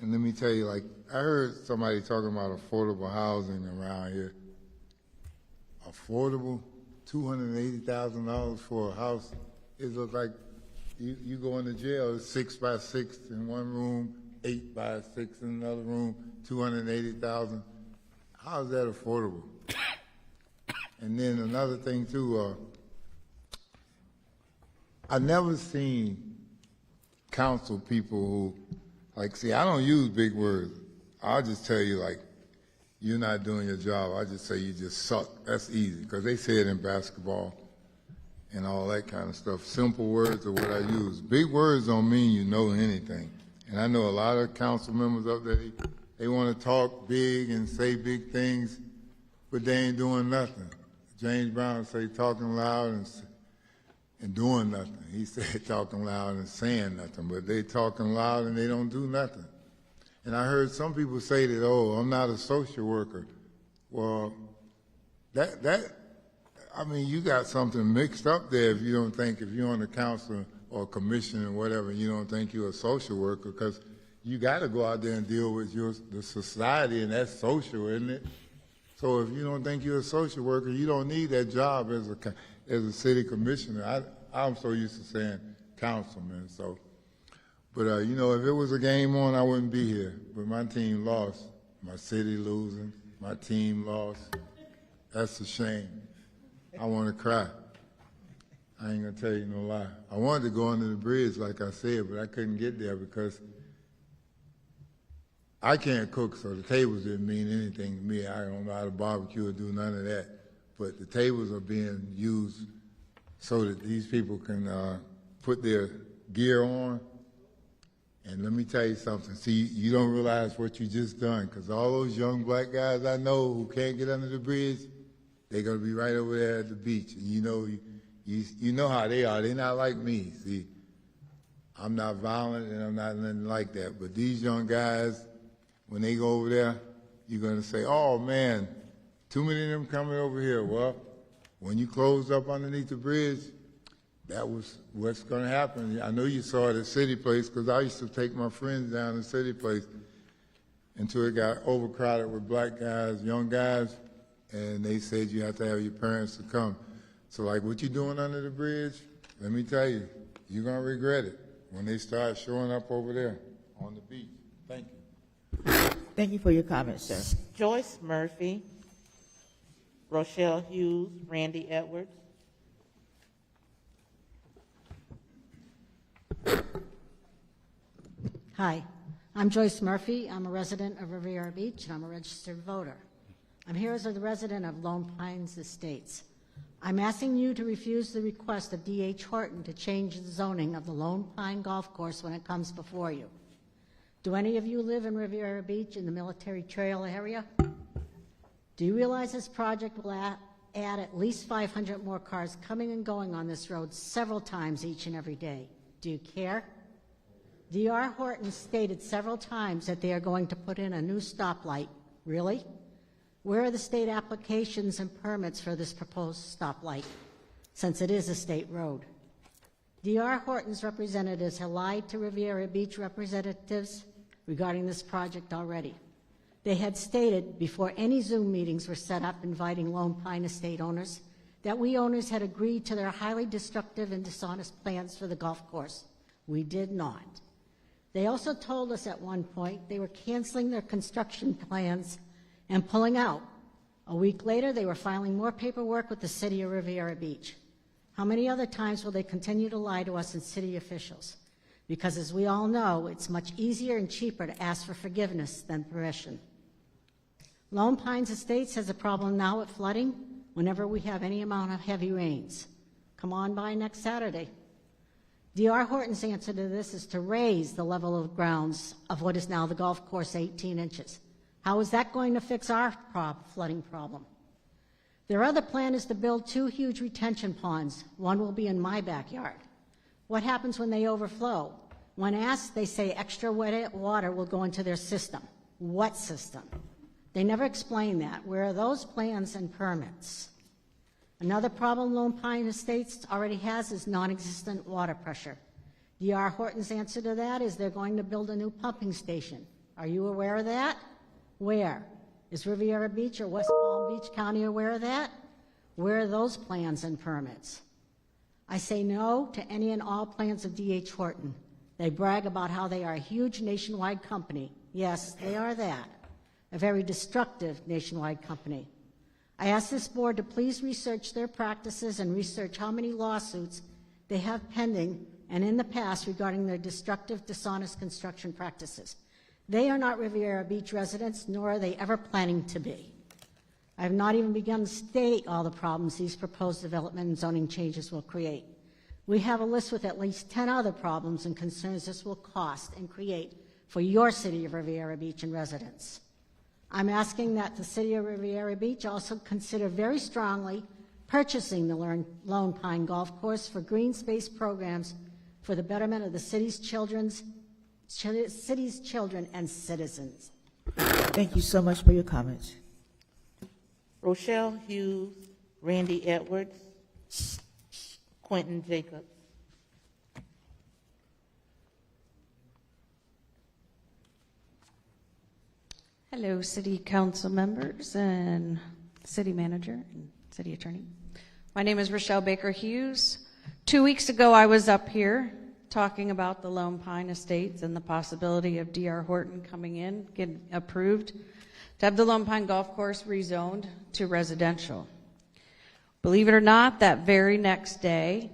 Speaker 21: and let me tell you, like, I heard somebody talking about affordable housing around here. Affordable? $280,000 for a house? It looks like you go into jail, 6 by 6 in one room, 8 by 6 in another room, $280,000. How is that affordable? And then another thing too, I never seen council people who, like, see, I don't use big words. I'll just tell you, like, you're not doing your job. I just say you just suck. That's easy, because they say it in basketball and all that kind of stuff. Simple words are what I use. Big words don't mean you know anything. And I know a lot of council members up there, they want to talk big and say big things, but they ain't doing nothing. James Brown say talking loud and doing nothing. He said talking loud and saying nothing, but they talking loud and they don't do nothing. And I heard some people say that, oh, I'm not a social worker. Well, I mean, you got something mixed up there if you don't think, if you're on the council or commission or whatever, you don't think you're a social worker, because you got to go out there and deal with the society, and that's social, isn't it? So if you don't think you're a social worker, you don't need that job as a city commissioner. I'm so used to saying councilman. So, but you know, if it was a game on, I wouldn't be here. But my team lost. My city losing. My team lost. That's a shame. I want to cry. I ain't gonna tell you no lie. I wanted to go under the bridge, like I said, but I couldn't get there because I can't cook, so the tables didn't mean anything to me. I don't know how to barbecue or do none of that. But the tables are being used so that these people can put their gear on. And let me tell you something. See, you don't realize what you just done, because all those young black guys I know who can't get under the bridge, they're going to be right over there at the beach. And you know how they are. They're not like me. See, I'm not violent and I'm not nothing like that. But these young guys, when they go over there, you're going to say, oh, man, too many of them coming over here. Well, when you closed up underneath the bridge, that was what's going to happen. I know you saw it at City Place, because I used to take my friends down to City Place until it got overcrowded with black guys, young guys, and they said you have to have your parents to come. So like what you doing under the bridge, let me tell you, you're going to regret it when they start showing up over there on the beach. Thank you.
Speaker 1: Thank you for your comments, sir.
Speaker 4: Joyce Murphy, Rochelle Hughes, Randy Edwards.
Speaker 3: Hi, I'm Joyce Murphy. I'm a resident of Riviera Beach, and I'm a registered voter. I'm here as a resident of Lone Pines Estates. I'm asking you to refuse the request of D.H. Horton to change the zoning of the Lone Pine Golf Course when it comes before you. Do any of you live in Riviera Beach in the Military Trail area? Do you realize this project will add at least 500 more cars coming and going on this road several times each and every day? Do you care? D.R. Horton stated several times that they are going to put in a new stoplight. Really? Where are the state applications and permits for this proposed stoplight, since it is a state road? D.R. Horton's representatives have lied to Riviera Beach representatives regarding this project already. They had stated before any Zoom meetings were set up inviting Lone Pine Estate owners that we owners had agreed to their highly destructive and dishonest plans for the golf course. We did not. They also told us at one point they were canceling their construction plans and pulling out. A week later, they were filing more paperwork with the city of Riviera Beach. How many other times will they continue to lie to us and city officials? Because as we all know, it's much easier and cheaper to ask for forgiveness than permission. Lone Pines Estates has a problem now with flooding whenever we have any amount of heavy rains. Come on by next Saturday. D.R. Horton's answer to this is to raise the level of grounds of what is now the golf course 18 inches. How is that going to fix our flooding problem? Their other plan is to build 2 huge retention ponds. One will be in my backyard. What happens when they overflow? When asked, they say extra wet water will go into their system. What system? They never explain that. Where are those plans and permits? Another problem Lone Pine Estates already has is non-existent water pressure. D.R. Horton's answer to that is they're going to build a new pumping station. Are you aware of that? Where? Is Riviera Beach or West Palm Beach County aware of that? Where are those plans and permits? I say no to any and all plans of D.H. Horton. They brag about how they are a huge nationwide company. Yes, they are that. A very destructive nationwide company. I ask this board to please research their practices and research how many lawsuits they have pending and in the past regarding their destructive, dishonest construction practices. They are not Riviera Beach residents, nor are they ever planning to be. I have not even begun to state all the problems these proposed development and zoning changes will create. We have a list with at least 10 other problems and concerns this will cost and create for your city of Riviera Beach and residents. I'm asking that the city of Riviera Beach also consider very strongly purchasing the Lone Pine Golf Course for green space programs for the betterment of the city's children and citizens.
Speaker 1: Thank you so much for your comments.
Speaker 4: Rochelle Hughes, Randy Edwards, Quentin Jacobs.
Speaker 6: Hello, City Council members and City Manager and City Attorney. My name is Rochelle Baker Hughes. 2 weeks ago, I was up here talking about the Lone Pine Estates and the possibility of D.R. Horton coming in, getting approved to have the Lone Pine Golf Course rezoned to residential. Believe it or not, that very next day,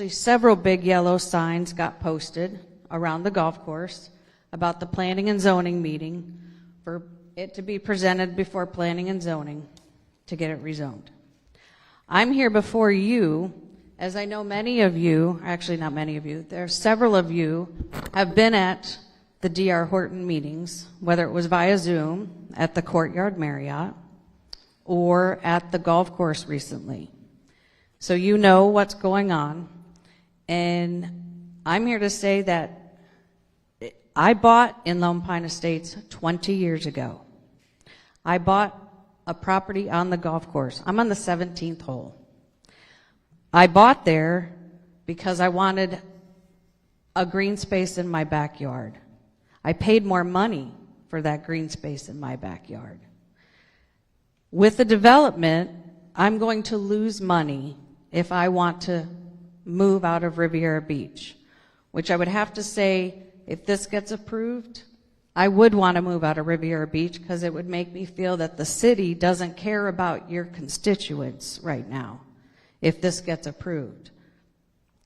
Speaker 6: several big yellow signs got posted around the golf course about the planning and zoning meeting for it to be presented before planning and zoning to get it rezoned. I'm here before you, as I know many of you, actually not many of you, there are several of you have been at the D.R. Horton meetings, whether it was via Zoom at the Courtyard Marriott or at the golf course recently. So you know what's going on. And I'm here to say that I bought in Lone Pine Estates 20 years ago. I bought a property on the golf course. I'm on the 17th hole. I bought there because I wanted a green space in my backyard. I paid more money for that green space in my backyard. With the development, I'm going to lose money if I want to move out of Riviera Beach, which I would have to say, if this gets approved, I would want to move out of Riviera Beach because it would make me feel that the city doesn't care about your constituents right now. If this gets approved,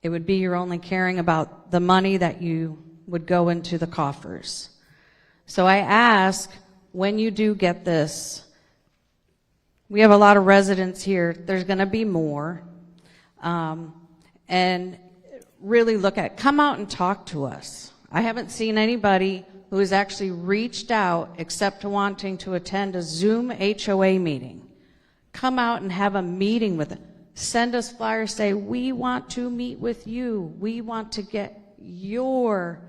Speaker 6: it would be you're only caring about the money that you would go into the coffers. So I ask, when you do get this, we have a lot of residents here. There's going to be more. And really come out and talk to us. I haven't seen anybody who has actually reached out except to wanting to attend a Zoom HOA meeting. Come out and have a meeting with them. Send us flyers, say, we want to meet with you. We want to get your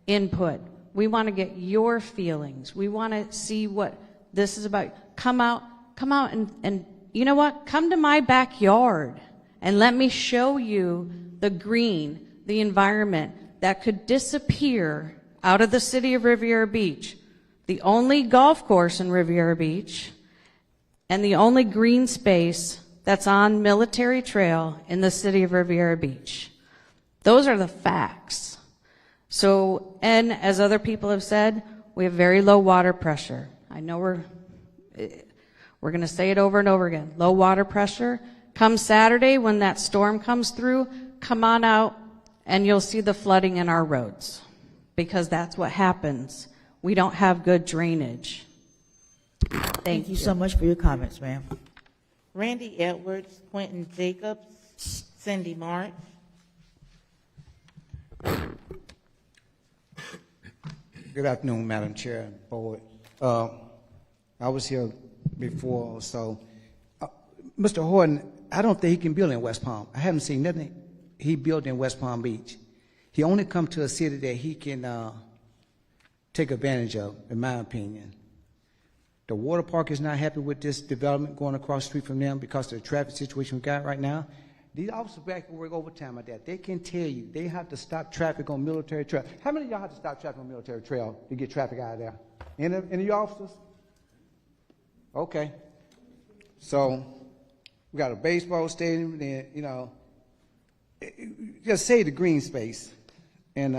Speaker 6: input. We want to get your feelings. We want to see what this is about. Come out and you know what? Come to my backyard and let me show you the green, the environment that could disappear out of the city of Riviera Beach, the only golf course in Riviera Beach, and the only green space that's on Military Trail in the city of Riviera Beach. Those are the facts. So, and as other people have said, we have very low water pressure. I know we're going to say it over and over again. Low water pressure. Come Saturday when that storm comes through, come on out and you'll see the flooding in our roads, because that's what happens. We don't have good drainage.
Speaker 1: Thank you so much for your comments, ma'am.
Speaker 4: Randy Edwards, Quentin Jacobs, Cindy March.
Speaker 18: Good afternoon, Madam Chair and Board. I was here before, so Mr. Horton, I don't think he can build in West Palm. I haven't seen nothing he built in West Palm Beach. He only come to a city that he can take advantage of, in my opinion. The water park is not happy with this development going across the street from them because of the traffic situation we got right now. These officers back work overtime at that. They can tell you they have to stop traffic on Military Trail. How many of y'all have to stop traffic on Military Trail to get traffic out of there? Any of you officers? Okay. So we got a baseball stadium, then, you know, just say the green space. And,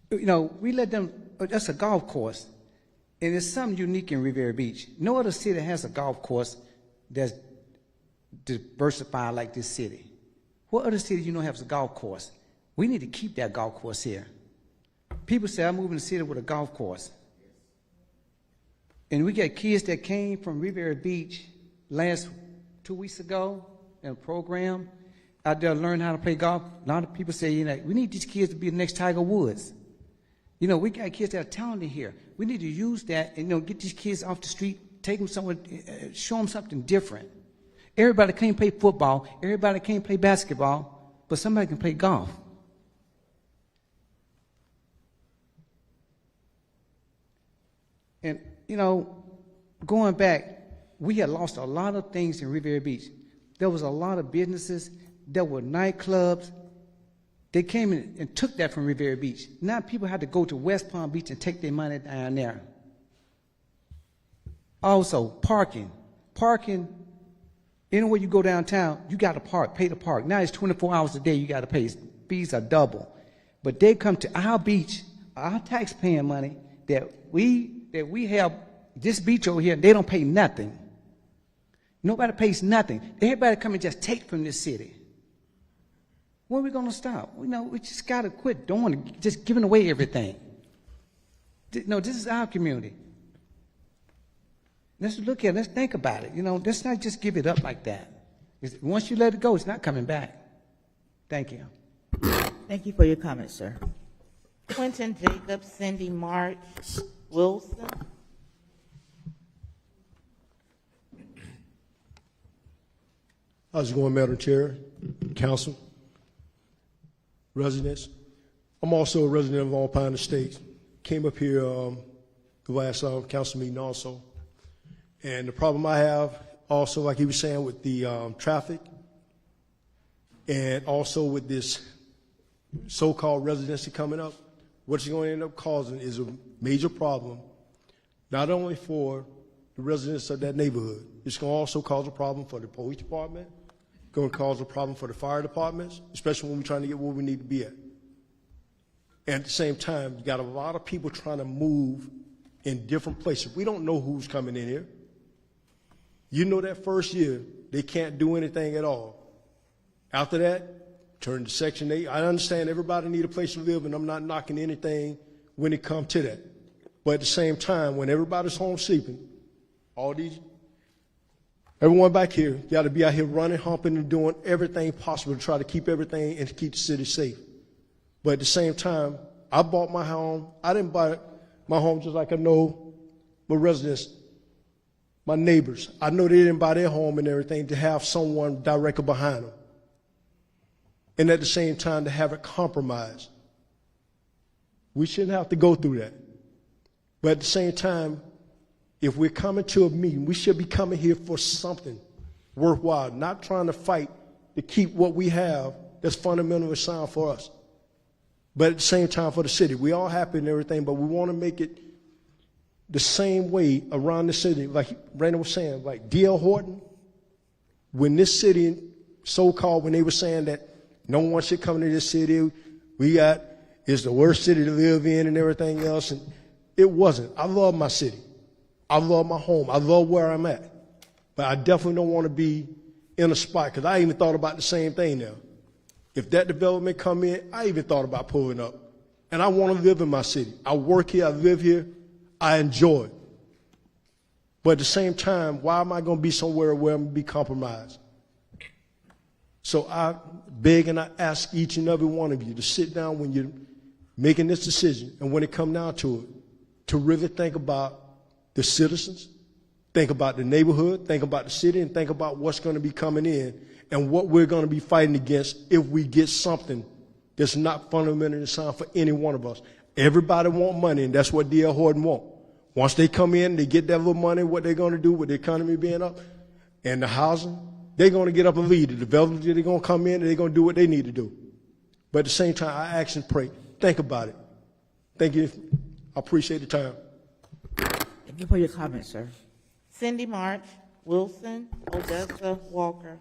Speaker 18: you know, we let them, that's a golf course. And there's something unique in Riviera Beach. No other city has a golf course that's diversified like this city. What other city you know has a golf course? We need to keep that golf course here. People say, I'm moving to the city with a golf course. And we got kids that came from Riviera Beach last 2 weeks ago in a program out there learning how to play golf. A lot of people say, you know, we need these kids to be the next Tiger Woods. You know, we got kids that are talented here. We need to use that and, you know, get these kids off the street, take them somewhere, show them something different. Everybody can't play football. Everybody can't play basketball, but somebody can play golf. And, you know, going back, we had lost a lot of things in Riviera Beach. There was a lot of businesses. There were nightclubs. They came in and took that from Riviera Beach. Now people have to go to West Palm Beach and take their money down there. Also, parking. Parking, anywhere you go downtown, you got to park, pay to park. Now it's 24 hours a day you got to pay. Fees are double. But they come to our beach, our taxpaying money that we have, this beach over here, they don't pay nothing. Nobody pays nothing. Everybody come and just take from this city. When are we going to stop? You know, we just got to quit doing, just giving away everything. No, this is our community. Let's look at it. Let's think about it. You know, let's not just give it up like that. Once you let it go, it's not coming back. Thank you.
Speaker 1: Thank you for your comments, sir.
Speaker 4: Quentin Jacobs, Cindy March, Wilson.
Speaker 15: How's it going, Madam Chair, Council, residents? I'm also a resident of Long Pine Estates. Came up here the last council meeting also. And the problem I have also, like he was saying, with the traffic and also with this so-called residency coming up, what it's going to end up causing is a major problem, not only for the residents of that neighborhood. It's going to also cause a problem for the police department, going to cause a problem for the fire departments, especially when we're trying to get where we need to be at. And at the same time, you got a lot of people trying to move in different places. We don't know who's coming in here. You know that first year, they can't do anything at all. After that, turn to Section 8. I understand everybody need a place to live, and I'm not knocking anything when it comes to that. But at the same time, when everybody's home sleeping, everyone back here, you got to be out here running, humping, and doing everything possible to try to keep everything and to keep the city safe. But at the same time, I bought my home. I didn't buy my home just like I know my residents, my neighbors. I know they didn't buy their home and everything to have someone directly behind them. And at the same time, to have it compromised. We shouldn't have to go through that. But at the same time, if we're coming to a meeting, we should be coming here for something worthwhile, not trying to fight to keep what we have that's fundamentally sound for us. But at the same time for the city. We all happy and everything, but we want to make it the same way around the city. Like Brandon was saying, like D.L. Horton, when this city, so-called, when they were saying that no one should come to this city, it's the worst city to live in and everything else, and it wasn't. I love my city. I love my home. I love where I'm at. But I definitely don't want to be in a spot, because I even thought about the same thing now. If that development come in, I even thought about pulling up. And I want to live in my city. I work here, I live here, I enjoy it. But at the same time, why am I going to be somewhere where I'm going to be compromised? So I beg and I ask each and every one of you to sit down when you're making this decision, and when it comes down to it, to really think about the citizens, think about the neighborhood, think about the city, and think about what's going to be coming in and what we're going to be fighting against if we get something that's not fundamentally sound for any one of us. Everybody want money, and that's what D.L. Horton want. Once they come in, they get that little money, what they're going to do with the economy being up and the housing, they're going to get up and lead. The developers, they're going to come in and they're going to do what they need to do. But at the same time, I ask and pray. Think about it. Thank you. I appreciate the time.
Speaker 1: Thank you for your comments, sir.
Speaker 4: Cindy March, Wilson, Odessa, Walker.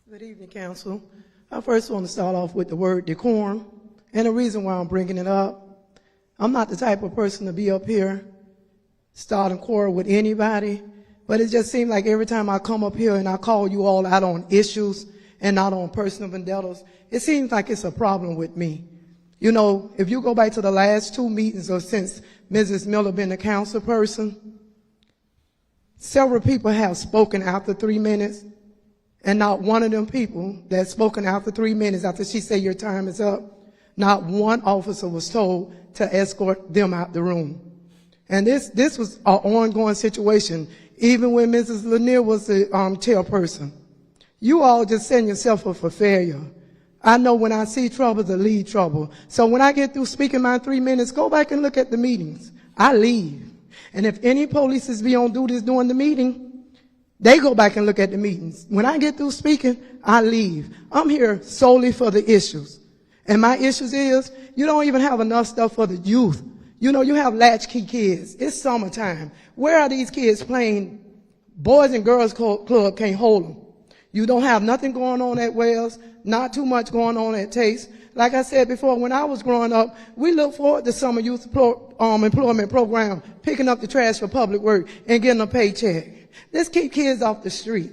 Speaker 16: Good evening, Council. I first want to start off with the word decorum, and the reason why I'm bringing it up. I'm not the type of person to be up here starting quarrel with anybody, but it just seems like every time I come up here and I call you all out on issues and not on personal vendettas, it seems like it's a problem with me. You know, if you go back to the last two meetings or since Mrs. Miller been the council person, several people have spoken after 3 minutes. And not one of them people that's spoken after 3 minutes after she said your time is up, not one officer was told to escort them out the room. And this was an ongoing situation, even when Mrs. Lanier was the chairperson. You all just setting yourself up for failure. I know when I see trouble to lead trouble. So when I get through speaking my 3 minutes, go back and look at the meetings. I leave. And if any police is be on duty during the meeting, they go back and look at the meetings. When I get through speaking, I leave. I'm here solely for the issues. And my issues is, you don't even have enough stuff for the youth. You know, you have latchkey kids. It's summertime. Where are these kids playing? Boys and Girls Club can't hold them. You don't have nothing going on at Wells, not too much going on at Taste. Like I said before, when I was growing up, we looked forward to summer youth employment program, picking up the trash for public work and getting a paycheck. Let's keep kids off the street.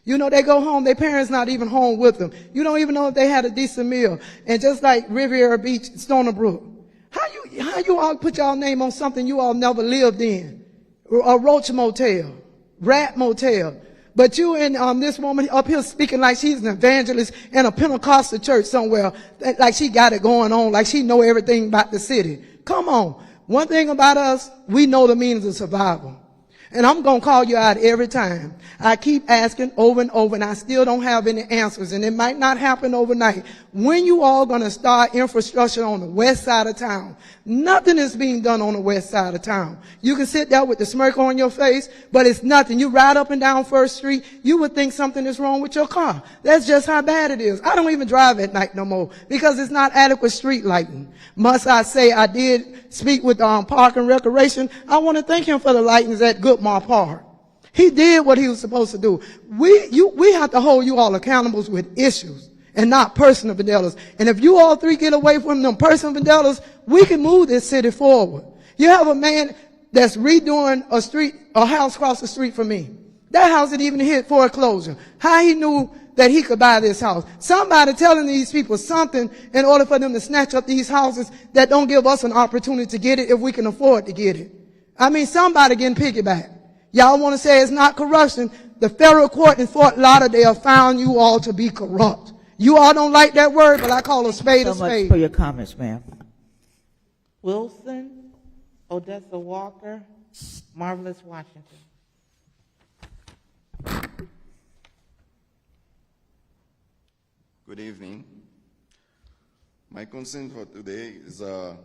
Speaker 16: You know, they go home, their parents not even home with them. You don't even know if they had a decent meal. And just like Riviera Beach, Stony Brook, how you all put y'all name on something you all never lived in? A Roach Motel, Rat Motel. But you and this woman up here speaking like she's an evangelist in a Pentecostal church somewhere, like she got it going on, like she know everything about the city. Come on. One thing about us, we know the means of survival. And I'm going to call you out every time. I keep asking over and over, and I still don't have any answers, and it might not happen overnight. When you all going to start infrastructure on the west side of town? Nothing is being done on the west side of town. You can sit there with the smirk on your face, but it's nothing. You ride up and down First Street, you would think something is wrong with your car. That's just how bad it is. I don't even drive at night no more because it's not adequate street lighting. Must I say I did speak with Park and Recreation. I want to thank him for the lightings at Goodmar Park. He did what he was supposed to do. We have to hold you all accountable with issues and not personal vendettas. And if you all three get away from them personal vendettas, we can move this city forward. You have a man that's redoing a house across the street from me. That house didn't even hit foreclosure. How he knew that he could buy this house. Somebody telling these people something in order for them to snatch up these houses that don't give us an opportunity to get it if we can afford to get it. I mean, somebody getting piggyback. Y'all want to say it's not corruption. The federal court in Fort Lauderdale found you all to be corrupt. You all don't like that word, but I call a spade a
Speaker 1: So much
Speaker 16: spade.
Speaker 1: for your comments, ma'am.
Speaker 4: Wilson, Odessa Walker, Marvelous Washington.
Speaker 17: Good evening. My concern for today is I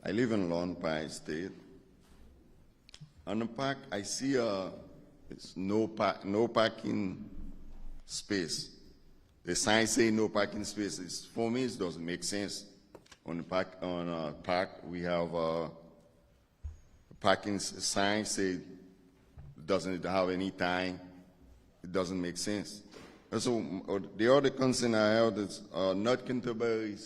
Speaker 17: live in Lone Pine State. On the park, I see it's no parking space. The sign say no parking spaces. For me, it doesn't make sense. On the park, we have a parking sign say it doesn't have any time. It doesn't make sense. So the other concern I have is North Canterbury.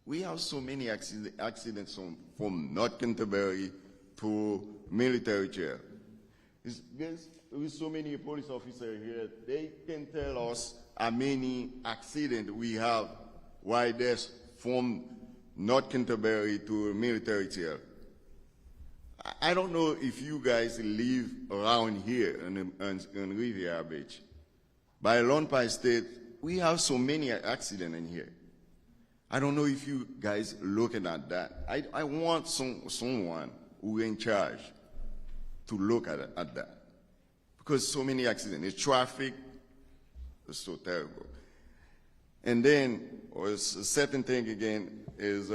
Speaker 17: We have so many accidents from North Canterbury to military jail. There's so many police officers here. They can tell us how many accidents we have while there's from North Canterbury to military jail. I don't know if you guys live around here in Riviera Beach. By Lone Pine State, we have so many accidents in here. I don't know if you guys looking at that. I want someone who in charge to look at that. Because so many accidents. The traffic is so terrible. And then, a certain thing again is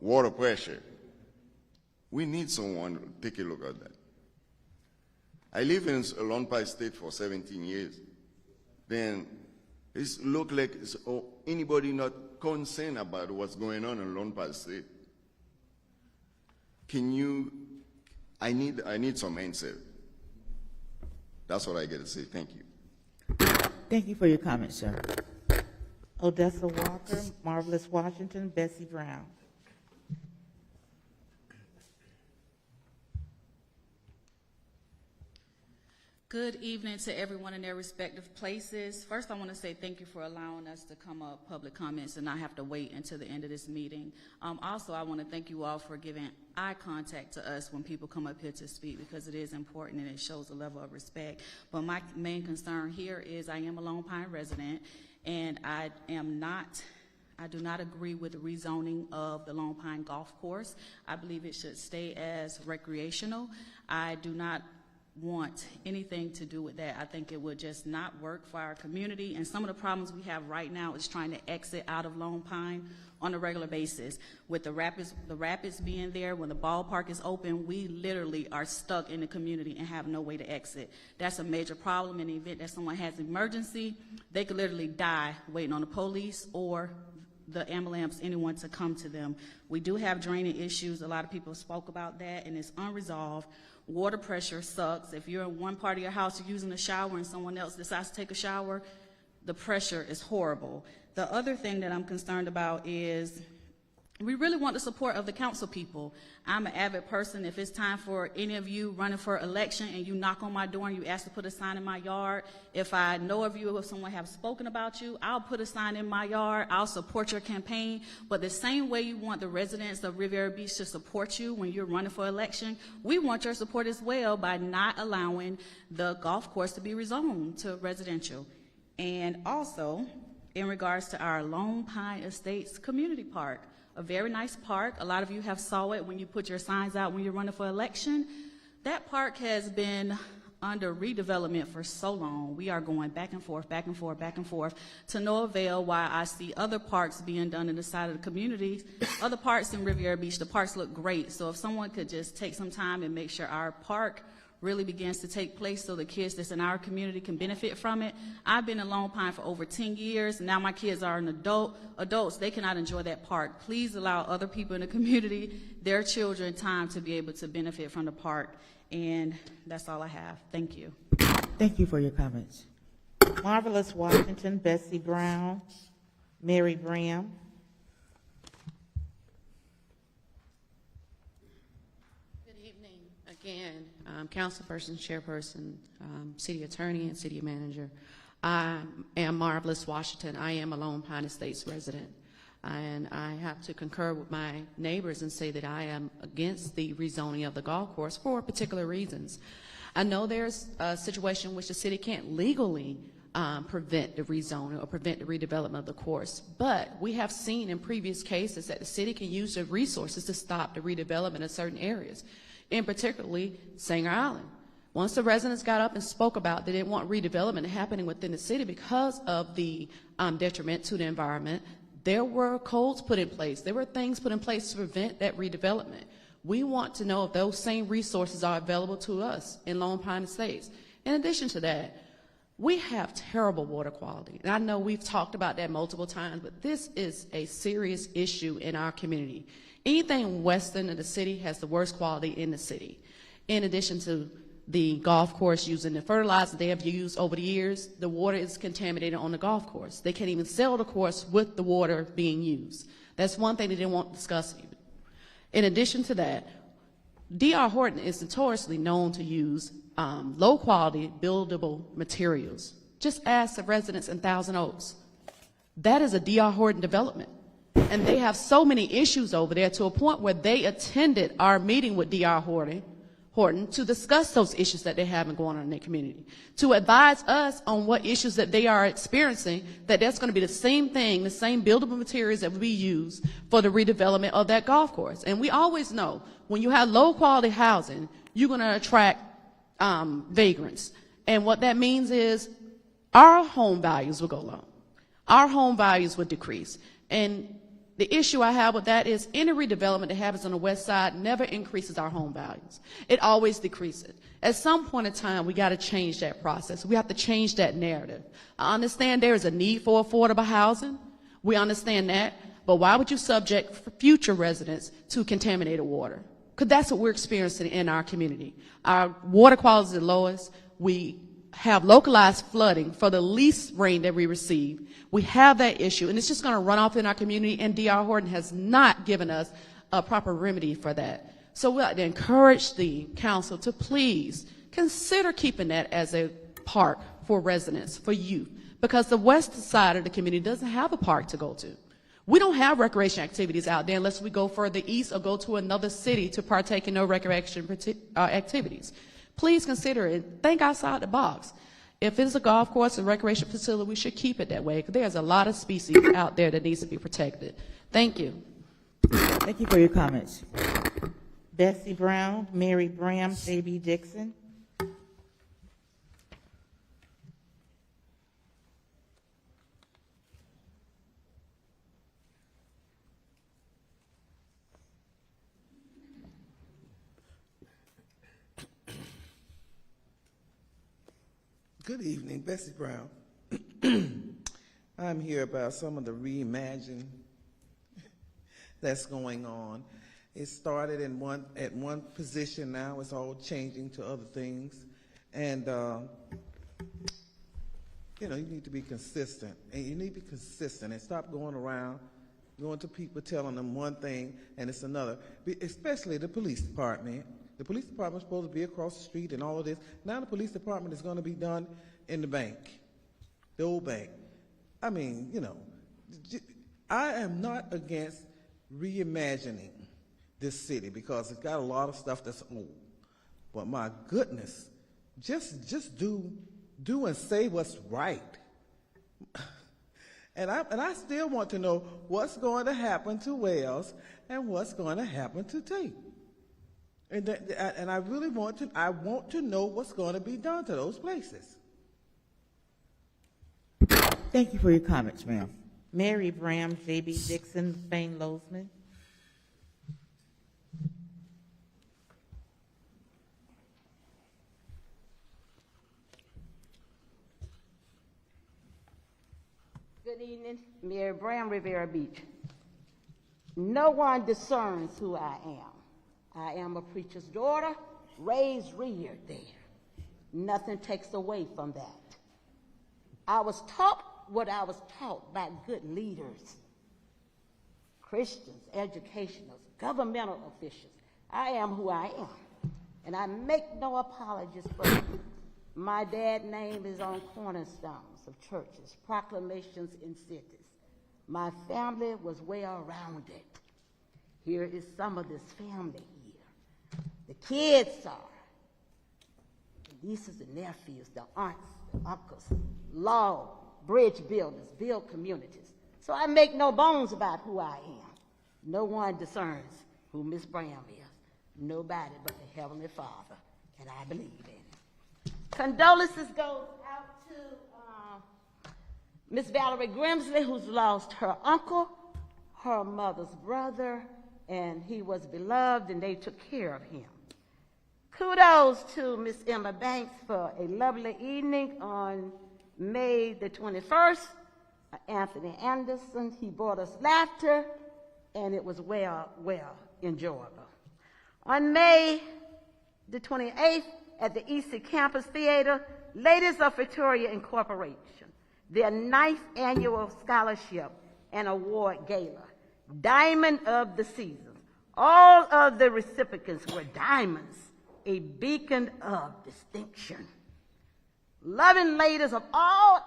Speaker 17: water pressure. We need someone to take a look at that. I live in Lone Pine State for 17 years. Then it looks like anybody not concerned about what's going on in Lone Pine State. I need some answer. That's what I get to say. Thank you.
Speaker 1: Thank you for your comments, sir.
Speaker 4: Odessa Walker, Marvelous Washington, Bessie Brown.
Speaker 19: Good evening to everyone in their respective places. First, I want to say thank you for allowing us to come up public comments and not have to wait until the end of this meeting. Also, I want to thank you all for giving eye contact to us when people come up here to speak, because it is important and it shows a level of respect. But my main concern here is I am a Lone Pine resident, and I do not agree with the rezoning of the Lone Pine Golf Course. I believe it should stay as recreational. I do not want anything to do with that. I think it would just not work for our community, and some of the problems we have right now is trying to exit out of Lone Pine on a regular basis. With the rapids being there, when the ballpark is open, we literally are stuck in the community and have no way to exit. That's a major problem. In the event that someone has an emergency, they could literally die waiting on the police or the ambulance, anyone to come to them. We do have draining issues. A lot of people spoke about that, and it's unresolved. Water pressure sucks. If you're in one part of your house, you're using a shower, and someone else decides to take a shower, the pressure is horrible. The other thing that I'm concerned about is we really want the support of the council people. I'm an avid person. If it's time for any of you running for election and you knock on my door and you ask to put a sign in my yard, if I know of you, if someone has spoken about you, I'll put a sign in my yard. I'll support your campaign. But the same way you want the residents of Riviera Beach to support you when you're running for election, we want your support as well by not allowing the golf course to be rezoned to residential. And also, in regards to our Lone Pine Estates Community Park, a very nice park. A lot of you have saw it when you put your signs out when you're running for election. That park has been under redevelopment for so long. We are going back and forth, back and forth, back and forth to no avail, while I see other parks being done in the side of the community. Other parks in Riviera Beach, the parks look great. So if someone could just take some time and make sure our park really begins to take place so the kids that's in our community can benefit from it. I've been in Lone Pine for over 10 years. Now my kids are adults. They cannot enjoy that park. Please allow other people in the community, their children, time to be able to benefit from the park. And that's all I have. Thank you.
Speaker 1: Thank you for your comments.
Speaker 4: Marvelous Washington, Bessie Brown, Mary Bram.
Speaker 23: Good evening.
Speaker 13: Again, councilperson, chairperson, city attorney, and city manager. I am Marvelous Washington. I am a Lone Pine Estates resident. And I have to concur with my neighbors and say that I am against the rezoning of the golf course for particular reasons. I know there's a situation in which the city can't legally prevent the rezoning or prevent the redevelopment of the course, but we have seen in previous cases that the city can use the resources to stop the redevelopment of certain areas, in particularly Sanger Island. Once the residents got up and spoke about they didn't want redevelopment happening within the city because of the detriment to the environment, there were codes put in place. There were things put in place to prevent that redevelopment. We want to know if those same resources are available to us in Lone Pine Estates. In addition to that, we have terrible water quality. And I know we've talked about that multiple times, but this is a serious issue in our community. Anything western of the city has the worst quality in the city. In addition to the golf course using the fertilizer they have used over the years, the water is contaminated on the golf course. They can't even sell the course with the water being used. That's one thing they didn't want to discuss even. In addition to that, D.R. Horton is notoriously known to use low-quality buildable materials. Just ask the residents in Thousand Oaks. That is a D.R. Horton development. And they have so many issues over there to a point where they attended our meeting with D.R. Horton to discuss those issues that they have going on in their community, to advise us on what issues that they are experiencing, that that's going to be the same thing, the same buildable materials that will be used for the redevelopment of that golf course. And we always know when you have low quality housing, you're going to attract vagrants. And what that means is our home values will go low. Our home values will decrease. And the issue I have with that is any redevelopment that happens on the west side never increases our home values. It always decreases. At some point in time, we got to change that process. We have to change that narrative. I understand there is a need for affordable housing. We understand that. But why would you subject future residents to contaminated water? Because that's what we're experiencing in our community. Our water quality is the lowest. We have localized flooding for the least rain that we receive. We have that issue, and it's just going to run off in our community, and D.R. Horton has not given us a proper remedy for that. So we'd like to encourage the council to please consider keeping that as a park for residents, for youth, because the west side of the community doesn't have a park to go to. We don't have recreation activities out there unless we go further east or go to another city to partake in no recreation activities. Please consider it. Think outside the box. If it's a golf course or recreation facility, we should keep it that way because there's a lot of species out there that needs to be protected. Thank you.
Speaker 1: Thank you for your comments.
Speaker 4: Bessie Brown, Mary Bram, J.B. Dixon.
Speaker 20: Good evening, Bessie Brown. I'm here about some of the reimagine that's going on. It started at one position, now it's all changing to other things. And, you need to be consistent. And you need to be consistent and stop going around, going to people telling them one thing and it's another, especially the police department. The police department is supposed to be across the street and all of this. Now the police department is going to be done in the bank, the old bank. I mean, I am not against reimagining this city because it's got a lot of stuff that's old. But my goodness, just do and say what's right. And I still want to know what's going to happen to Wells and what's going to happen to Tate. And I really want to know what's going to be done to those places.
Speaker 1: Thank you for your comments, ma'am.
Speaker 4: Mary Bram, J.B. Dixon, Spain Lozman.
Speaker 23: Good evening, Mary Bram, Riviera Beach. No one discerns who I am. I am a preacher's daughter, raised, reared there. Nothing takes away from that. I was taught what I was taught by good leaders, Christians, educationals, governmental officials. I am who I am. And I make no apologies for it. My dad's name is on cornerstones of churches, proclamations in cities. My family was well-rounded. Here is some of this family here. The kids are the nieces and nephews, the aunts, the uncles, law, bridge builders, build communities. So I make no bones about who I am. No one discerns who Miss Brown is. Nobody but the Heavenly Father, and I believe in it. Condolences go out to Miss Valerie Grimsley, who's lost her uncle, her mother's brother, and he was beloved, and they took care of him. Kudos to Miss Emma Banks for a lovely evening on May the 21st. Anthony Anderson, he brought us laughter, and it was well enjoyable. On May the 28th, at the EC Campus Theater, Ladies of Victoria Incorporation, their 9th annual scholarship and award gala, Diamond of the Season. All of the recipients were diamonds, a beacon of distinction. Loving ladies of all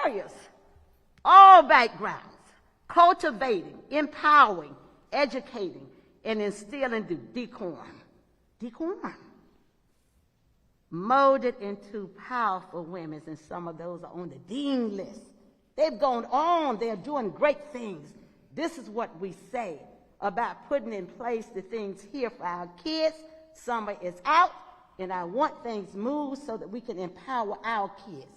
Speaker 23: areas, all backgrounds, cultivating, empowering, educating, and instilling decorum. Molded into powerful women, and some of those are on the dean list. They've gone on, they're doing great things. This is what we say about putting in place the things here for our kids. Summer is out, and I want things moved so that we can empower our kids.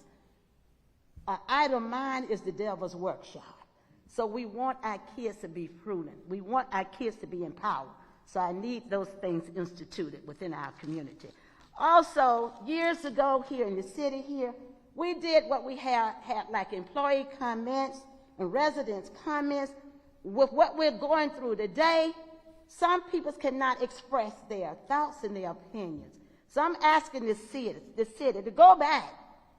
Speaker 23: An idle mind is the devil's workshop. So we want our kids to be prudent. We want our kids to be empowered. So I need those things instituted within our community. Also, years ago here in the city here, we did what we had like employee comments and residents' comments. With what we're going through today, some people cannot express their thoughts and their opinions. So I'm asking the city to go back.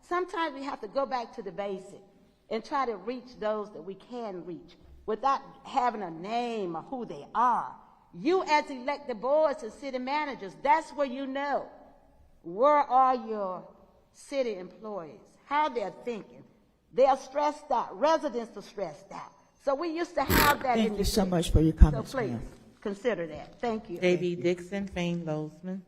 Speaker 23: Sometimes we have to go back to the basic and try to reach those that we can reach without having a name or who they are. You as elected boards and city managers, that's where you know. Where are your city employees? How they're thinking. They're stressed out. Residents are stressed out. So we used to have that in the city.
Speaker 1: Thank you so much for your comments,
Speaker 23: So please,
Speaker 1: ma'am.
Speaker 23: consider that. Thank you.
Speaker 4: J.B. Dixon, Fane Losman.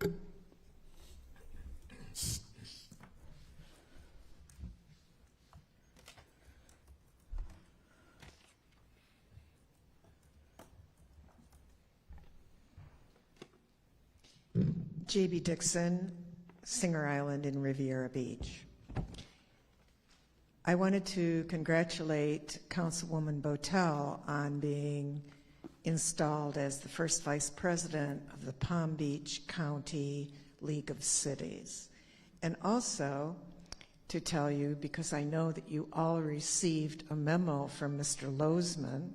Speaker 10: J.B. Dixon, Singer Island in Riviera Beach. I wanted to congratulate Councilwoman Botel on being installed as the first vice president of the Palm Beach County League of Cities. And also to tell you, because I know that you all received a memo from Mr. Losman,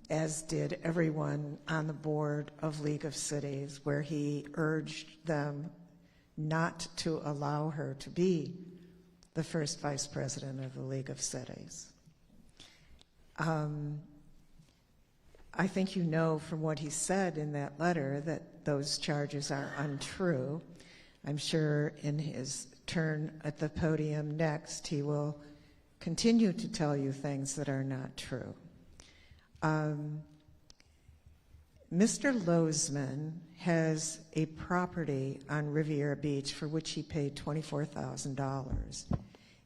Speaker 10: as did everyone on the board of League of Cities, where he urged them not to allow her to be the first vice president of the League of Cities. I think you know from what he said in that letter that those charges are untrue. I'm sure in his turn at the podium next, he will continue to tell you things that are not true. Mr. Losman has a property on Riviera Beach for which he paid $24,000.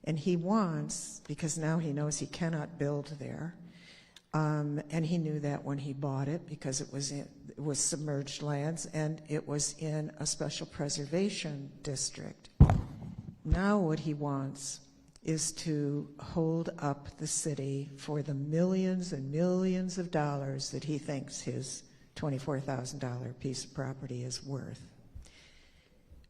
Speaker 10: And he wants, because now he knows he cannot build there, and he knew that when he bought it because it was submerged lands and it was in a special preservation district. Now what he wants is to hold up the city for the millions and millions of dollars that he thinks his $24,000 piece of property is worth.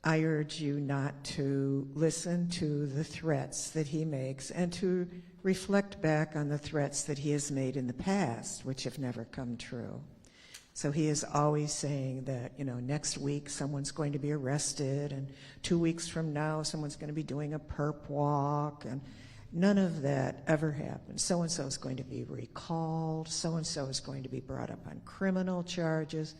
Speaker 10: I urge you not to listen to the threats that he makes and to reflect back on the threats that he has made in the past, which have never come true. So he is always saying that, next week someone's going to be arrested, and 2 weeks from now someone's going to be doing a perp walk, and none of that ever happened. So-and-so is going to be recalled. So-and-so is going to be brought up on criminal charges.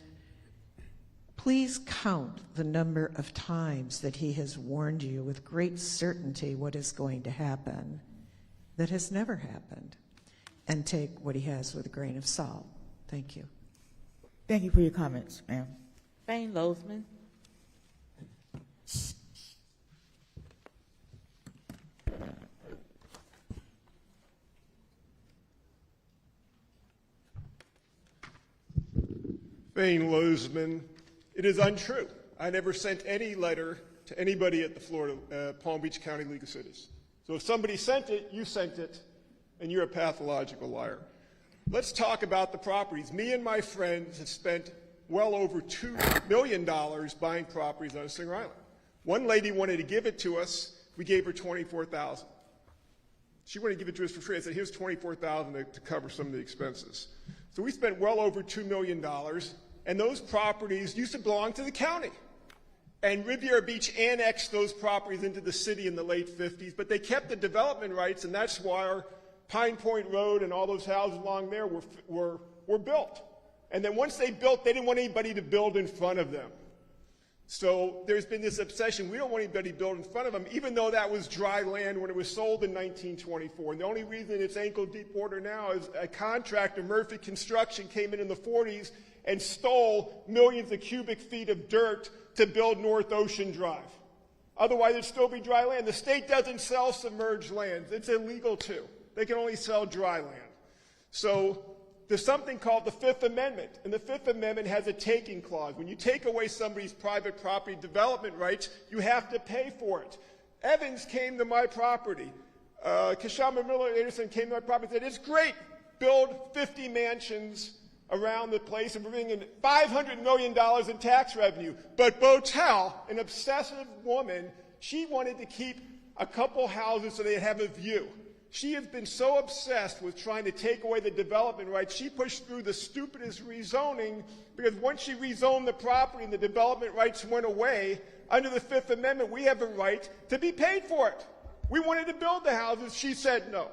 Speaker 10: Please count the number of times that he has warned you with great certainty what is going to happen that has never happened, and take what he has with a grain of salt. Thank you.
Speaker 1: Thank you for your comments, ma'am.
Speaker 4: Fane Lozman.
Speaker 8: Fane Lozman, it is untrue. I never sent any letter to anybody at the Florida Palm Beach County League of Cities. So if somebody sent it, you sent it, and you're a pathological liar. Let's talk about the properties. Me and my friends have spent well over $2 million buying properties on Singer Island. One lady wanted to give it to us. We gave her $24,000. She wanted to give it to us for free. I said, here's $24,000 to cover some of the expenses. So we spent well over $2 million, and those properties used to belong to the county. And Riviera Beach annexed those properties into the city in the late 50s, but they kept the development rights, and that's why our Pine Point Road and all those houses along there were built. And then once they built, they didn't want anybody to build in front of them. So there's been this obsession. We don't want anybody to build in front of them, even though that was dry land when it was sold in 1924. And the only reason it's ankle-deep water now is a contractor, Murphy Construction, came in the 40s and stole millions of cubic feet of dirt to build North Ocean Drive. Otherwise, it'd still be dry land. The state doesn't sell submerged lands. It's illegal, too. They can only sell dry land. So there's something called the Fifth Amendment, and the Fifth Amendment has a taking clause. When you take away somebody's private property development rights, you have to pay for it. Evans came to my property. Kashama Miller Anderson came to my property and said, it's great, build 50 mansions around the place and bring in $500 million in tax revenue. But Botel, an obsessive woman, she wanted to keep a couple houses so they'd have a view. She has been so obsessed with trying to take away the development rights, she pushed through the stupidest rezoning, because once she rezoned the property and the development rights went away, under the Fifth Amendment, we have a right to be paid for it. We wanted to build the houses. She said no.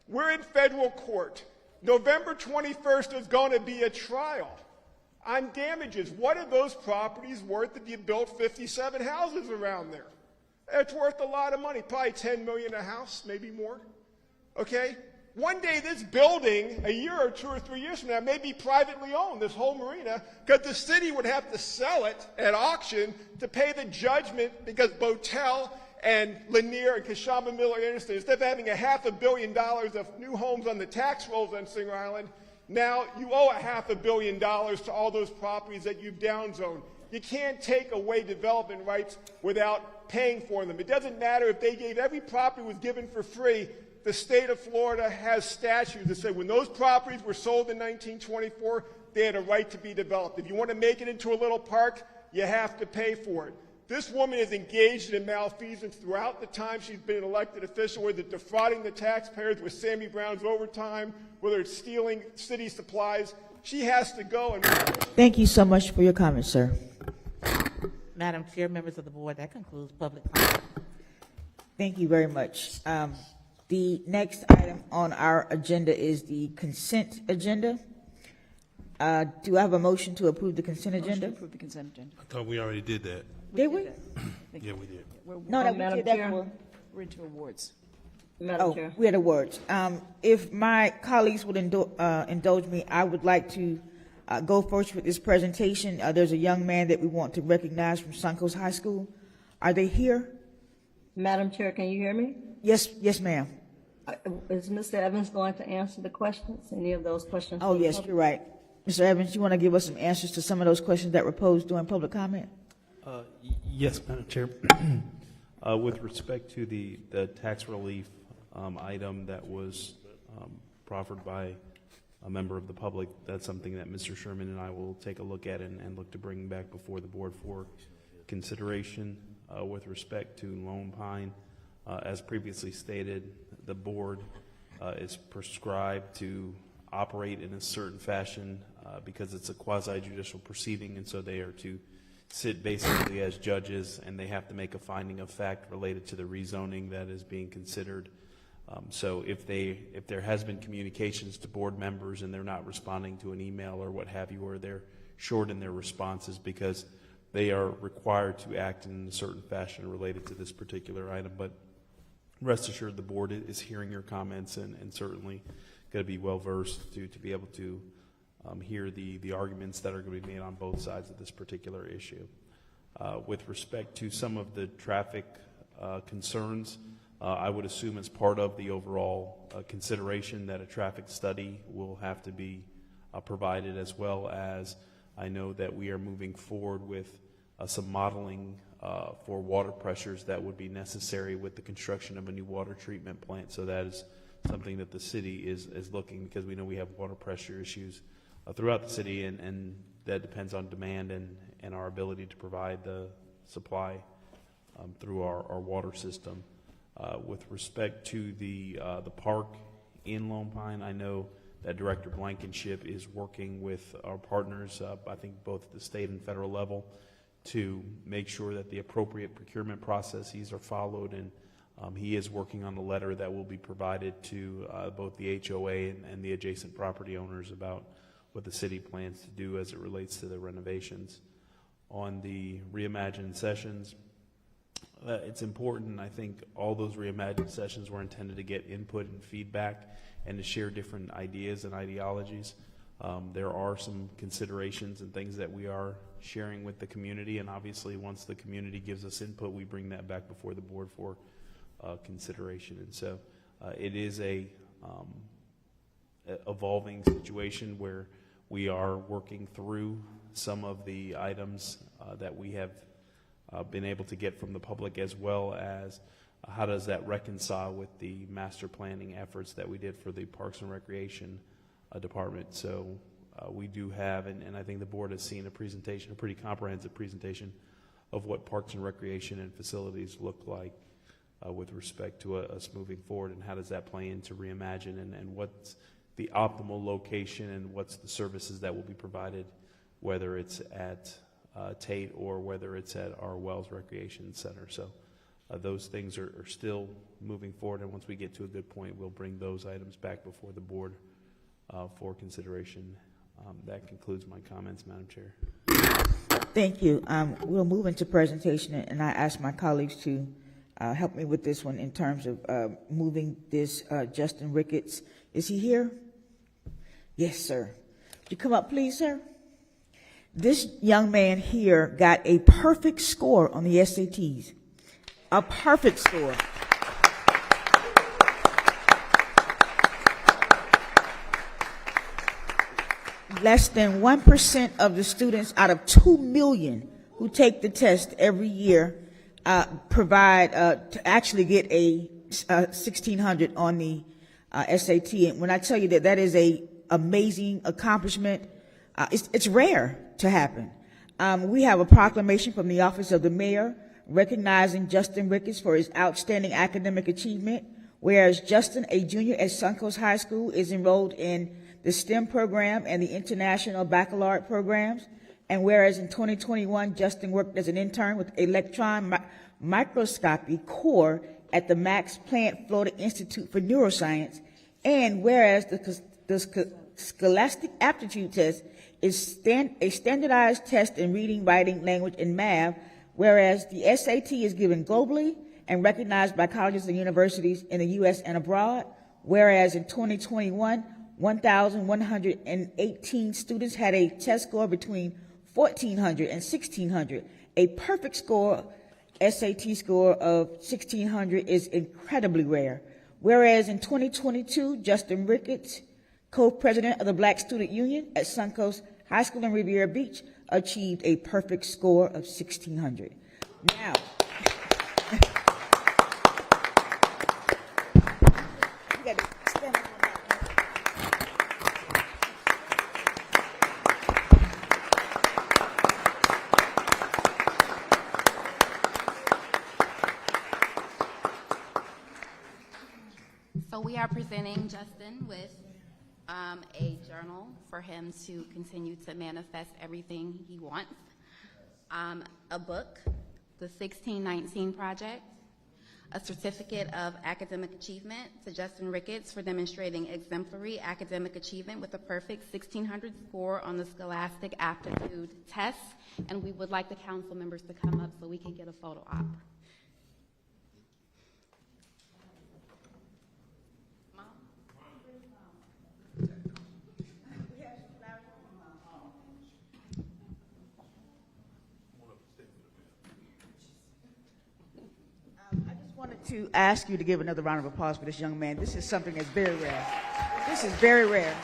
Speaker 8: We're in federal court. November 21st is going to be a trial on damages. What are those properties worth if you built 57 houses around there? It's worth a lot of money, probably $10 million a house, maybe more. Okay? One day this building, a year or 2 or 3 years from now, may be privately owned, this whole marina, because the city would have to sell it at auction to pay the judgment, because Botel and Lanier and Kashama Miller Anderson, instead of having $500 million of new homes on the tax rolls on Singer Island, now you owe $500 million to all those properties that you've downzoned. You can't take away development rights without paying for them. It doesn't matter if they gave, every property was given for free. The state of Florida has statutes that say when those properties were sold in 1924, they had a right to be developed. If you want to make it into a little park, you have to pay for it. This woman is engaged in malfeasance throughout the time she's been an elected official, whether it's defrauding the taxpayers with Sammy Brown's overtime, whether it's stealing city supplies. She has to go. And
Speaker 1: Thank you so much for your comments, sir.
Speaker 4: Madam Chair, members of the board, that concludes public comment.
Speaker 1: Thank you very much. The next item on our agenda is the consent agenda. Do I have a motion to approve the consent agenda?
Speaker 7: Motion to approve the consent agenda.
Speaker 5: I thought we already did that.
Speaker 1: Did we?
Speaker 5: Yeah, we did.
Speaker 1: No, that we
Speaker 2: Madam
Speaker 1: did that
Speaker 2: Chair.
Speaker 1: for.
Speaker 7: We're into awards.
Speaker 2: Madam Chair.
Speaker 1: We had awards. If my colleagues would indulge me, I would like to go first with this presentation. There's a young man that we want to recognize from Suncoast High School. Are they here?
Speaker 2: Madam Chair, can you hear me?
Speaker 1: Yes, ma'am.
Speaker 2: Is Mr. Evans going to answer the questions, any of those questions?
Speaker 1: Oh, yes, you're right. Mr. Evans, you want to give us some answers to some of those questions that were posed during public comment?
Speaker 9: Yes, Madam Chair. With respect to the tax relief item that was proffered by a member of the public, that's something that Mr. Sherman and I will take a look at and look to bring back before the board for consideration. With respect to Lone Pine, as previously stated, the board is prescribed to operate in a certain fashion because it's a quasi-judicial proceeding, and so they are to sit basically as judges, and they have to make a finding of fact related to the rezoning that is being considered. So if there has been communications to board members and they're not responding to an email or what have you, or they're short in their responses because they are required to act in a certain fashion related to this particular item. But rest assured, the board is hearing your comments and certainly going to be well versed to be able to hear the arguments that are going to be made on both sides of this particular issue. With respect to some of the traffic concerns, I would assume as part of the overall consideration that a traffic study will have to be provided, as well as I know that we are moving forward with some modeling for water pressures that would be necessary with the construction of a new water treatment plant. So that is something that the city is looking, because we know we have water pressure issues throughout the city, and that depends on demand and our ability to provide the supply through our water system. With respect to the park in Lone Pine, I know that Director Blankenship is working with our partners, I think both at the state and federal level, to make sure that the appropriate procurement processes are followed, and he is working on a letter that will be provided to both the HOA and the adjacent property owners about what the city plans to do as it relates to the renovations. On the reimagined sessions, it's important. I think all those reimagined sessions were intended to get input and feedback and to share different ideas and ideologies. There are some considerations and things that we are sharing with the community, and obviously once the community gives us input, we bring that back before the board for consideration. And so it is a evolving situation where we are working through some of the items that we have been able to get from the public, as well as how does that reconcile with the master planning efforts that we did for the Parks and Recreation Department. So we do have, and I think the board has seen a presentation, a pretty comprehensive presentation of what Parks and Recreation and facilities look like with respect to us moving forward, and how does that play into Reimagine, and what's the optimal location, and what's the services that will be provided, whether it's at Tate or whether it's at our Wells Recreation Center. So those things are still moving forward, and once we get to a good point, we'll bring those items back before the board for consideration. That concludes my comments, Madam Chair.
Speaker 1: Thank you. We'll move into presentation, and I ask my colleagues to help me with this one in terms of moving this. Justin Ricketts, is he here? Yes, sir. Would you come up, please, sir? This young man here got a perfect score on the SATs. A perfect score. Less than 1% of the students out of 2 million who take the test every year provide to actually get a 1600 on the SAT. And when I tell you that is a amazing accomplishment, it's rare to happen. We have a proclamation from the Office of the Mayor recognizing Justin Ricketts for his outstanding academic achievement, whereas Justin, a junior at Suncoast High School, is enrolled in the STEM program and the International Baccalaureate programs, and whereas in 2021, Justin worked as an intern with Electron Microscopy Core at the Max Planck Florida Institute for Neuroscience, and whereas the Scholastic Aptitude Test is a standardized test in reading, writing, language, and math, whereas the SAT is given globally and recognized by colleges and universities in the U.S. and abroad, whereas in 2021, 1,118 students had a test score between 1,400 and 1,600. A perfect score, SAT score of 1,600, is incredibly rare. Whereas in 2022, Justin Ricketts, co-president of the Black Student Union at Suncoast High School in Riviera Beach, achieved a perfect score of 1,600. Now, you got to stand up.
Speaker 11: So we are presenting Justin with a journal for him to continue to manifest everything he wants, a book, the 1619 Project, a certificate of academic achievement to Justin Ricketts for demonstrating exemplary academic achievement with a perfect 1600 score on the Scholastic Aptitude Test. And we would like the council members to come up so we can get a photo op.
Speaker 1: To ask you to give another round of applause for this young man. This is something that's very rare. This is very rare.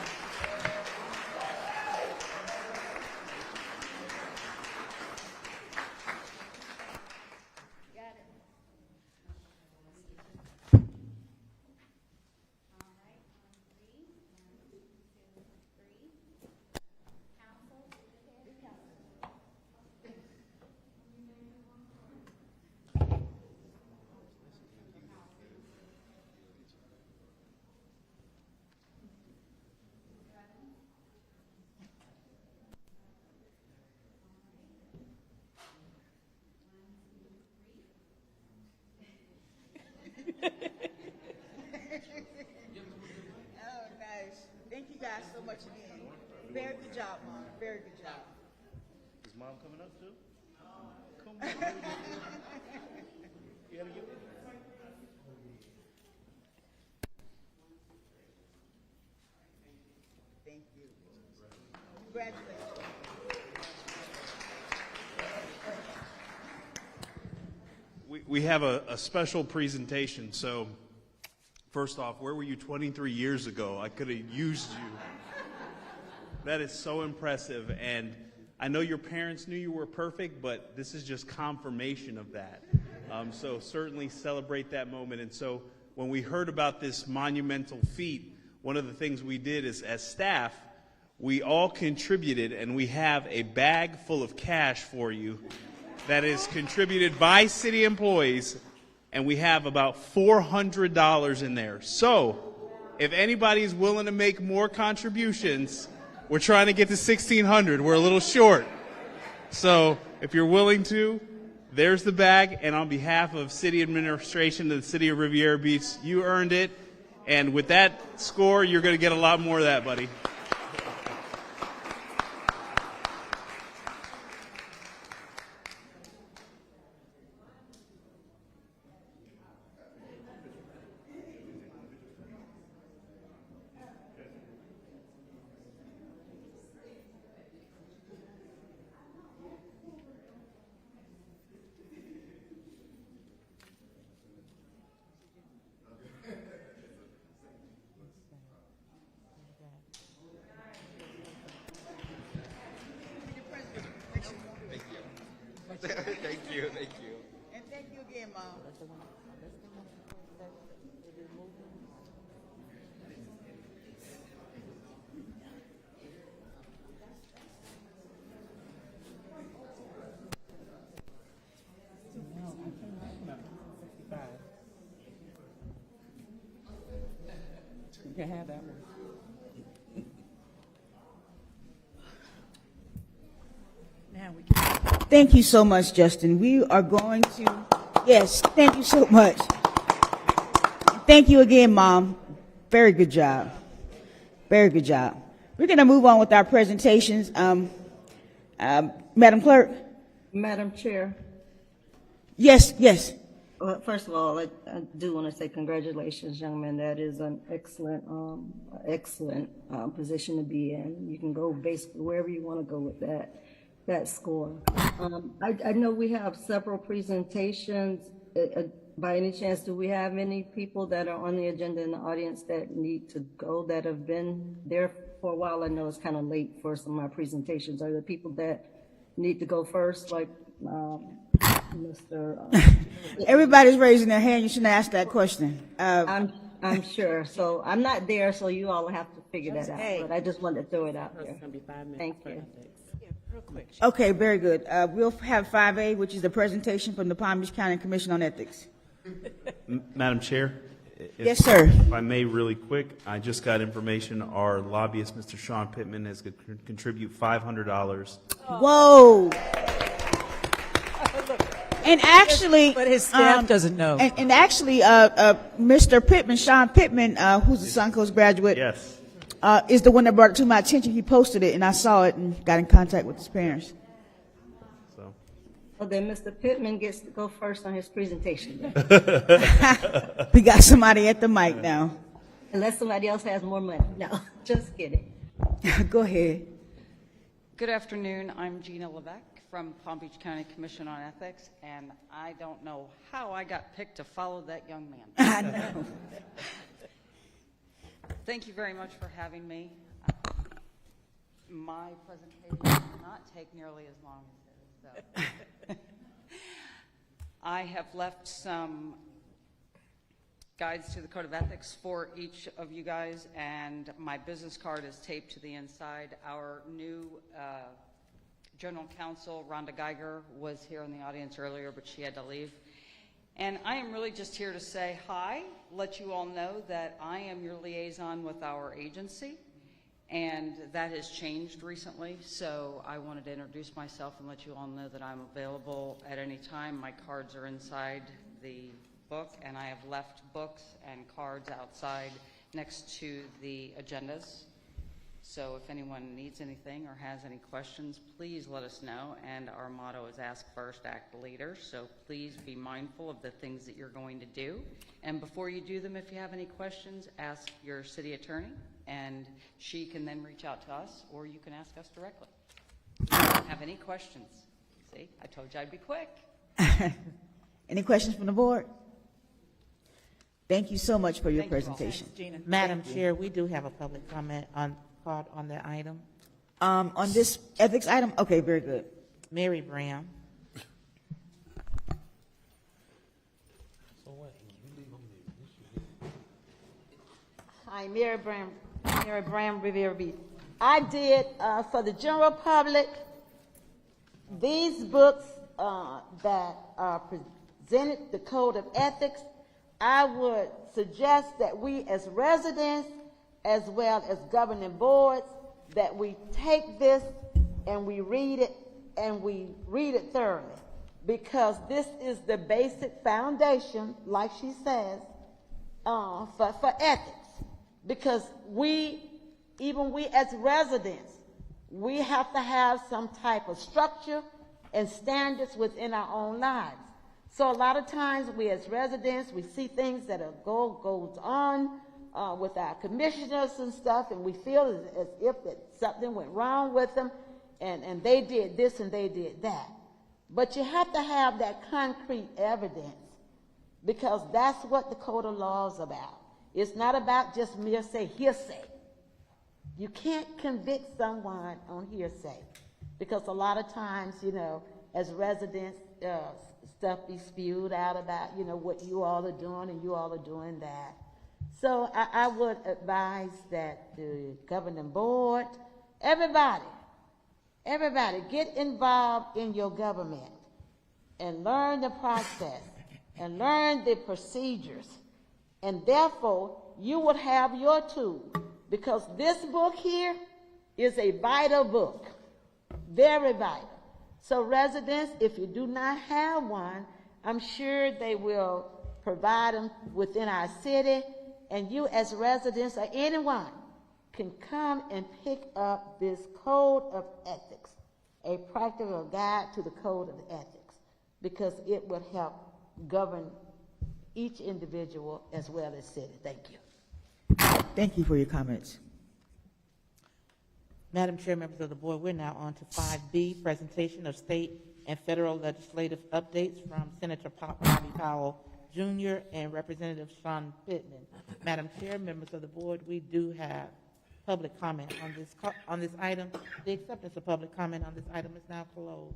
Speaker 1: Thank you guys so much again. Very good job, Mom. Very good job.
Speaker 9: Is Mom coming up too? Come on. You gotta get it.
Speaker 1: Thank you. Congratulations.
Speaker 9: We have a special presentation. So, first off, where were you 23 years ago? I could have used you. That is so impressive. And I know your parents knew you were perfect, but this is just confirmation of that. So certainly celebrate that moment. And so when we heard about this monumental feat, one of the things we did is, as staff, we all contributed, and we have a bag full of cash for you that is contributed by city employees, and we have about $400 in there. So if anybody is willing to make more contributions, we're trying to get to $1,600. We're a little short. So if you're willing to, there's the bag. And on behalf of city administration of the city of Riviera Beach, you earned it. And with that score, you're going to get a lot more of that, buddy.
Speaker 12: Thank you.
Speaker 1: And thank you again, Mom.
Speaker 12: You can have that one.
Speaker 7: Now we can.
Speaker 1: Thank you so much, Justin. We are going to, yes, thank you so much. Thank you again, Mom. Very good job. Very good job. We're going to move on with our presentations. Madam Clerk?
Speaker 2: Madam Chair.
Speaker 1: Yes.
Speaker 2: Well, first of all, I do want to say congratulations, young man. That is an excellent position to be in. You can go basically wherever you want to go with that score. I know we have several presentations. By any chance, do we have any people that are on the agenda in the audience that need to go, that have been there for a while? I know it's kind of late for some of my presentations. Are there people that need to go first, like Mr.
Speaker 1: Everybody's raising their hand. You shouldn't ask that question.
Speaker 2: I'm sure. So I'm not there, so you all have to figure that out.
Speaker 1: Hey.
Speaker 2: But I just wanted to throw it out there. Thank you.
Speaker 1: Okay, very good. We'll have 5A, which is the presentation from the Palm Beach County Commission on Ethics.
Speaker 9: Madam Chair?
Speaker 1: Yes, sir.
Speaker 9: If I may, really quick, I just got information. Our lobbyist, Mr. Sean Pittman, is going to contribute $500.
Speaker 1: Whoa! And actually,
Speaker 7: But his staff doesn't know.
Speaker 1: And actually, Mr. Pittman, Sean Pittman, who's a Suncoast graduate,
Speaker 9: Yes.
Speaker 1: is the one that brought it to my attention. He posted it, and I saw it and got in contact with his parents.
Speaker 9: So.
Speaker 2: Well, then Mr. Pittman gets to go first on his presentation.
Speaker 1: We got somebody at the mic now.
Speaker 2: Unless somebody else has more money. No, just kidding.
Speaker 1: Go ahead.
Speaker 14: Good afternoon. I'm Gina Levesque from Palm Beach County Commission on Ethics, and I don't know how I got picked to follow that young man.
Speaker 1: I know.
Speaker 14: Thank you very much for having me. My presentation will not take nearly as long as this, so. I have left some guides to the Code of Ethics for each of you guys, and my business card is taped to the inside. Our new General Counsel, Rhonda Geiger, was here in the audience earlier, but she had to leave. And I am really just here to say hi, let you all know that I am your liaison with our agency, and that has changed recently, so I wanted to introduce myself and let you all know that I'm available at any time. My cards are inside the book, and I have left books and cards outside next to the agendas. So if anyone needs anything or has any questions, please let us know. And our motto is ask first, act later. So please be mindful of the things that you're going to do. And before you do them, if you have any questions, ask your city attorney, and she can then reach out to us, or you can ask us directly. If you don't have any questions. See, I told you I'd be quick.
Speaker 1: Any questions from the board? Thank you so much for your presentation.
Speaker 4: Gina. Madam Chair, we do have a public comment on the item.
Speaker 1: On this ethics item? Okay, very good.
Speaker 4: Mary Bram.
Speaker 23: Hi, Mary Bram, Riviera Beach. I did, for the general public, these books that are presented, the Code of Ethics, I would suggest that we as residents, as well as governing boards, that we take this and we read it, and we read it thoroughly, because this is the basic foundation, like she says, for ethics. Because even we as residents, we have to have some type of structure and standards within our own lives. So a lot of times we as residents, we see things that goes on with our commissioners and stuff, and we feel as if that something went wrong with them, and they did this and they did that. But you have to have that concrete evidence, because that's what the Code of Law is about. It's not about just mere hearsay. You can't convict someone on hearsay, because a lot of times, as residents, stuff be spewed out about, what you all are doing, and you all are doing that. So I would advise that the governing board, everybody get involved in your government and learn the process and learn the procedures. And therefore, you would have your tool, because this book here is a vital book, very vital. So residents, if you do not have one, I'm sure they will provide them within our city, and you as residents or anyone can come and pick up this Code of Ethics, a practical guide to the Code of Ethics, because it will help govern each individual as well as city. Thank you.
Speaker 1: Thank you for your comments.
Speaker 4: Madam Chair, members of the board, we're now on to 5B, presentation of state and federal legislative updates from Senator Bobby Powell Jr. and Representative Sean Pittman. Madam Chair, members of the board, we do have public comment on this item. The acceptance of public comment on this item is now closed.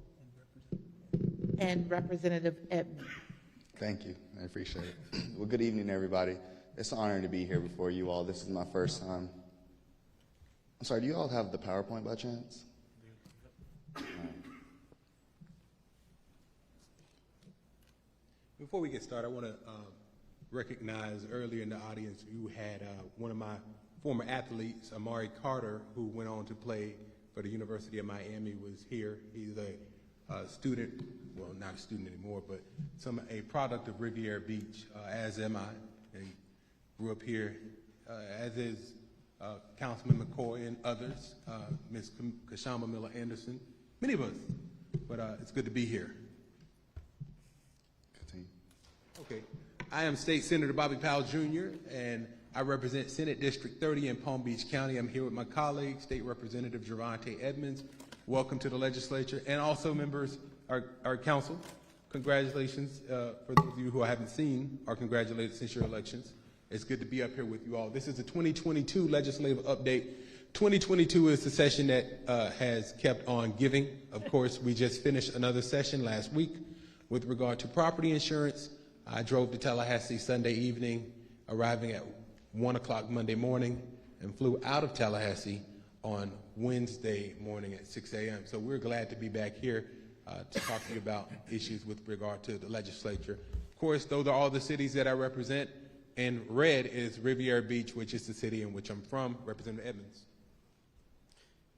Speaker 4: And Representative Edmond.
Speaker 21: Thank you. I appreciate it. Well, good evening, everybody. It's an honor to be here before you all. This is my first time. I'm sorry, do you all have the PowerPoint by chance? All right.
Speaker 5: Before we get started, I want to recognize earlier in the audience you had one of my former athletes, Amari Carter, who went on to play for the University of Miami, was here. He's a student
Speaker 3: well, not a student anymore, but a product of Riviera Beach, as am I, and grew up here, as is Councilman McCoy and others, Ms. Kashama Miller Anderson, many of us, but it's good to be here.
Speaker 21: Continue.
Speaker 3: Okay, I am State Senator Bobby Powell Jr., and I represent Senate District 30 in Palm Beach County. I'm here with my colleague, State Representative Javante Edmonds. Welcome to the legislature, and also members, our council. Congratulations, for those of you who I haven't seen, are congratulated since your elections. It's good to be up here with you all. This is the 2022 legislative update. 2022 is the session that has kept on giving. Of course, we just finished another session last week with regard to property insurance. I drove to Tallahassee Sunday evening, arriving at 1 o'clock Monday morning, and flew out of Tallahassee on Wednesday morning at 6 a.m. So we're glad to be back here to talk to you about issues with regard to the legislature. Of course, those are all the cities that I represent. And red is Riviera Beach, which is the city in which I'm from, Representative Edmonds.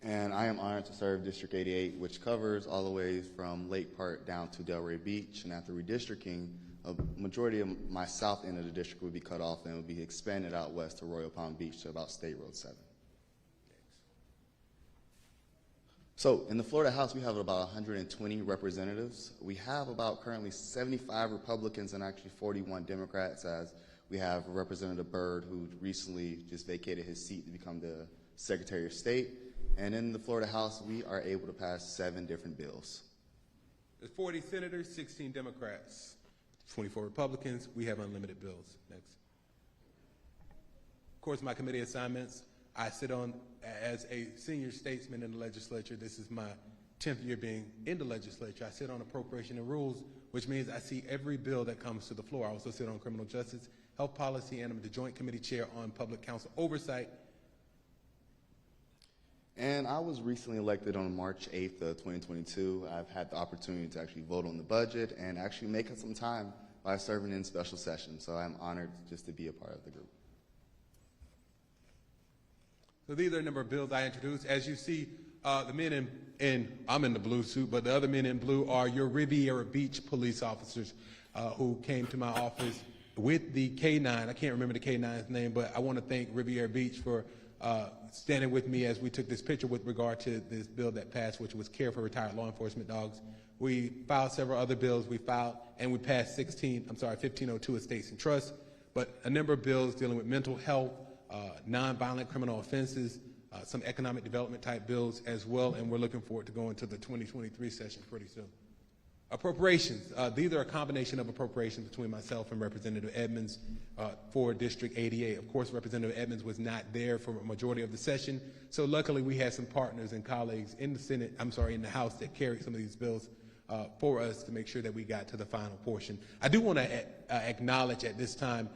Speaker 21: And I am honored to serve District 88, which covers all the way from Lake Park down to Delray Beach. And after redistricting, a majority of my south end of the district would be cut off and would be expanded out west to Royal Palm Beach to about State Road 7. So in the Florida House, we have about 120 representatives. We have about currently 75 Republicans and actually 41 Democrats, as we have Representative Byrd, who recently just vacated his seat to become the Secretary of State. And in the Florida House, we are able to pass 7 different bills.
Speaker 3: There's 40 senators, 16 Democrats, 24 Republicans. We have unlimited bills. Next. Of course, my committee assignments, I sit on as a senior statesman in the legislature. This is my 10th year being in the legislature. I sit on Appropriation and Rules, which means I see every bill that comes to the floor. I also sit on Criminal Justice, Health Policy, and I'm the Joint Committee Chair on Public Counsel Oversight.
Speaker 21: And I was recently elected on March 8th of 2022. I've had the opportunity to actually vote on the budget and actually make up some time by serving in special session. So I'm honored just to be a part of the group.
Speaker 3: So these are a number of bills I introduced. As you see, the men I'm in the blue suit, but the other men in blue are your Riviera Beach police officers who came to my office with the K-9. I can't remember the K-9's name, but I want to thank Riviera Beach for standing with me as we took this picture with regard to this bill that passed, which was Care for Retired Law Enforcement Dogs. We filed several other bills. We filed and we passed 1502 Estates and Trusts, but a number of bills dealing with mental health, nonviolent criminal offenses, some economic development type bills as well, and we're looking forward to going to the 2023 session pretty soon. Appropriations. These are a combination of appropriations between myself and Representative Edmonds for District 88. Of course, Representative Edmonds was not there for a majority of the session, so luckily we had some partners and colleagues in the House that carried some of these bills for us to make sure that we got to the final portion. I do want to acknowledge at this time,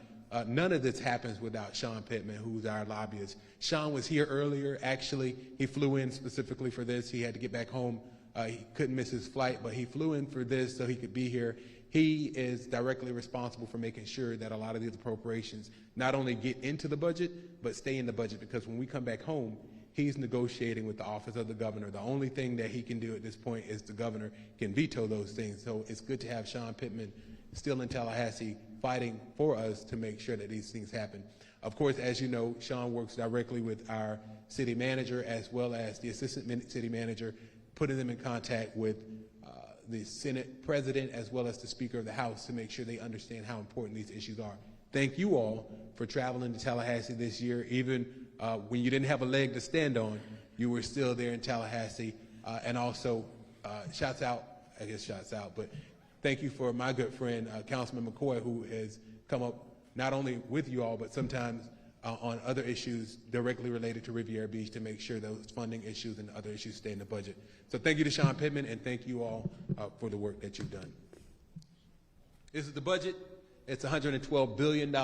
Speaker 3: none of this happens without Sean Pittman, who's our lobbyist. Sean was here earlier. Actually, he flew in specifically for this. He had to get back home. He couldn't miss his flight, but he flew in for this so he could be here. He is directly responsible for making sure that a lot of these appropriations not only get into the budget, but stay in the budget, because when we come back home, he's negotiating with the office of the governor. The only thing that he can do at this point is the governor can veto those things. So it's good to have Sean Pittman still in Tallahassee fighting for us to make sure that these things happen. Of course, as you know, Sean works directly with our city manager as well as the assistant city manager, putting them in contact with the Senate president as well as the Speaker of the House to make sure they understand how important these issues are. Thank you all for traveling to Tallahassee this year. Even when you didn't have a leg to stand on, you were still there in Tallahassee. And also, shouts out, but thank you for my good friend, Councilman McCoy, who has come up not only with you all, but sometimes on other issues directly related to Riviera Beach to make sure those funding issues and other issues stay in the budget. So thank you to Sean Pittman, and thank you all for the work that you've done. This is the budget. It's $112 billion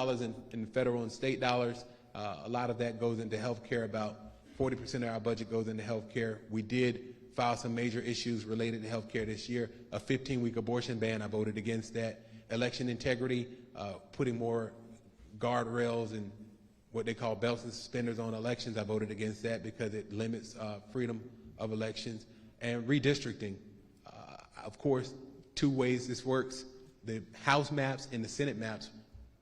Speaker 3: in federal and state dollars. A lot of that goes into health care. About 40% of our budget goes into health care. We did file some major issues related to health care this year. A 15-week abortion ban, I voted against that. Election integrity, putting more guardrails and what they call belts and suspenders on elections. I voted against that because it limits freedom of elections. And redistricting. Of course, two ways this works. The House maps and the Senate maps,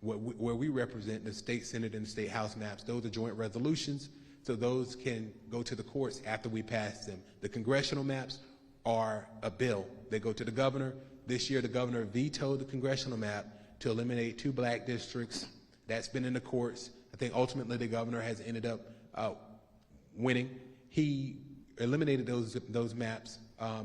Speaker 3: where we represent the state Senate and the state House maps, those are joint resolutions, so those can go to the courts after we pass them. The congressional maps are a bill. They go to the governor. This year, the governor vetoed the congressional map to eliminate 2 black districts. That's been in the courts. I think ultimately the governor has ended up winning. He eliminated those maps,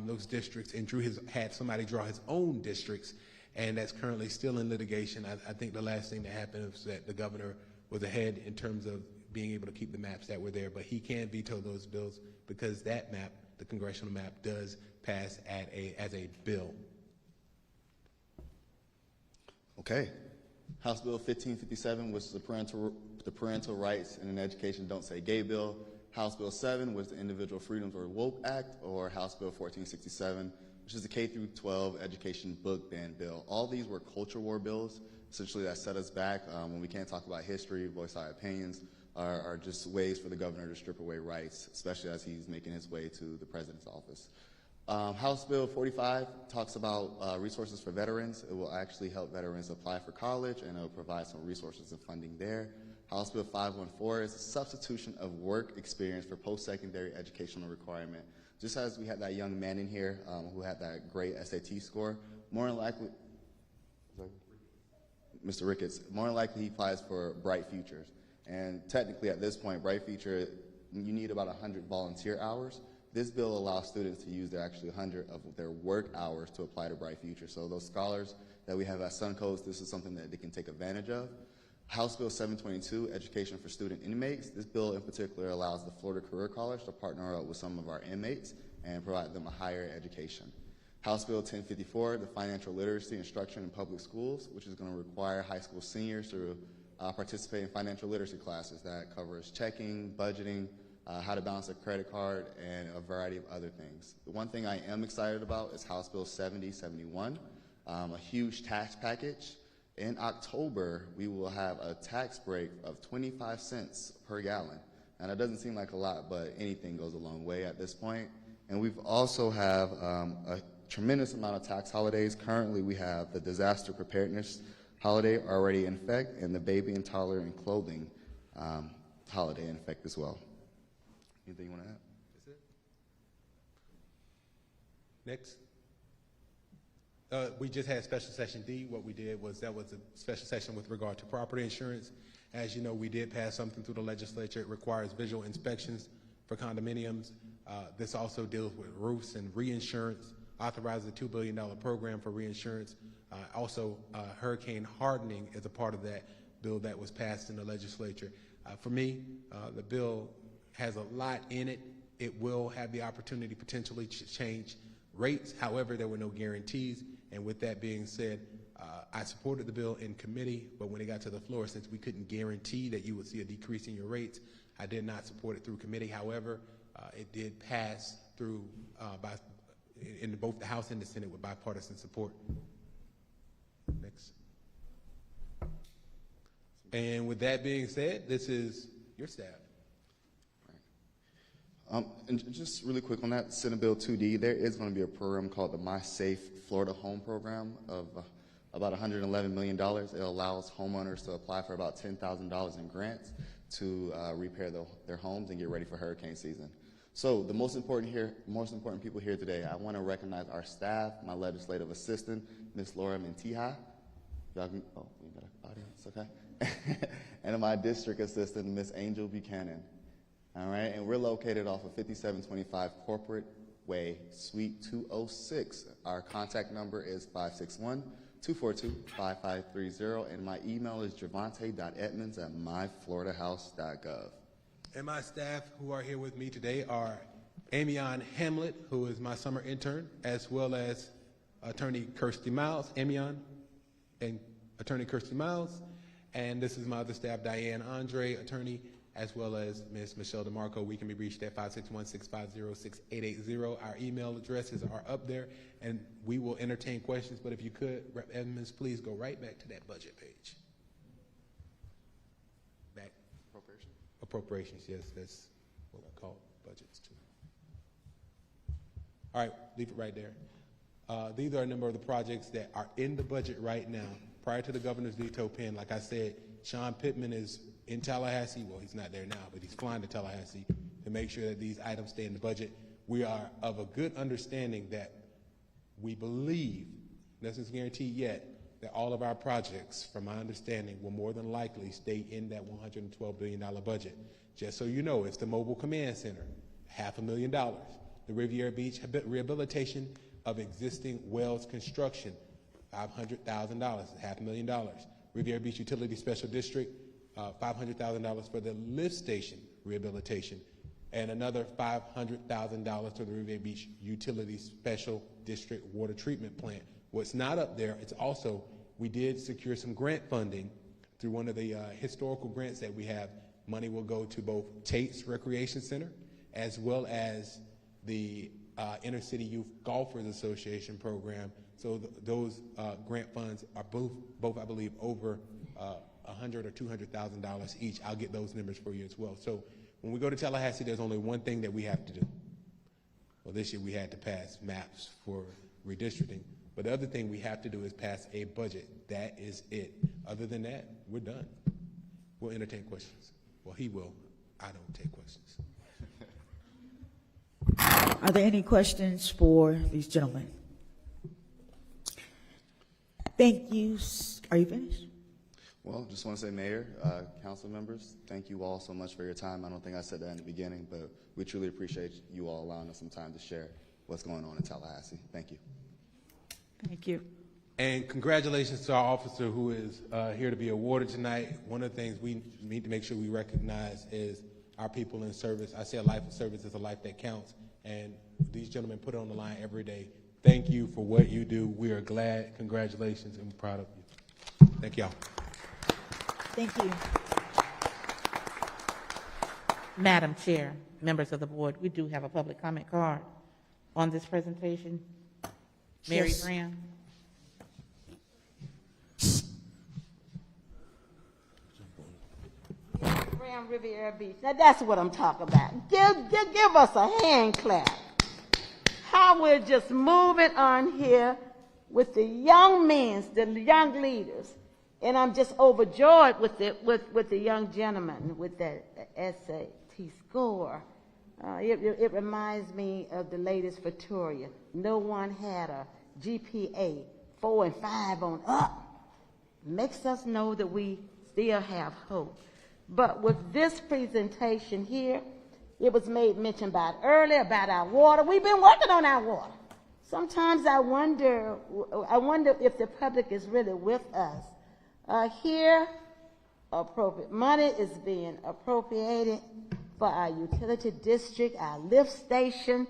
Speaker 3: those districts, and had somebody draw his own districts, and that's currently still in litigation. I think the last thing that happened was that the governor was ahead in terms of being able to keep the maps that were there, but he can veto those bills because that map, the congressional map, does pass as a bill.
Speaker 21: Okay. House Bill 1557, which is the Parental Rights in an Education Don't Say Gay bill. House Bill 7 was the Individual Freedoms or Woke Act, or House Bill 1467, which is the K-12 Education Book Ban bill. All these were culture war bills, essentially, that set us back when we can't talk about history, voice our opinions, are just ways for the governor to strip away rights, especially as he's making his way to the president's office. House Bill 45 talks about resources for veterans. It will actually help veterans apply for college, and it will provide some resources and funding there. House Bill 514 is a substitution of work experience for post-secondary educational requirement. Just as we had that young man in here who had that great SAT score, more than likely, Mr. Ricketts, more than likely he applies for Bright Futures. And technically at this point, Bright Future, you need about 100 volunteer hours. This bill allows students to use actually 100 of their work hours to apply to Bright Future. So those scholars that we have at Suncoast, this is something that they can take advantage of. House Bill 722, Education for Student Inmates. This bill in particular allows the Florida Career College to partner up with some of our inmates and provide them a higher education. House Bill 1054, the Financial Literacy Instruction in Public Schools, which is going to require high school seniors to participate in financial literacy classes that covers checking, budgeting, how to balance a credit card, and a variety of other things. The one thing I am excited about is House Bill 7071, a huge tax package. In October, we will have a tax break of 25 cents per gallon. And that doesn't seem like a lot, but anything goes a long way at this point. And we've also have a tremendous amount of tax holidays. Currently, we have the disaster preparedness holiday already in effect, and the baby and toddler and clothing holiday in effect as well. Anything you want to add?
Speaker 3: That's it. Next. We just had special session D. What we did was that was a special session with regard to property insurance. As you know, we did pass something through the legislature. It requires visual inspections for condominiums. This also deals with roofs and reinsurance, authorizes a $2 billion program for reinsurance. Also, hurricane hardening is a part of that bill that was passed in the legislature. For me, the bill has a lot in it. It will have the opportunity potentially to change rates. However, there were no guarantees. And with that being said, I supported the bill in committee, but when it got to the floor, since we couldn't guarantee that you would see a decrease in your rates, I did not support it through committee. However, it did pass through in both the House and the Senate with bipartisan support. Next. And with that being said, this is your staff.
Speaker 21: And just really quick on that, Senate Bill 2D, there is going to be a program called the My Safe Florida Home Program of about $111 million. It allows homeowners to apply for about $10,000 in grants to repair their homes and get ready for hurricane season. So the most important people here today, I want to recognize our staff, my legislative assistant, Ms. Laura Mentija. Y'all can, oh, we got an audience, okay. And my district assistant, Ms. Angel Buchanan. All right, and we're located off of 5725 Corporate Way, Suite 206. Our contact number is 561-242-5530, and my email is javante.edmonds@myfloridahouse.gov.
Speaker 3: And my staff who are here with me today are Amion Hamlet, who is my summer intern, as well as Attorney Kirsty Miles, Amion and Attorney Kirsty Miles, and this is my other staff, Diane Andre, attorney, as well as Ms. Michelle DeMarco. We can be reached at 561-650-6880. Our email addresses are up there, and we will entertain questions. But if you could, Rep. Edmonds, please go right back to that budget page. Back.
Speaker 21: Appropriations?
Speaker 3: Appropriations, yes, that's what we call budgets too. All right, leave it right there. These are a number of the projects that are in the budget right now. Prior to the governor's veto pen, like I said, Sean Pittman is in Tallahassee. Well, he's not there now, but he's flying to Tallahassee to make sure that these items stay in the budget. We are of a good understanding that we believe, nothing's guaranteed yet, that all of our projects, from my understanding, will more than likely stay in that $112 billion budget. Just so you know, it's the Mobile Command Center, $500,000. The Riviera Beach rehabilitation of existing wells construction, $500,000, $500,000. Riviera Beach Utility Special District, $500,000 for the lift station rehabilitation, and another $500,000 to the Riviera Beach Utility Special District Water Treatment Plant. What's not up there, it's also, we did secure some grant funding through one of the historical grants that we have. Money will go to both Tate's Recreation Center as well as the Inner City Youth Golfers Association program. So those grant funds are both I believe, over $100,000 or $200,000 each. I'll get those numbers for you as well. So when we go to Tallahassee, there's only one thing that we have to do. Well, this year we had to pass maps for redistricting. But the other thing we have to do is pass a budget. That is it. Other than that, we're done. We'll entertain questions. Well, he will. I don't take questions.
Speaker 1: Are there any questions for these gentlemen? Thank you. Are you finished?
Speaker 21: Well, just want to say, Mayor, council members, thank you all so much for your time. I don't think I said that in the beginning, but we truly appreciate you all allowing us some time to share what's going on in Tallahassee. Thank you.
Speaker 7: Thank you.
Speaker 3: And congratulations to our officer who is here to be awarded tonight. One of the things we need to make sure we recognize is our people in service. I say a life of service is a life that counts, and these gentlemen put it on the line every day. Thank you for what you do. We are glad. Congratulations, and proud of you. Thank y'all.
Speaker 1: Thank you.
Speaker 4: Madam Chair, members of the board, we do have a public comment card on this presentation. Mary
Speaker 1: Yes.
Speaker 4: Graham.
Speaker 23: Graham Riviera Beach. Now that's what I'm talking about. Give us a hand clap. How we're just moving on here with the young men, the young leaders. And I'm just overjoyed with the young gentleman with that SAT score. It reminds me of the latest Victoria. No one had a GPA 4 and 5 on up. Makes us know that we still have hope. But with this presentation here, it was made mention about earlier about our water. We've been working on our water. Sometimes I wonder if the public is really with us. Here, appropriate money is being appropriated for our utility district, our lift station,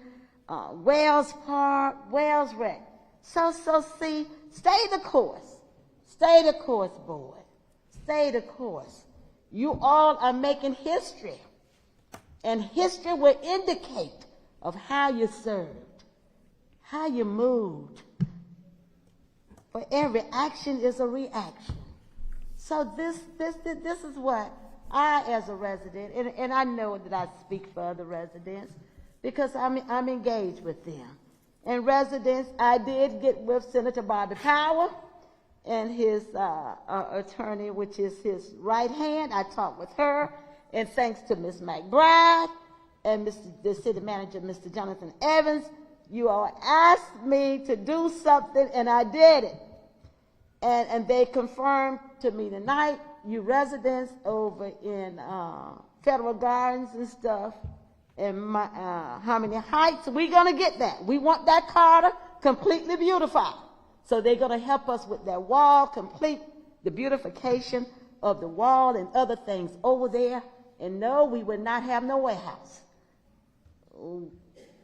Speaker 23: Wells Park, Wells Rec. So see, stay the course. Stay the course, board. Stay the course. You all are making history. And history will indicate of how you served, how you moved. For every action is a reaction. So this is what I, as a resident, and I know that I speak for other residents because I'm engaged with them. And residents, I did get with Senator Bobby Power and his attorney, which is his right hand. I talked with her, and thanks to Ms. McBride and the city manager, Mr. Jonathan Evans, you all asked me to do something, and I did it. And they confirmed to me tonight, you residents over in Federal Gardens and stuff, and Harmony Heights, we're going to get that. We want that corridor completely beautified. So they're going to help us with that wall, complete the beautification of the wall and other things over there. And no, we would not have no warehouse.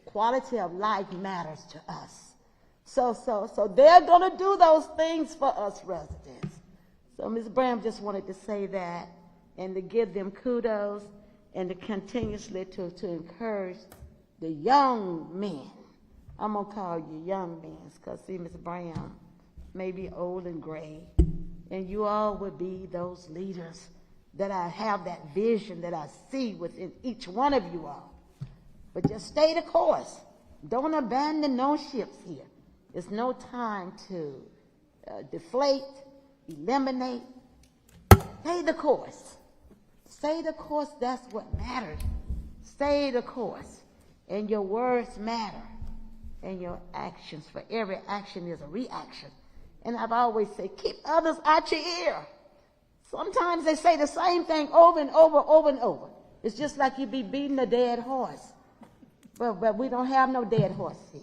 Speaker 23: Quality of life matters to us. So they're going to do those things for us residents. So Ms. Bram just wanted to say that and to give them kudos and to continuously to encourage the young men. I'm going to call you young men because, see, Ms. Brown may be old and gray, and you all would be those leaders that I have that vision that I see within each one of you all. But just stay the course. Don't abandon no ships here. It's no time to deflate, eliminate. Stay the course. Stay the course, that's what matters. Stay the course. And your words matter. And your actions, for every action is a reaction. And I've always said, keep others out your ear. Sometimes they say the same thing over and over, over and over. It's just like you be beating a dead horse. But we don't have no dead horse here.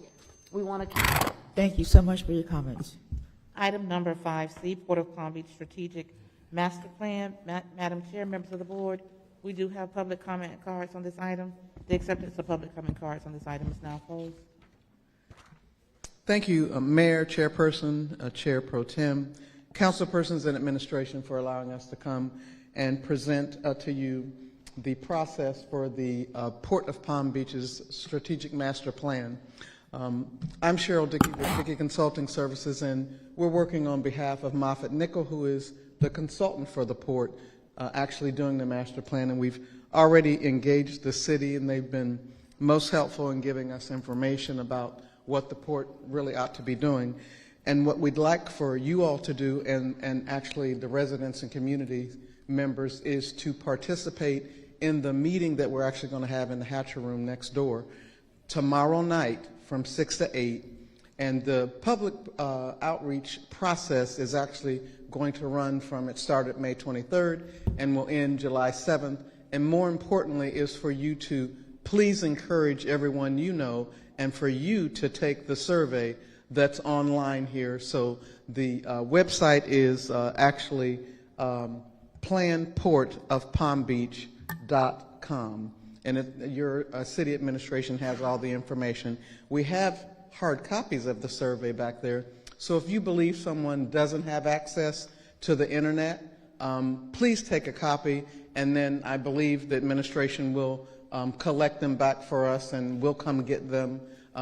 Speaker 23: We want to keep.
Speaker 1: Thank you so much for your comments.
Speaker 4: Item number 5C, Port of Palm Beach Strategic Master Plan. Madam Chair, members of the board, we do have public comment cards on this item. The acceptance of public comment cards on this item is now closed.
Speaker 6: Thank you, Mayor, Chairperson, Chair Pro Tem, councilpersons and administration for allowing us to come and present to you the process for the Port of Palm Beach's Strategic Master Plan. I'm Cheryl Dickey with Dickey Consulting Services, and we're working on behalf of Moffitt Nickel, who is the consultant for the port, actually doing the master plan. And we've already engaged the city, and they've been most helpful in giving us information about what the port really ought to be doing. And what we'd like for you all to do, and actually the residents and community members, is to participate in the meeting that we're actually going to have in the Hatcher Room next door tomorrow night from 6 to 8. And the public outreach process is actually going to run from, it started May 23rd and will end July 7th. And more importantly is for you to please encourage everyone you know, and for you to take the survey that's online here. So the website is actually planportofpalmbeach.com. And your city administration has all the information. We have hard copies of the survey back there. So if you believe someone doesn't have access to the internet, please take a copy, and then I believe the administration will collect them back for us, and we'll come get them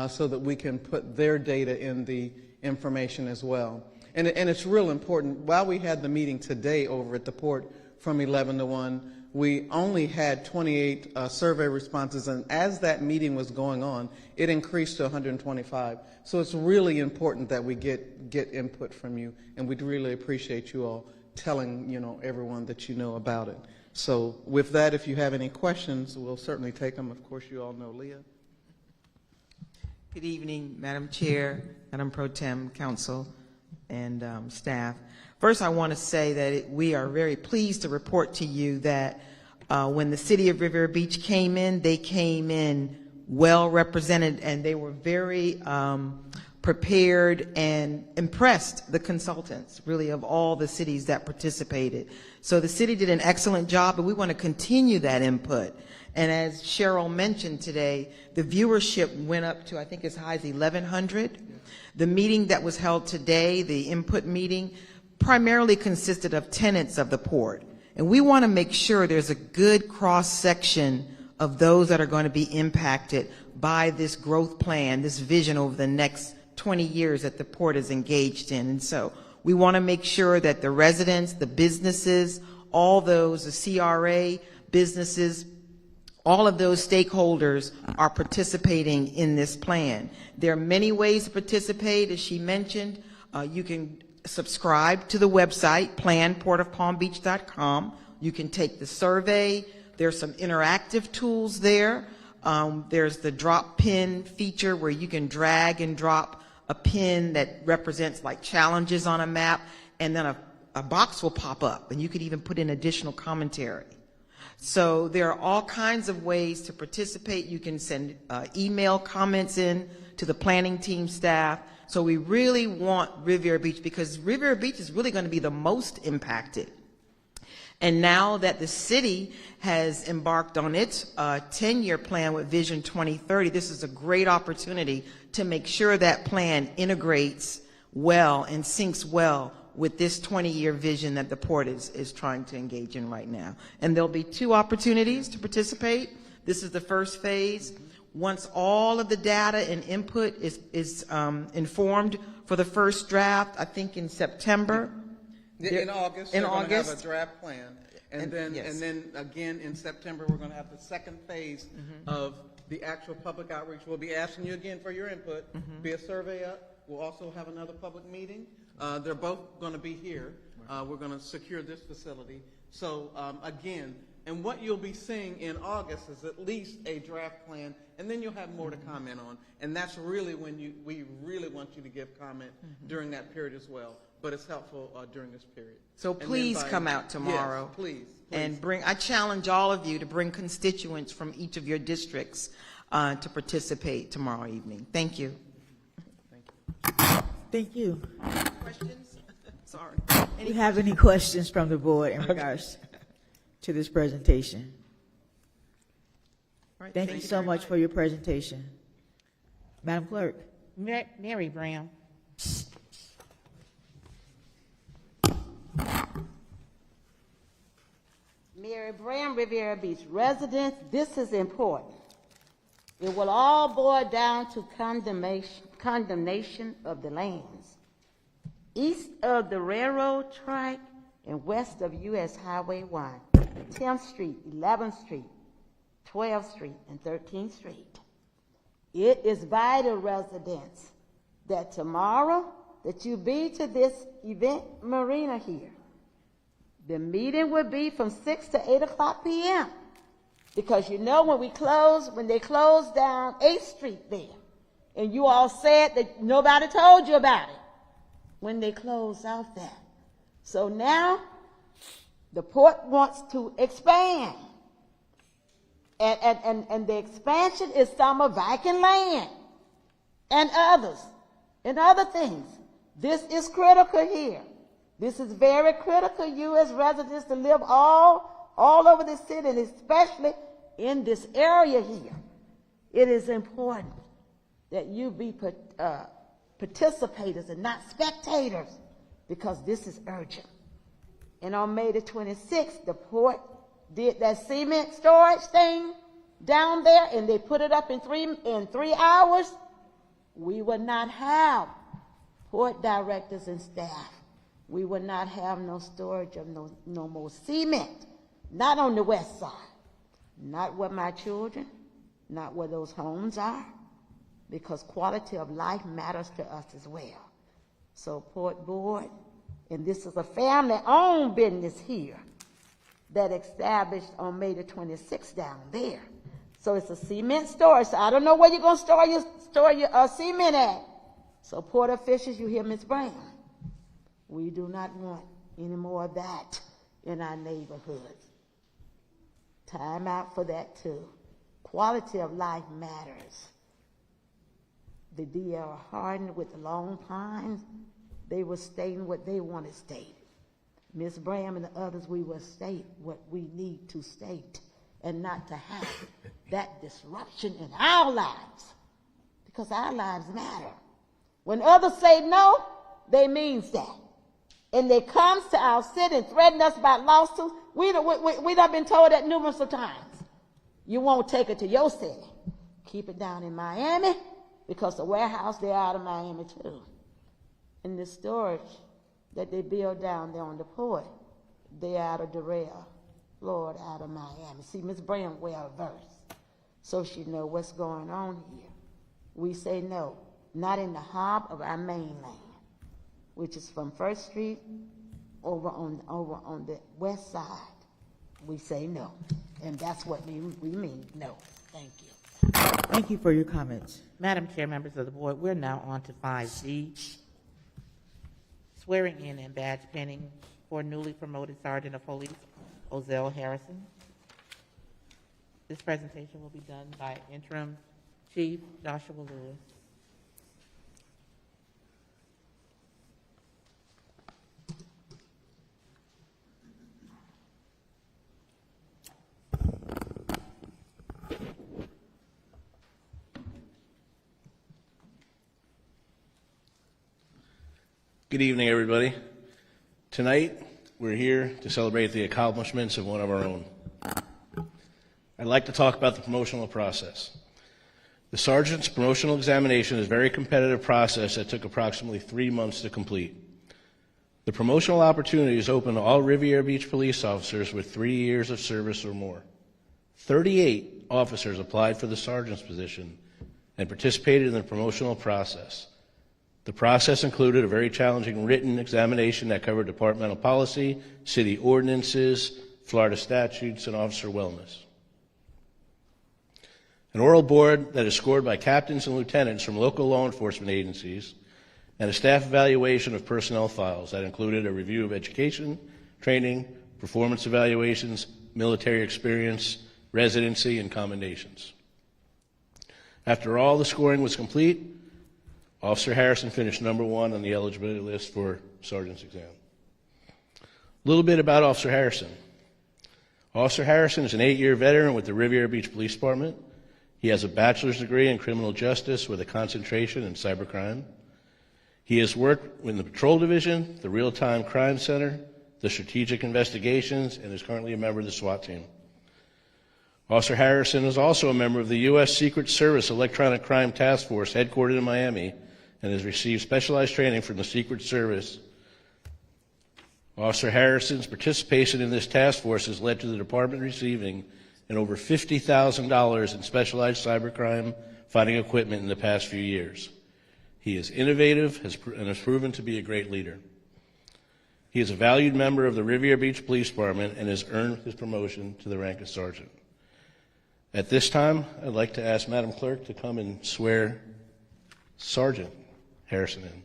Speaker 6: so that we can put their data in the information as well. And it's real important. While we had the meeting today over at the port from 11 to 1, we only had 28 survey responses, and as that meeting was going on, it increased to 125. So it's really important that we get input from you, and we'd really appreciate you all telling everyone that you know about it. So with that, if you have any questions, we'll certainly take them. Of course, you all know Leah.
Speaker 12: Good evening, Madam Chair, Madam Pro Tem, Council, and staff. First, I want to say that we are very pleased to report to you that when the City of Riviera Beach came in, they came in well represented, and they were very prepared and impressed the consultants, really, of all the cities that participated. So the city did an excellent job, but we want to continue that input. And as Cheryl mentioned today, the viewership went up to, I think, as high as 1,100. The meeting that was held today, the input meeting, primarily consisted of tenants of the port. And we want to make sure there's a good cross-section of those that are going to be impacted by this growth plan, this vision over the next 20 years that the port is engaged in. And so we want to make sure that the residents, the businesses, all those, the CRA, businesses, all of those stakeholders are participating in this plan. There are many ways to participate, as she mentioned. You can subscribe to the website, planportofpalmbeach.com. You can take the survey. There's some interactive tools there. There's the drop pin feature where you can drag and drop a pin that represents like challenges on a map, and then a box will pop up, and you could even put in additional commentary. So there are all kinds of ways to participate. You can send email comments in to the planning team staff. So we really want Riviera Beach, because Riviera Beach is really going to be the most impacted. And now that the city has embarked on its 10-year plan with Vision 2030, this is a great opportunity to make sure that plan integrates well and syncs well with this 20-year vision that the port is trying to engage in right now. And there'll be 2 opportunities to participate. This is the first phase. Once all of the data and input is informed for the first draft, I think in September.
Speaker 6: In August,
Speaker 12: in
Speaker 6: we're going to have a
Speaker 12: August.
Speaker 6: draft plan. And then again in September, we're going to have the second phase of the actual public outreach. We'll be asking you again for your input, be a survey up. will also have another public meeting. They're both going to be here. We're going to secure this facility. So again, and what you'll be seeing in August is at least a draft plan, and then you'll have more to comment on. And that's really when we really want you to give comment during that period as well. But it's helpful during this period.
Speaker 12: So please come out tomorrow.
Speaker 6: Yes, please.
Speaker 12: And I challenge all of you to bring constituents from each of your districts to participate tomorrow evening. Thank you.
Speaker 1: Thank you.
Speaker 12: Questions? Sorry.
Speaker 1: Do you have any questions from the board in regards to this presentation?
Speaker 12: All right,
Speaker 1: Thank you so much for your presentation. Madam Clerk.
Speaker 4: Mary Brown.
Speaker 23: Mary Brown, Riviera Beach residents, this is important. It will all boil down to condemnation of the lands. East of the railroad track and west of U.S. Highway 1, 10th Street, 11th Street, 12th Street, and 13th Street. It is vital, residents, that tomorrow that you be to this event Marina here. The meeting will be from 6 to 8 o'clock p.m. Because you know when they closed down 8th Street there, and you all said that nobody told you about it when they closed out that. So now the port wants to expand. And the expansion is some of Viking land and others and other things. This is critical here. This is very critical, you as residents, to live all over the city, and especially in this area here. It is important that you be participators and not spectators, because this is urgent. And on May the 26th, the port did that cement storage thing down there, and they put it up in 3 hours. We would not have port directors and staff. We would not have no storage of no more cement, not on the west side, not where my children, not where those homes are, because quality of life matters to us as well. So Port Board, and this is a family-owned business here that established on May the 26th down there. So it's a cement storage. So I don't know where you're going to store your cement at. So port officials, you hear Ms. Brown. We do not want any more of that in our neighborhoods. Time out for that too. Quality of life matters. The D.L. Hardin with the Long Pines, they were stating what they wanted stated. Ms. Bram and the others, we will state what we need to state, and not to have that disruption in our lives, because our lives matter. When others say no, they means that. And they comes to our city and threaten us about lawsuits. We done been told that numerous of times. You won't take it to your city. Keep it down in Miami, because the warehouse, they're out of Miami too. And the storage that they build down there on the port, they're out of Doral, Florida, out of Miami. See, Ms. Brown well-versed, so she know what's going on here. We say no, not in the hub of our mainland, which is from 1st Street over on the west side. We say no, and that's what we mean, no. Thank you.
Speaker 1: Thank you for your comments.
Speaker 4: Madam Chair, members of the board, we're now on to 5D. Swearing in and badge pinning for newly promoted Sergeant of Police, Ozell Harrison. This presentation will be done by Interim Chief Joshua Lewis.
Speaker 15: Good evening, everybody. Tonight, we're here to celebrate the accomplishments of one of our own. I'd like to talk about the promotional process. The sergeant's promotional examination is a very competitive process that took approximately 3 months to complete. The promotional opportunity is open to all Riviera Beach police officers with 3 years of service or more. 38 officers applied for the sergeant's position and participated in the promotional process. The process included a very challenging written examination that covered departmental policy, city ordinances, Florida statutes, and officer wellness. An oral board that is scored by captains and lieutenants from local law enforcement agencies, and a staff evaluation of personnel files that included a review of education, training, performance evaluations, military experience, residency, and commendations. After all the scoring was complete, Officer Harrison finished number 1 on the eligibility list for sergeant's exam. A little bit about Officer Harrison. Officer Harrison is an 8-year veteran with the Riviera Beach Police Department. He has a bachelor's degree in criminal justice with a concentration in cybercrime. He has worked in the Patrol Division, the Real-Time Crime Center, the Strategic Investigations, and is currently a member of the SWAT team. Officer Harrison is also a member of the U.S. Secret Service Electronic Crime Task Force headquartered in Miami and has received specialized training from the Secret Service. Officer Harrison's participation in this task force has led to the department receiving over $50,000 in specialized cybercrime fighting equipment in the past few years. He is innovative and has proven to be a great leader. He is a valued member of the Riviera Beach Police Department and has earned his promotion to the rank of sergeant. At this time, I'd like to ask Madam Clerk to come and swear Sergeant Harrison in.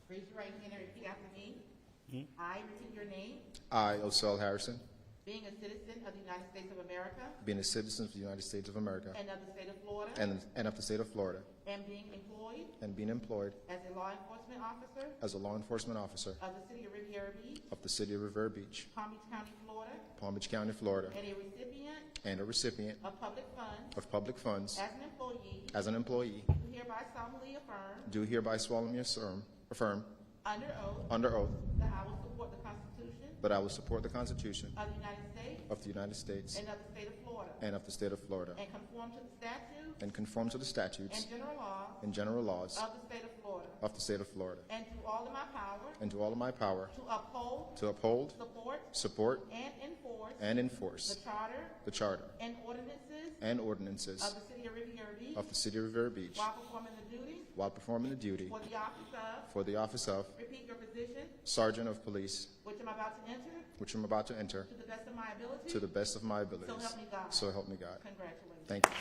Speaker 4: Raise your right hand and repeat after me. I repeat your name.
Speaker 16: I, Osel Harrison,
Speaker 4: Being a citizen of the United States of America
Speaker 16: being a citizen of the United States of America
Speaker 4: and of the state of Florida,
Speaker 16: and of the state of Florida,
Speaker 4: and being employed
Speaker 16: and being employed
Speaker 4: as a law enforcement officer
Speaker 16: as a law enforcement officer
Speaker 4: of the city of Riviera Beach,
Speaker 16: of the city of Riviera Beach,
Speaker 4: Palm Beach County, Florida,
Speaker 16: Palm Beach County, Florida,
Speaker 4: and a recipient
Speaker 16: of public funds
Speaker 4: as an employee,
Speaker 16: do hereby solemnly affirm under oath
Speaker 4: that I will support the Constitution
Speaker 16: that I will support the Constitution
Speaker 4: of the United States
Speaker 16: of the United States
Speaker 4: and of the state of Florida,
Speaker 16: and of the state of Florida,
Speaker 4: and conform to the statutes
Speaker 16: and conform to the statutes
Speaker 4: and general laws
Speaker 16: of the state of Florida,
Speaker 4: and to all of my power
Speaker 16: and to all of my power
Speaker 4: to uphold,
Speaker 16: support,
Speaker 4: and enforce
Speaker 16: the charter
Speaker 4: and ordinances
Speaker 16: of the city of Riviera Beach
Speaker 4: while performing the duty
Speaker 16: for the office of
Speaker 4: repeat your position,
Speaker 16: Sergeant of Police,
Speaker 4: which I'm about to enter,
Speaker 16: to the best of my ability,
Speaker 4: to the best of my abilities.
Speaker 16: So help me God.
Speaker 4: So help me God.
Speaker 16: Congratulations.
Speaker 4: Thank you.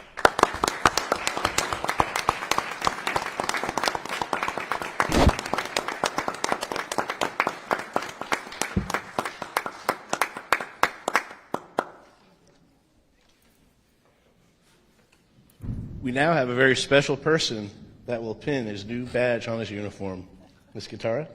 Speaker 15: We now have a very special person that will pin his new badge on his uniform. Ms. Kitara?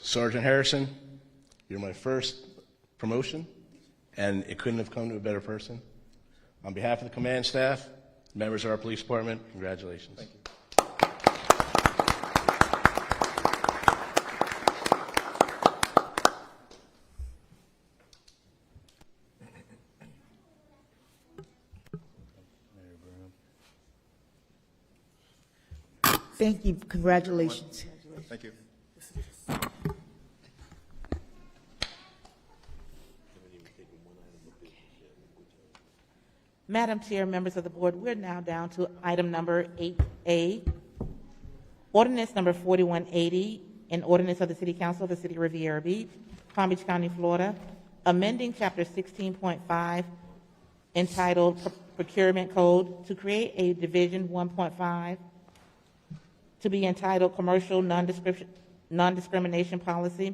Speaker 15: Sergeant Harrison, you're my first promotion, and it couldn't have come to a better person. On behalf of the command staff, members of our police department, congratulations.
Speaker 16: Thank you.
Speaker 1: Thank you. Congratulations.
Speaker 16: Thank you.
Speaker 4: Madam Chair, members of the board, we're now down to item number 8A, ordinance number 4180, an ordinance of the City Council of the City of Riviera Beach, Palm Beach County, Florida, amending Chapter 16.5 entitled Procurement Code to create a Division 1.5 to be entitled Commercial Non-Discrimination Policy,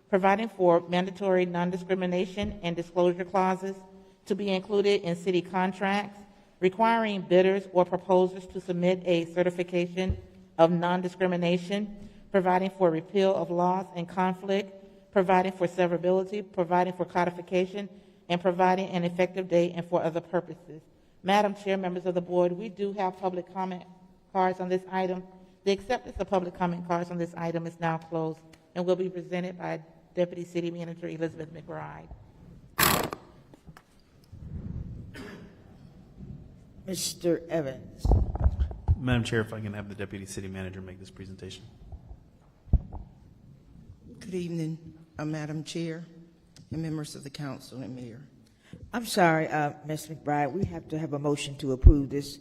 Speaker 4: providing for mandatory non-discrimination and disclosure clauses to be included in city contracts, requiring bidders or proposers to submit a certification of non-discrimination, providing for repeal of laws in conflict, providing for severability, providing for codification, and providing an effective date and for other purposes. Madam Chair, members of the board, we do have public comment cards on this item. The acceptance of public comment cards on this item is now closed and will be presented by Deputy City Manager Elizabeth McBride.
Speaker 1: Mr. Evans.
Speaker 9: Madam Chair, if I can have the Deputy City Manager make this presentation.
Speaker 17: Good evening, Madam Chair and members of the council and mayor.
Speaker 1: I'm sorry, Ms. McBride, we have to have a motion to approve this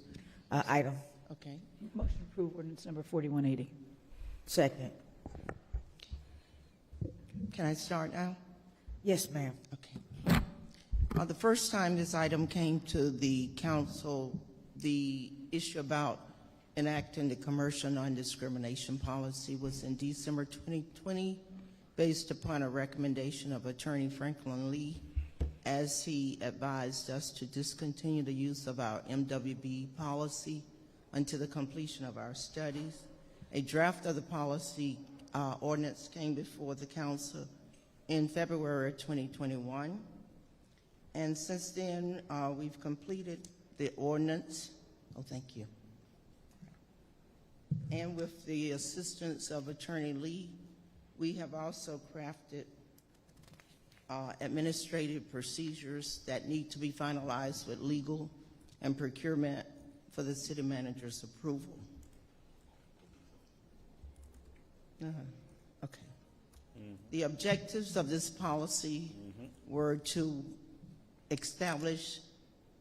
Speaker 1: item.
Speaker 17: Okay.
Speaker 7: Motion to approve ordinance number 4180.
Speaker 1: Second.
Speaker 17: Can I start now?
Speaker 1: Yes, ma'am.
Speaker 17: Okay. The first time this item came to the council, the issue about enacting the commercial non-discrimination policy was in December 2020, based upon a recommendation of Attorney Franklin Lee, as he advised us to discontinue the use of our MWB policy until the completion of our studies. A draft of the policy ordinance came before the council in February of 2021. And since then, we've completed the ordinance. Oh, thank you. And with the assistance of Attorney Lee, we have also crafted administrative procedures that need to be finalized with legal and procurement for the city manager's approval. Okay. The objectives of this policy were to establish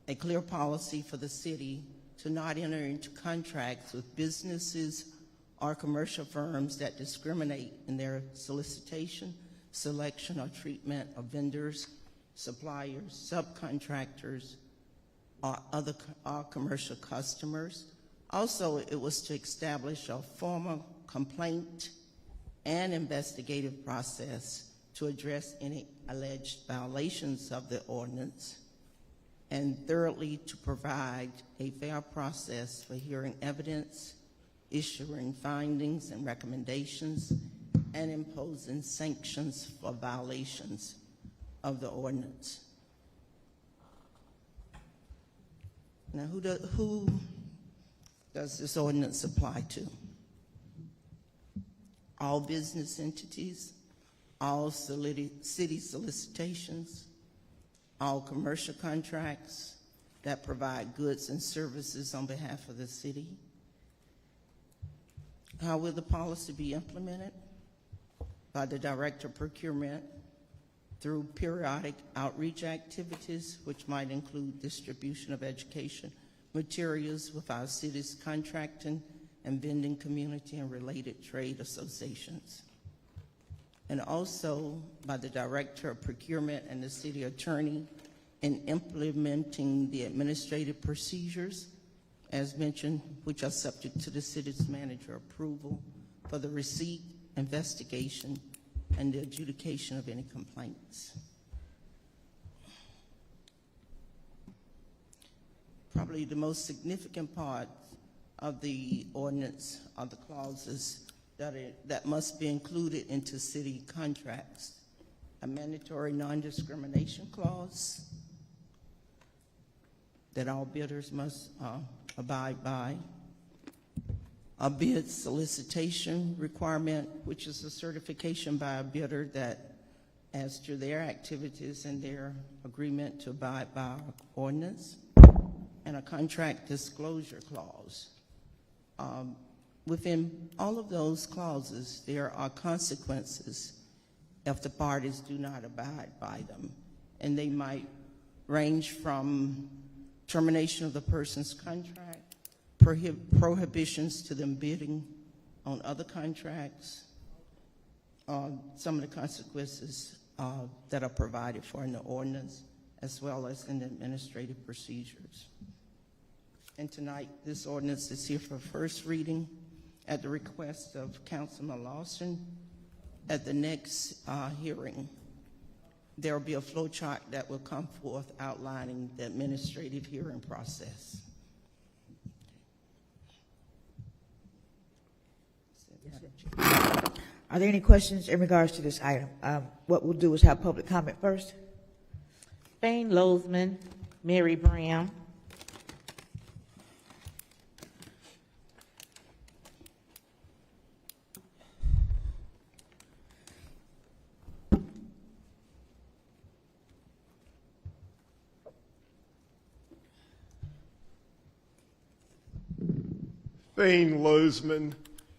Speaker 17: a clear policy for the city to not enter into contracts with businesses or commercial firms that discriminate in their solicitation, selection, or treatment of vendors, suppliers, subcontractors, or other commercial customers. Also, it was to establish a formal complaint and investigative process to address any alleged violations of the ordinance, and thirdly, to provide a fair process for hearing evidence, issuing findings and recommendations, and imposing sanctions for violations of the ordinance. Now, who does this ordinance apply to? All business entities, all city solicitations, all commercial contracts that provide goods and services on behalf of the city. How will the policy be implemented? By the Director of Procurement through periodic outreach activities, which might include distribution of education materials with our city's contracting and vending community and related trade associations. And also by the Director of Procurement and the City Attorney in implementing the administrative procedures, as mentioned, which are subject to the city's manager approval for the receipt, investigation, and the adjudication of any complaints. Probably the most significant part of the ordinance are the clauses that must be included into city contracts. A mandatory non-discrimination clause that all bidders must abide by. A bid solicitation requirement, which is a certification by a bidder that as to their activities and their agreement to abide by our ordinance. And a contract disclosure clause. Within all of those clauses, there are consequences if the parties do not abide by them. And they might range from termination of the person's contract, prohibitions to them bidding on other contracts, some of the consequences that are provided for in the ordinance, as well as in the administrative procedures. And tonight, this ordinance is here for first reading at the request of Councilman Lawson. At the next hearing, there will be a flow chart that will come forth outlining the administrative hearing process.
Speaker 1: Are there any questions in regards to this item? What we'll do is have public comment first.
Speaker 4: Thane Lozman, Mary Brown.
Speaker 8: Thane Lozman.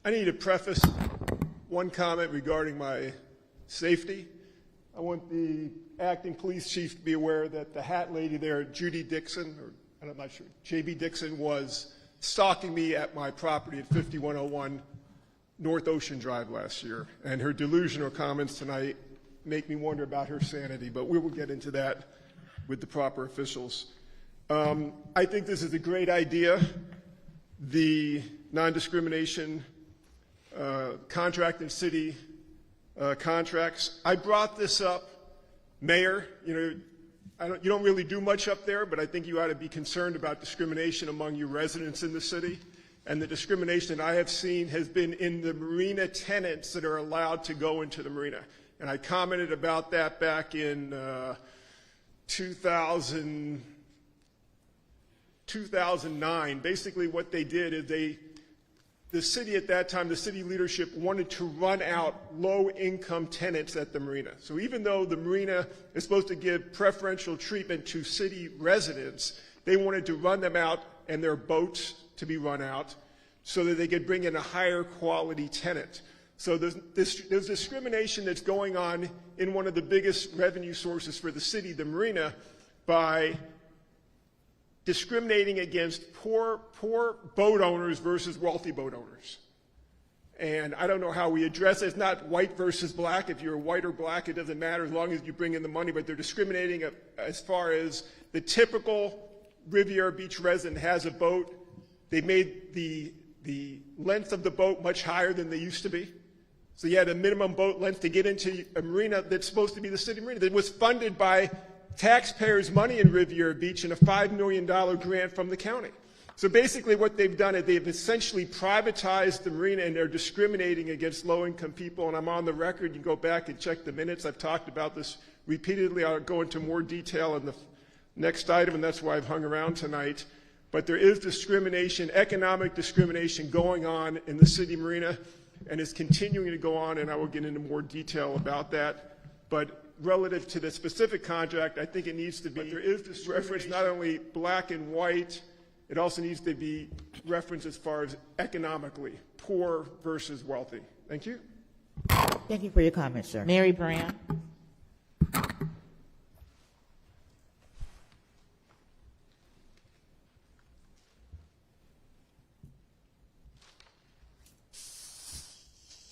Speaker 8: I need to preface one comment regarding my safety. I want the acting police chief to be aware that the hat lady there, Judy Dixon, or I'm not sure, JB Dixon, was stalking me at my property at 5101 North Ocean Drive last year. And her delusional comments tonight make me wonder about her sanity, but we will get into that with the proper officials. I think this is a great idea. The non-discrimination contract and city contracts. I brought this up, Mayor. You don't really do much up there, but I think you ought to be concerned about discrimination among your residents in the city. And the discrimination that I have seen has been in the marina tenants that are allowed to go into the marina. And I commented about that back in 2009. Basically what they did is the city at that time, the city leadership wanted to run out low-income tenants at the marina. So even though the marina is supposed to give preferential treatment to city residents, they wanted to run them out and their boats to be run out so that they could bring in a higher quality tenant. So there's discrimination that's going on in one of the biggest revenue sources for the city, the marina, by discriminating against poor boat owners versus wealthy boat owners. And I don't know how we address it. It's not white versus black. If you're white or black, it doesn't matter as long as you bring in the money, but they're discriminating as far as the typical Riviera Beach resident has a boat. They made the length of the boat much higher than they used to be. So you had a minimum boat length to get into a marina that's supposed to be the city marina that was funded by taxpayers' money in Riviera Beach and a $5 million grant from the county. So basically what they've done is they've essentially privatized the marina, and they're discriminating against low-income people. And I'm on the record. You can go back and check the minutes. I've talked about this repeatedly. I'll go into more detail in the next item, and that's why I've hung around tonight. But there is discrimination, economic discrimination going on in the city marina, and it's continuing to go on, and I will get into more detail about that. But relative to the specific contract, I think it needs to be, there is this reference not only black and white, it also needs to be referenced as far as economically, poor versus wealthy. Thank you.
Speaker 1: Thank you for your comments, sir.
Speaker 4: Mary Brown.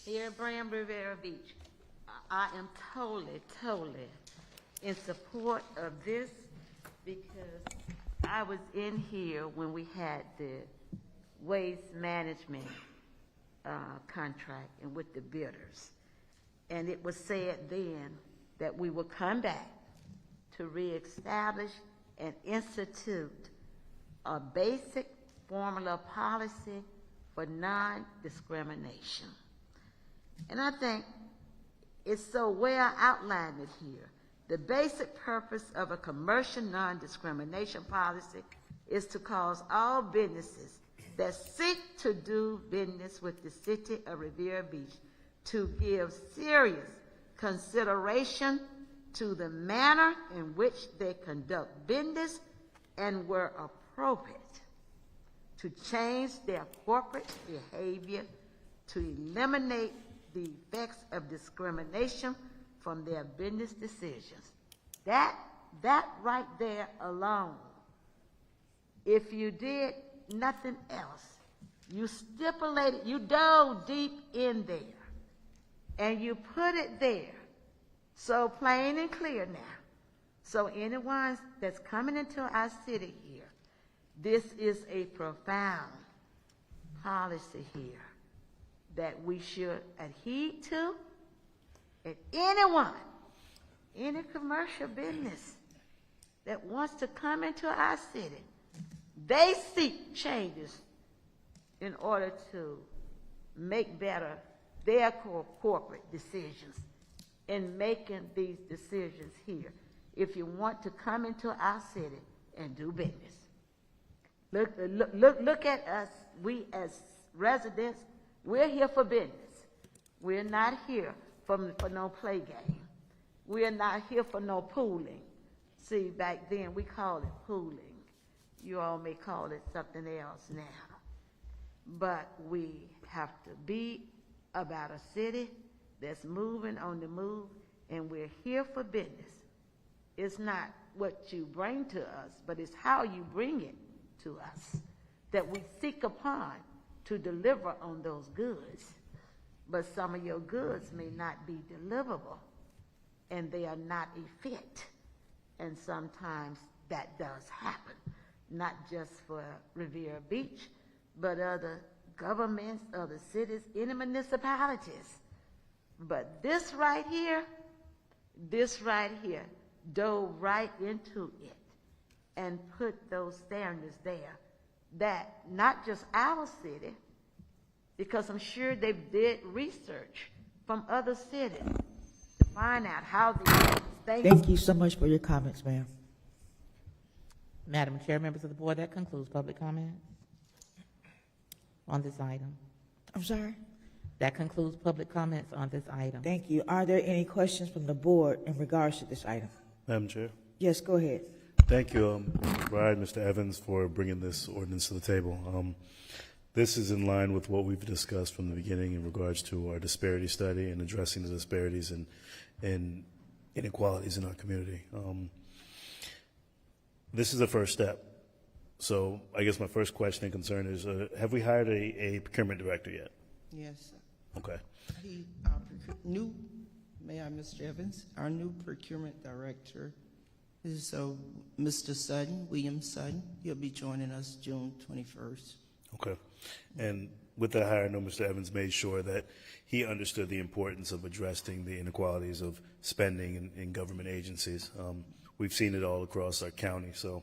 Speaker 23: Here, Brown, Riviera Beach. I am totally in support of this because I was in here when we had the waste management contract and with the bidders. And it was said then that we would come back to reestablish and institute a basic formula policy for non-discrimination. And I think it's so well outlined in here. The basic purpose of a commercial non-discrimination policy is to cause all businesses that seek to do business with the city of Riviera Beach to give serious consideration to the manner in which they conduct business and, where appropriate, to change their corporate behavior to eliminate the effects of discrimination from their business decisions. That right there alone, if you did nothing else, you stipulated, you dove deep in there, and you put it there, so plain and clear now. So anyone that's coming into our city here, this is a profound policy here that we should adhere to. And anyone, any commercial business that wants to come into our city, they seek changes in order to make better their corporate decisions in making these decisions here. If you want to come into our city and do business, look at us. We as residents, we're here for business. We're not here for no play game. We're not here for no pooling. See, back then we called it pooling. You all may call it something else now. But we have to be about a city that's moving on the move, and we're here for business. It's not what you bring to us, but it's how you bring it to us that we seek upon to deliver on those goods. But some of your goods may not be deliverable, and they are not a fit. And sometimes that does happen, not just for Riviera Beach, but other governments, other cities, any municipalities. But this right here dove right into it and put those standards there that not just our city, because I'm sure they did research from other cities to find out how these things.
Speaker 1: Thank you so much for your comments, ma'am.
Speaker 4: Madam Chair, members of the board, that concludes public comment on this item.
Speaker 1: I'm sorry?
Speaker 4: That concludes public comments on this item.
Speaker 1: Thank you. Are there any questions from the board in regards to this item?
Speaker 18: Madam Chair.
Speaker 1: Yes, go ahead.
Speaker 18: Thank you, Mr. Bride, Mr. Evans, for bringing this ordinance to the table. This is in line with what we've discussed from the beginning in regards to our disparity study and addressing the disparities and inequalities in our community. This is the first step. So I guess my first question and concern is, have we hired a procurement director yet?
Speaker 17: Yes, sir.
Speaker 18: Okay.
Speaker 17: Mr. Evans, our new procurement director is Mr. Sutton, William Sutton. He'll be joining us June 21st.
Speaker 18: Okay. And with that hire, I know Mr. Evans made sure that he understood the importance of addressing the inequalities of spending in government agencies. We've seen it all across our county. So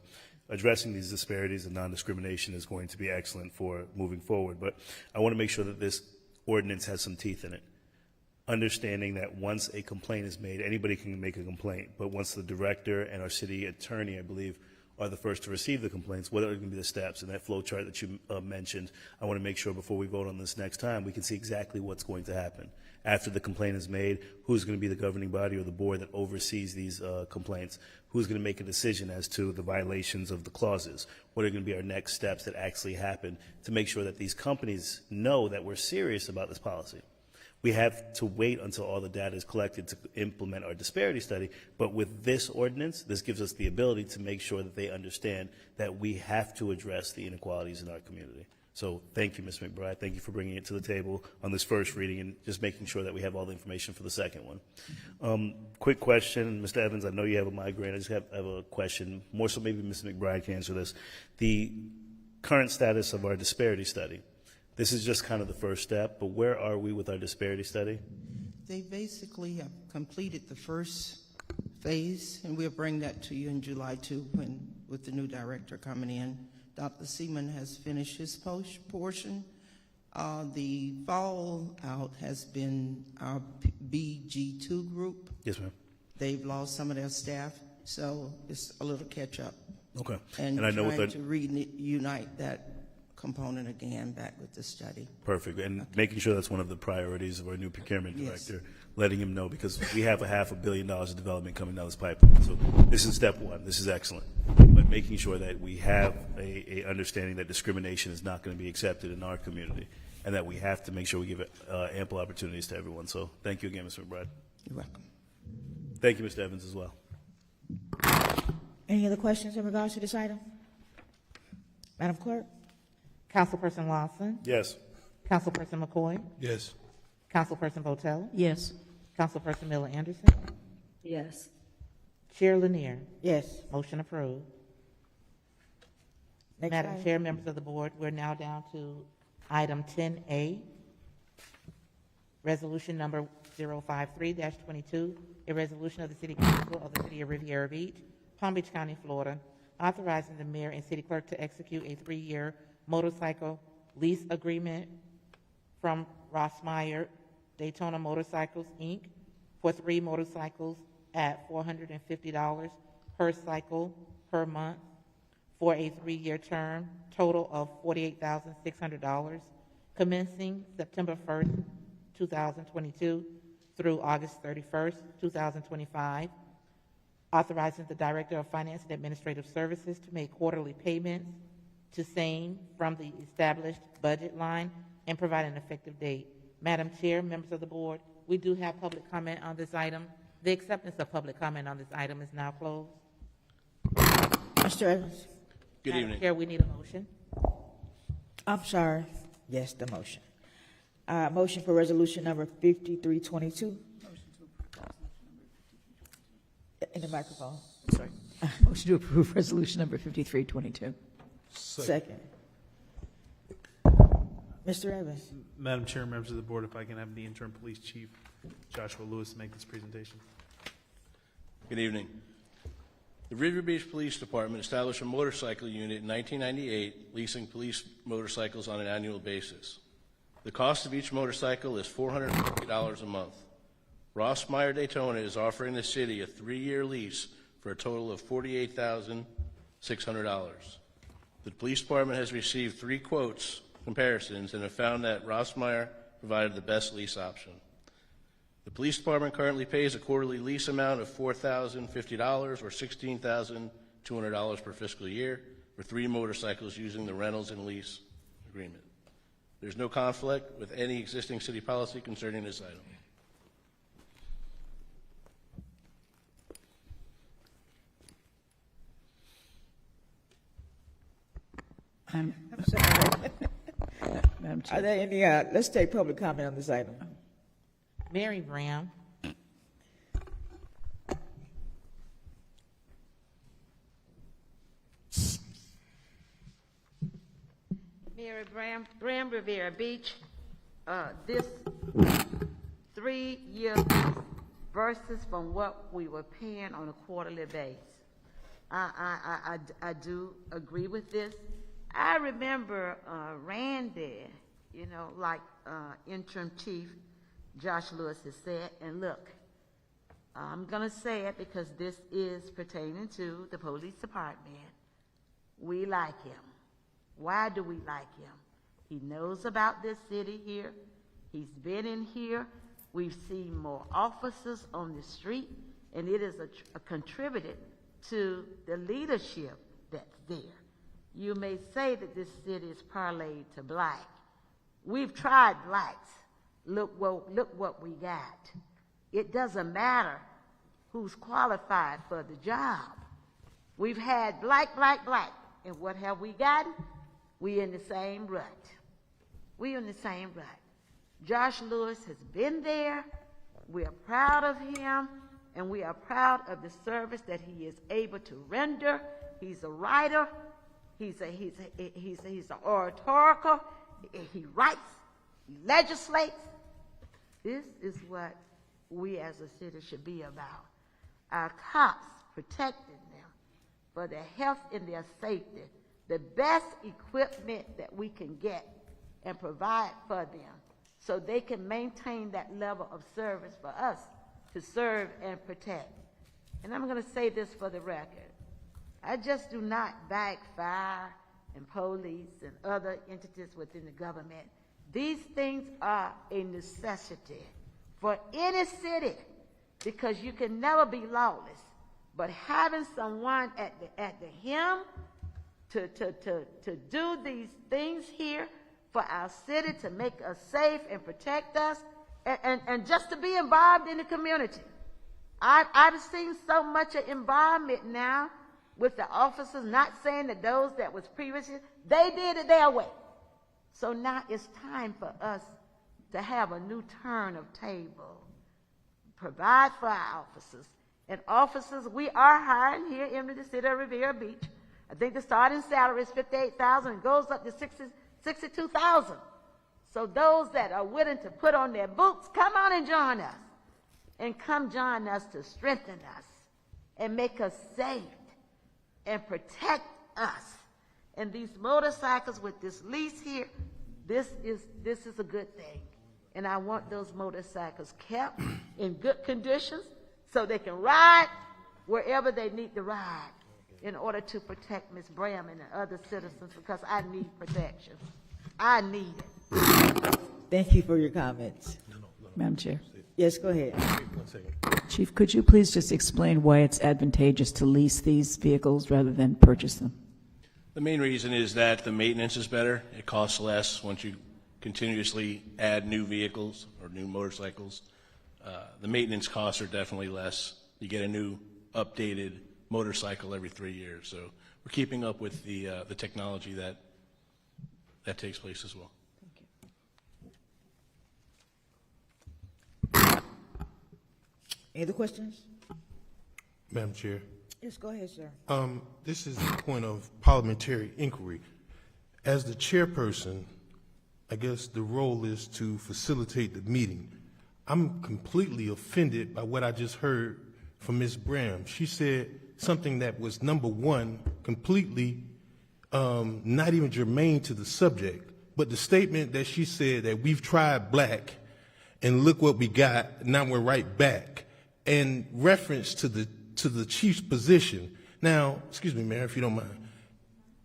Speaker 18: addressing these disparities and non-discrimination is going to be excellent for moving forward. But I want to make sure that this ordinance has some teeth in it. Understanding that once a complaint is made, anybody can make a complaint, but once the director and our city attorney, I believe, are the first to receive the complaints, what are going to be the steps? And that flow chart that you mentioned, I want to make sure before we vote on this next time, we can see exactly what's going to happen. After the complaint is made, who's going to be the governing body or the board that oversees these complaints? Who's going to make a decision as to the violations of the clauses? What are going to be our next steps that actually happen to make sure that these companies know that we're serious about this policy? We have to wait until all the data is collected to implement our disparity study, but with this ordinance, this gives us the ability to make sure that they understand that we have to address the inequalities in our community. So thank you, Ms. McBride. Thank you for bringing it to the table on this first reading and just making sure that we have all the information for the second one. Quick question, Mr. Evans, I know you have a migraine. I just have a question, more so maybe Ms. McBride can answer this. The current status of our disparity study. This is just kind of the first step, but where are we with our disparity study?
Speaker 17: They basically have completed the first phase, and we'll bring that to you in July too, with the new director coming in. Dr. Seaman has finished his portion. The fallout has been our BG2 group.
Speaker 18: Yes, ma'am.
Speaker 17: They've lost some of their staff, so it's a little catch up.
Speaker 18: Okay.
Speaker 17: And
Speaker 18: I know
Speaker 17: trying to reunite that component again back with the study.
Speaker 18: Perfect. And making sure that's one of the priorities of our new procurement director, letting him know, because we have $500 million of development coming down this pipeline. So this is step one. This is excellent. But making sure that we have a understanding that discrimination is not going to be accepted in our community, and that we have to make sure we give ample opportunities to everyone. So thank you again, Mr. McBride.
Speaker 17: You're welcome.
Speaker 18: Thank you, Mr. Evans, as well.
Speaker 1: Any other questions in regards to this item? Madam Clerk?
Speaker 4: Councilperson Lawson?
Speaker 18: Yes.
Speaker 4: Councilperson McCoy?
Speaker 5: Yes.
Speaker 4: Councilperson Botel?
Speaker 7: Yes.
Speaker 4: Councilperson Miller Anderson?
Speaker 2: Yes.
Speaker 4: Chair Lanier?
Speaker 1: Yes.
Speaker 4: Motion approved.
Speaker 1: Next
Speaker 4: Madam
Speaker 1: item.
Speaker 4: Chair, members of the board, we're now down to item 10A, resolution number 053-22, a resolution of the City Council of the City of Riviera Beach, Palm Beach County, Florida, authorizing the mayor and city clerk to execute a 3-year motorcycle lease agreement from Rossmeyer Daytona Motorcycles, Inc. for 3 motorcycles at $450 per cycle per month for a 3-year term, total of $48,600, commencing September 1st, 2022 through August 31st, 2025, authorizing the Director of Finance and Administrative Services to make quarterly payments to same from the established budget line and provide an effective date. Madam Chair, members of the board, we do have public comment on this item. The acceptance of public comment on this item is now closed.
Speaker 1: Mr. Evans?
Speaker 15: Good
Speaker 4: Madam
Speaker 15: evening.
Speaker 4: Chair, we need a motion.
Speaker 1: I'm sorry. Yes, the motion. Motion for resolution number 5322. In the microphone.
Speaker 7: Sorry. Motion to approve resolution number 5322.
Speaker 1: Second. Mr. Evans?
Speaker 9: Madam Chair, members of the board, if I can have the interim police chief, Joshua Lewis, make this presentation.
Speaker 15: Good evening. The River Beach Police Department established a motorcycle unit in 1998, leasing police motorcycles on an annual basis. The cost of each motorcycle is $450 a month. Rossmeyer Daytona is offering the city a 3-year lease for a total of $48,600. The police department has received 3 quotes comparisons and have found that Rossmeyer provided the best lease option. The police department currently pays a quarterly lease amount of $4,050 or $16,200 per fiscal year for 3 motorcycles using the rentals and lease agreement. There's no conflict with any existing city policy concerning this item.
Speaker 1: I'm sorry.
Speaker 7: Madam
Speaker 1: Are
Speaker 7: Chair.
Speaker 1: there any, let's take public comment on this item.
Speaker 4: Mary Brown.
Speaker 23: Mary Graham, Riviera Beach. This 3-year versus from what we were paying on a quarterly basis. I do agree with this. I remember Randy, like interim chief Josh Lewis has said, and look, I'm going to say it because this is pertaining to the police department. We like him. Why do we like him? He knows about this city here. He's been in here. We've seen more officers on the street, and it is a contributed to the leadership that's there. You may say that this city is parlayed to black. We've tried blacks. Look what we got. It doesn't matter who's qualified for the job. We've had black, and what have we gotten? We in the same rut. We in the same rut. Josh Lewis has been there. We are proud of him, and we are proud of the service that he is able to render. He's a writer. He's an oratorical. He writes. He legislates. This is what we as a city should be about. Our cops protecting them for their health and their safety, the best equipment that we can get and provide for them so they can maintain that level of service for us to serve and protect. And I'm going to say this for the record. I just do not back fire and police and other entities within the government. These things are a necessity for any city because you can never be lawless. But having someone at the helm to do these things here for our city to make us safe and protect us and just to be involved in the community. I've seen so much involvement now with the officers, not saying that those that was previously, they did it their way. So now it's time for us to have a new turn of table, provide for our officers. And officers, we are hiring here in the city of Riviera Beach. I think the starting salary is $58,000 and goes up to $62,000. So those that are willing to put on their boots, come on and join us. And come join us to strengthen us and make us safe and protect us. And these motorcycles with this lease here, This is a good thing. And I want those motorcycles kept in good conditions so they can ride wherever they need to ride in order to protect Ms. Bram and the other citizens, because I need protection. I need it.
Speaker 13: Thank you for your comments.
Speaker 7: Madam Chair.
Speaker 13: Yes, go ahead.
Speaker 5: 1 second.
Speaker 7: Chief, could you please just explain why it's advantageous to lease these vehicles rather than purchase them?
Speaker 15: The main reason is that the maintenance is better. It costs less once you continuously add new vehicles or new motorcycles. The maintenance costs are definitely less. You get a new updated motorcycle every 3 years. So we're keeping up with the technology that takes place as well.
Speaker 1: Any other questions?
Speaker 5: Madam Chair.
Speaker 1: Yes, go ahead, sir.
Speaker 5: This is a point of parliamentary inquiry. As the chairperson, I guess the role is to facilitate the meeting. I'm completely offended by what I just heard from Ms. Bram. She said something that was, number one, completely not even germane to the subject, but the statement that she said that we've tried black and look what we got, now we're right back, and reference to the chief's position. Now, excuse me, Mayor, if you don't mind.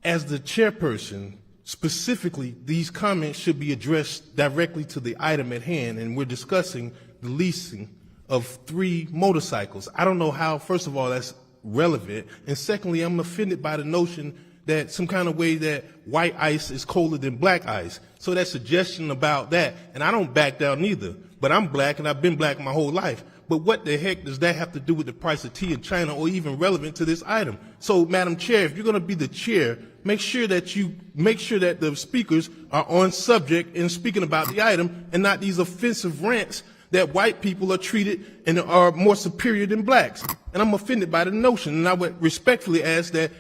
Speaker 5: As the chairperson, specifically, these comments should be addressed directly to the item at hand, and we're discussing the leasing of 3 motorcycles. I don't know how, first of all, that's relevant, and secondly, I'm offended by the notion that some kind of way that white ice is colder than black ice. So that suggestion about that, and I don't back down either, but I'm black and I've been black my whole life. But what the heck does that have to do with the price of tea in China or even relevant to this item? So, Madam Chair, if you're going to be the chair, make sure that the speakers are on subject and speaking about the item and not these offensive rants that white people are treated and are more superior than blacks. And I'm offended by the notion, and I would respectfully ask that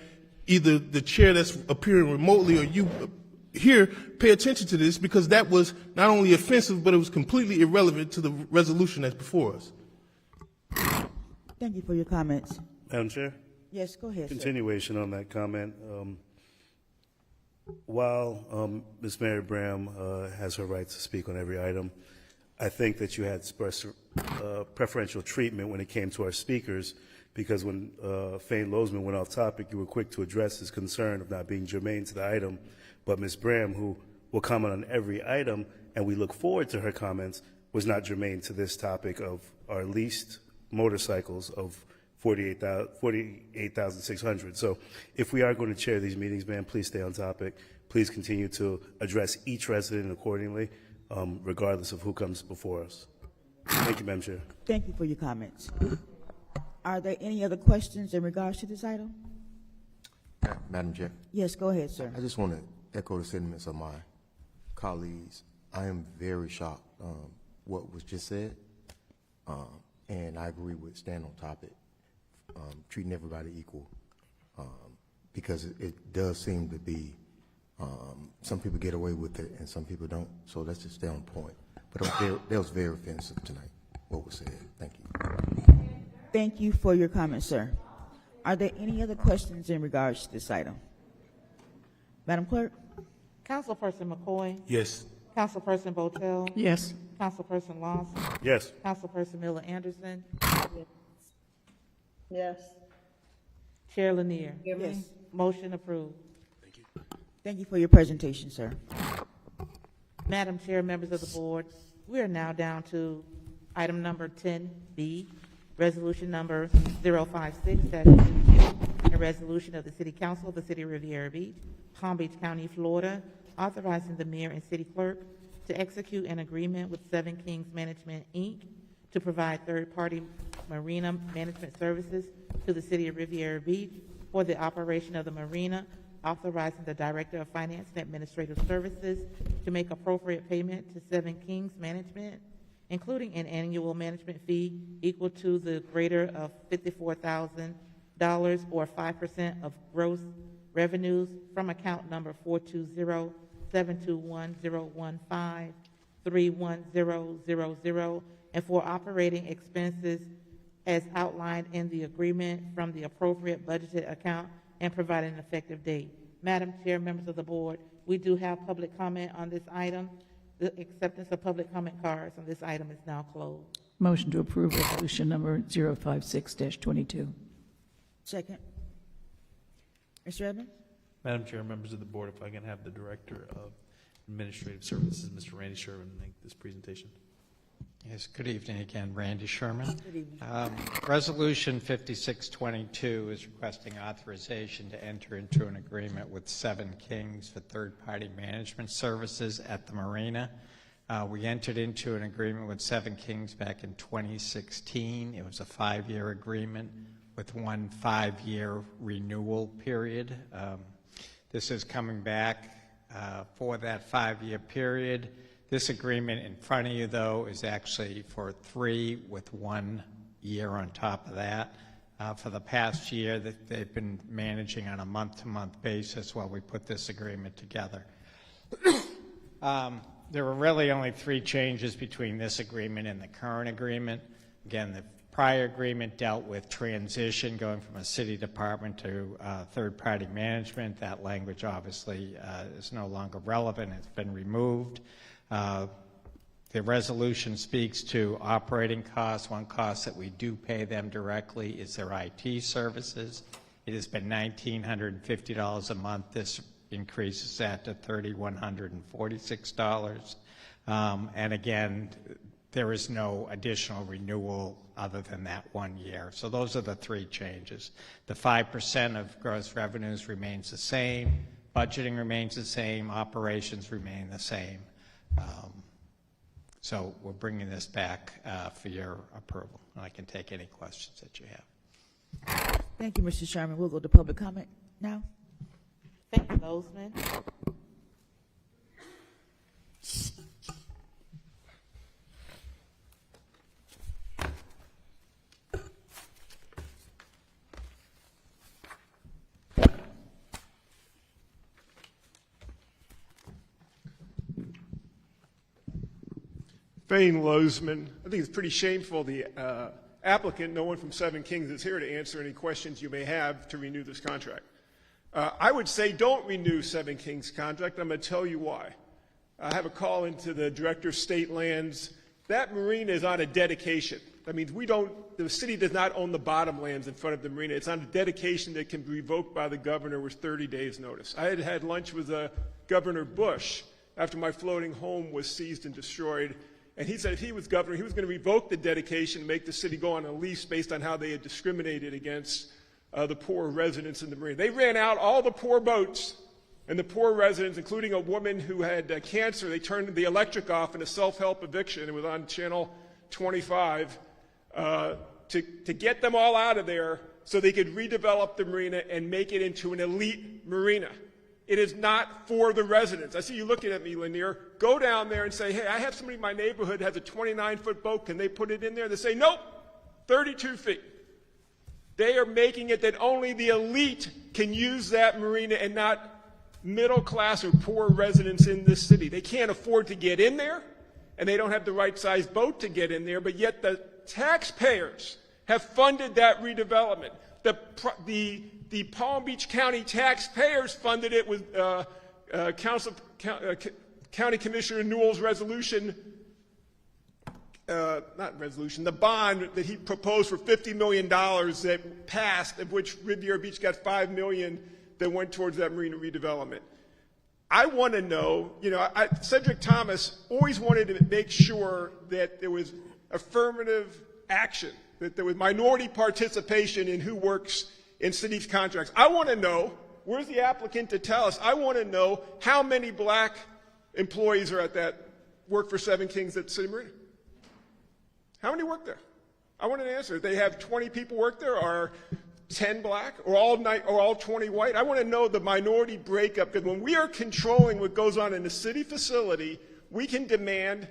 Speaker 5: either the chair that's appearing remotely or you here pay attention to this, because that was not only offensive, but it was completely irrelevant to the resolution that's before us.
Speaker 1: Thank you for your comments.
Speaker 18: Madam Chair?
Speaker 1: Yes, go ahead, sir.
Speaker 18: Continuation on that comment. While Ms. Mary Bram has her right to speak on every item, I think that you had preferential treatment when it came to our speakers, because when Fane Lozman went off topic, you were quick to address his concern of not being germane to the item. But Ms. Bram, who will comment on every item, and we look forward to her comments, was not germane to this topic of our leased motorcycles of 48,600. So if we are going to chair these meetings, ma'am, please stay on topic. Please continue to address each resident accordingly, regardless of who comes before us. Thank you, Madam Chair.
Speaker 1: Thank you for your comments. Are there any other questions in regards to this item?
Speaker 19: Madam Chair.
Speaker 1: Yes, go ahead, sir.
Speaker 19: I just want to echo the sentiments of my colleagues. I am very shocked what was just said, and I agree with staying on topic, treating everybody equal, because it does seem to be some people get away with it and some people don't. So let's just stay on point. But that was very offensive tonight, what was said. Thank you.
Speaker 1: Thank you for your comments, sir. Are there any other questions in regards to this item? Madam Clerk?
Speaker 4: Councilperson McCoy?
Speaker 5: Yes.
Speaker 4: Councilperson Botel?
Speaker 7: Yes.
Speaker 4: Councilperson Lawson?
Speaker 18: Yes.
Speaker 4: Councilperson Miller Anderson?
Speaker 2: Yes.
Speaker 4: Chair Lanier?
Speaker 1: Yes.
Speaker 4: Motion approved.
Speaker 1: Thank you for your presentation, sir.
Speaker 4: Madam Chair, members of the board, we are now down to item number 10B, resolution number 056-22, a resolution of the City Council of the City of Riviera Beach, Palm Beach County, Florida, authorizing the mayor and city clerk to execute an agreement with Seven Kings Management, Inc. to provide third-party marina management services to the City of Riviera Beach for the operation of the marina, authorizing the Director of Finance and Administrative Services to make appropriate payment to Seven Kings Management, including an annual management fee equal to the greater of $54,000 or 5% of gross revenues from account number 420-721-015-31000, and for operating expenses as outlined in the agreement from the appropriate budgeted account and provide an effective date. Madam Chair, members of the board, We do have public comment on this item. The acceptance of public comment cards on this item is now closed.
Speaker 7: Motion to approve resolution number 056-22.
Speaker 1: Second. Mr. Evans?
Speaker 9: Madam Chair, members of the board, if I can have the Director of Administrative Services, Mr. Randy Sherman, make this presentation.
Speaker 10: Yes, good evening again, Randy Sherman.
Speaker 1: Good evening.
Speaker 10: Resolution 5622 is requesting authorization to enter into an agreement with Seven Kings for third-party management services at the Marina. We entered into an agreement with Seven Kings back in 2016. It was a 5-year agreement with one 5-year renewal period. This is coming back for that 5-year period. This agreement in front of you, though, is actually for 3 with 1 year on top of that. For the past year, they've been managing on a month-to-month basis while we put this agreement together. There were really only 3 changes between this agreement and the current agreement. Again, the prior agreement dealt with transition, going from a city department to third-party management. That language obviously is no longer relevant. It's been removed. The resolution speaks to operating costs. One cost that we do pay them directly is their IT services. It has been $1,950 a month. This increases that to $3,146. And again, there is no additional renewal other than that 1 year. So those are the 3 changes. The 5% of gross revenues remains the same. Budgeting remains the same. Operations remain the same. So we're bringing this back for your approval, and I can take any questions that you have.
Speaker 1: Thank you, Mr. Sherman. We'll go to public comment now.
Speaker 4: Thank you, Bozeman.
Speaker 8: Fane Lozman. I think it's pretty shameful the applicant, no one from Seven Kings, is here to answer any questions you may have to renew this contract. I would say don't renew Seven Kings' contract. I'm going to tell you why. I have a call into the Director of State Lands. That marina is on a dedication. That means the city does not own the bottom lands in front of the marina. It's on a dedication that can be revoked by the governor with 30 days notice. I had lunch with Governor Bush after my floating home was seized and destroyed. And he said if he was governor, he was going to revoke the dedication and make the city go on a lease based on how they had discriminated against the poor residents in the marina. They ran out all the poor boats and the poor residents, including a woman who had cancer. They turned the electric off in a self-help eviction. It was on Channel 25 to get them all out of there so they could redevelop the marina and make it into an elite marina. It is not for the residents. I see you looking at me, Lanier. Go down there and say, hey, I have somebody in my neighborhood has a 29-foot boat. Can they put it in there? They say, nope, 32 feet. They are making it that only the elite can use that marina and not middle class or poor residents in this city. They can't afford to get in there, and they don't have the right size boat to get in there, but yet the taxpayers have funded that redevelopment. The Palm Beach County taxpayers funded it with County Commissioner Newell's resolution, the bond that he proposed for $50 million that passed, of which Riviera Beach got $5 million that went towards that marina redevelopment. I want to know, Cedric Thomas always wanted to make sure that there was affirmative action, that there was minority participation in who works in city's contracts. I want to know, where's the applicant to tell us? I want to know how many black employees are at that work for Seven Kings at City Marina. How many work there? I want an answer. They have 20 people work there, or 10 black, or all 20 white. I want to know the minority breakup, because when we are controlling what goes on in a city facility, we can demand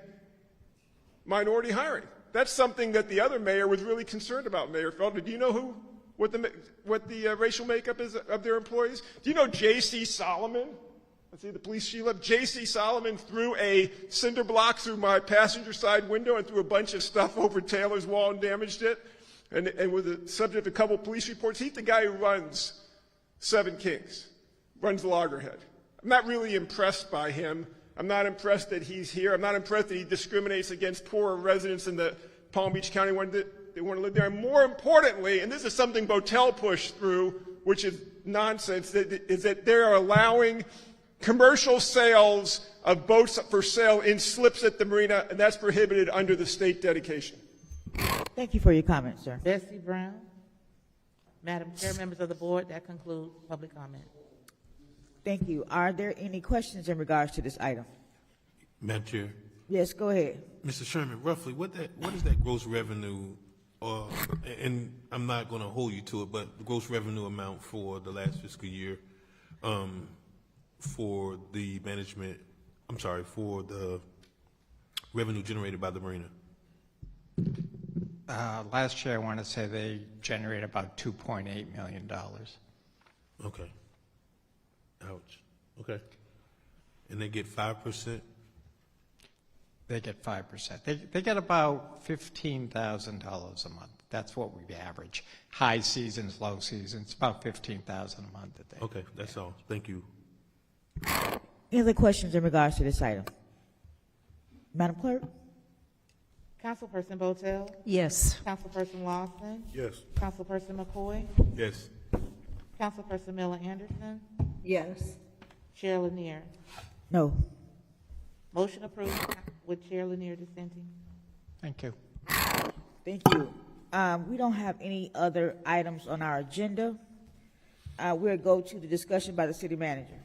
Speaker 8: minority hiring. That's something that the other mayor was really concerned about, Mayor Felder. Do you know what the racial makeup is of their employees? Do you know J.C. Solomon? I see the police chief left. J.C. Solomon threw a cinder block through my passenger side window and threw a bunch of stuff over Taylor's wall and damaged it, and was the subject of a couple police reports. He's the guy who runs Seven Kings, runs Loggerhead. I'm not really impressed by him. I'm not impressed that he's here. I'm not impressed that he discriminates against poor residents in the Palm Beach County when they want to live there. And more importantly, and this is something Botel pushed through, which is nonsense, is that they are allowing commercial sales of boats for sale in slips at the marina, and that's prohibited under the state dedication.
Speaker 13: Thank you for your comment, sir.
Speaker 4: Bessie Brown. Madam Chair, members of the board, that concludes public comment.
Speaker 13: Thank you. Are there any questions in regards to this item?
Speaker 5: Madam Chair,
Speaker 13: Yes, go ahead.
Speaker 5: Mr. Sherman, roughly, what is that gross revenue, and I'm not going to hold you to it, but the gross revenue amount for the last fiscal year for the management, for the revenue generated by the marina?
Speaker 10: Last year, I want to say they generated about $2.8 million.
Speaker 5: Okay. Ouch. Okay. And they get 5%?
Speaker 10: They get 5%. They get about $15,000 a month. That's what we average. High seasons, low seasons, about $15,000 a month that they.
Speaker 5: Okay, that's all. Thank you.
Speaker 13: Any other questions in regards to this item? Madam Clerk?
Speaker 4: Councilperson Botel?
Speaker 7: Yes.
Speaker 4: Councilperson Lawson?
Speaker 5: Yes.
Speaker 4: Councilperson McCoy?
Speaker 5: Yes.
Speaker 4: Councilperson Miller Anderson?
Speaker 2: Yes.
Speaker 4: Chair Lanier?
Speaker 13: No.
Speaker 4: Motion approved with Chair Lanier dissenting.
Speaker 10: Thank you.
Speaker 13: Thank you. We don't have any other items on our agenda. We'll go to the discussion by the city manager.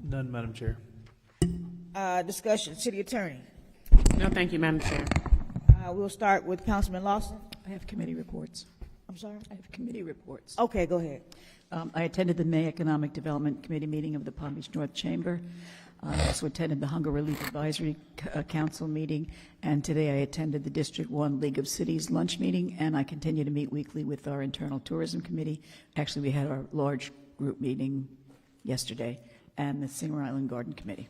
Speaker 9: None, Madam Chair.
Speaker 13: Discussion, city attorney.
Speaker 11: No, thank you, Madam Chair.
Speaker 13: We'll start with Councilman Lawson.
Speaker 7: I have committee reports.
Speaker 13: I'm sorry?
Speaker 7: I have committee reports.
Speaker 13: Okay, go ahead.
Speaker 7: I attended the May Economic Development Committee meeting of the Palm Beach North Chamber. I also attended the Hunger Relief Advisory Council meeting, and today I attended the District 1 League of Cities lunch meeting, and I continue to meet weekly with our Internal Tourism Committee. Actually, we had our large group meeting yesterday, and the Singer Island Garden Committee.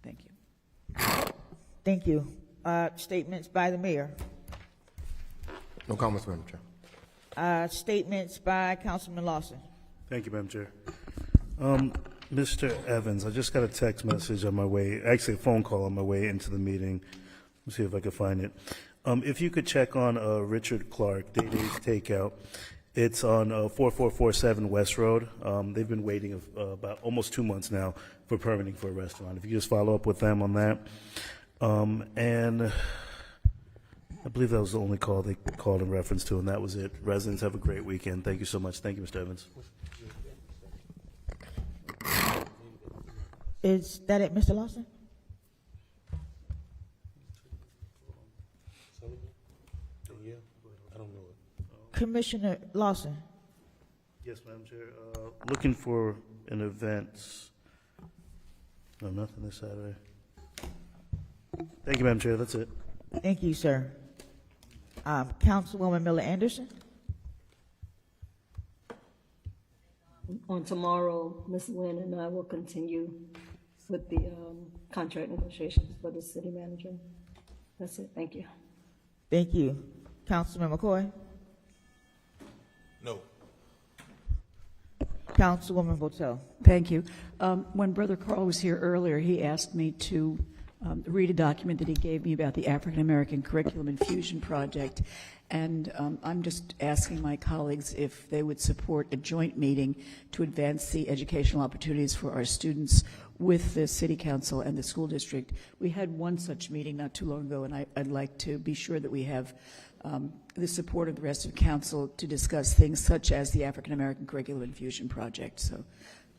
Speaker 7: Thank you.
Speaker 13: Thank you. Statements by the mayor.
Speaker 19: No comments, Madam Chair.
Speaker 13: Statements by Councilman Lawson.
Speaker 18: Thank you, Madam Chair. Mr. Evans, I just got a text message on my way, actually a phone call on my way into the meeting. Let's see if I can find it. If you could check on Richard Clark, Day Day's Takeout. It's on 4447 West Road. They've been waiting about almost 2 months now for permitting for a restaurant. If you just follow up with them on that. And I believe that was the only call they called in reference to, and that was it. Residents, have a great weekend. Thank you so much. Thank you, Mr. Evans.
Speaker 13: Is that it, Mr. Lawson?
Speaker 5: Yeah, I don't know it.
Speaker 13: Commissioner Lawson.
Speaker 18: Yes, Madam Chair. Looking for an event. No, nothing this Saturday. Thank you, Madam Chair. That's it.
Speaker 13: Thank you, sir. Councilwoman Miller Anderson.
Speaker 2: On tomorrow, Ms. Nguyen and I will continue with the contract negotiations for the city manager. That's it. Thank you.
Speaker 13: Thank you. Councilman McCoy.
Speaker 5: No.
Speaker 13: Councilwoman Botel.
Speaker 7: Thank you. When Brother Carl was here earlier, he asked me to read a document that he gave me about the African American Curriculum Infusion Project. And I'm just asking my colleagues if they would support a joint meeting to advance the educational opportunities for our students with the City Council and the school district. We had one such meeting not too long ago, and I'd like to be sure that we have the support of the rest of Council to discuss things such as the African American Curriculum Infusion Project. So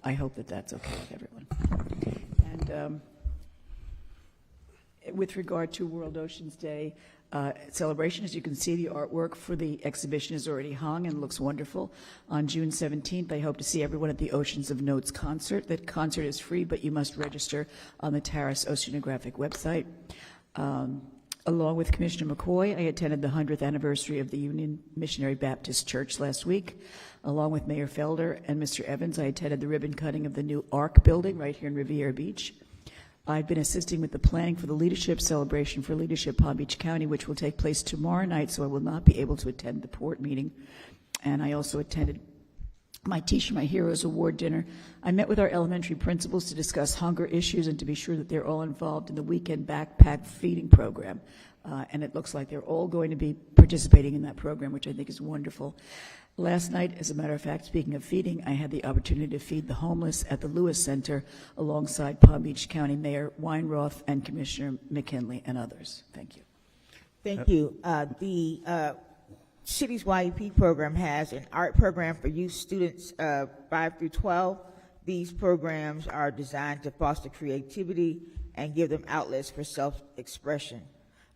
Speaker 7: I hope that that's okay with everyone. And with regard to World Oceans Day celebration, as you can see, the artwork for the exhibition is already hung and looks wonderful. On June 17th, I hope to see everyone at the Oceans of Notes concert. That concert is free, but you must register on the Terrace Oceanographic website. Along with Commissioner McCoy, I attended the 100th anniversary of the Union Missionary Baptist Church last week. Along with Mayor Felder and Mr. Evans, I attended the ribbon cutting of the new ARC building right here in Riviera Beach. I've been assisting with the planning for the Leadership Celebration for Leadership Palm Beach County, which will take place tomorrow night, so I will not be able to attend the port meeting. And I also attended my Teach My Heroes Award dinner. I met with our elementary principals to discuss hunger issues and to be sure that they're all involved in the weekend backpack feeding program. And it looks like they're all going to be participating in that program, which I think is wonderful. Last night, as a matter of fact, speaking of feeding, I had the opportunity to feed the homeless at the Lewis Center alongside Palm Beach County Mayor Weinroth and Commissioner McKinley and others. Thank you.
Speaker 13: Thank you. The city's YEP program has an art program for youth students 5 through 12. These programs are designed to foster creativity and give them outlets for self-expression.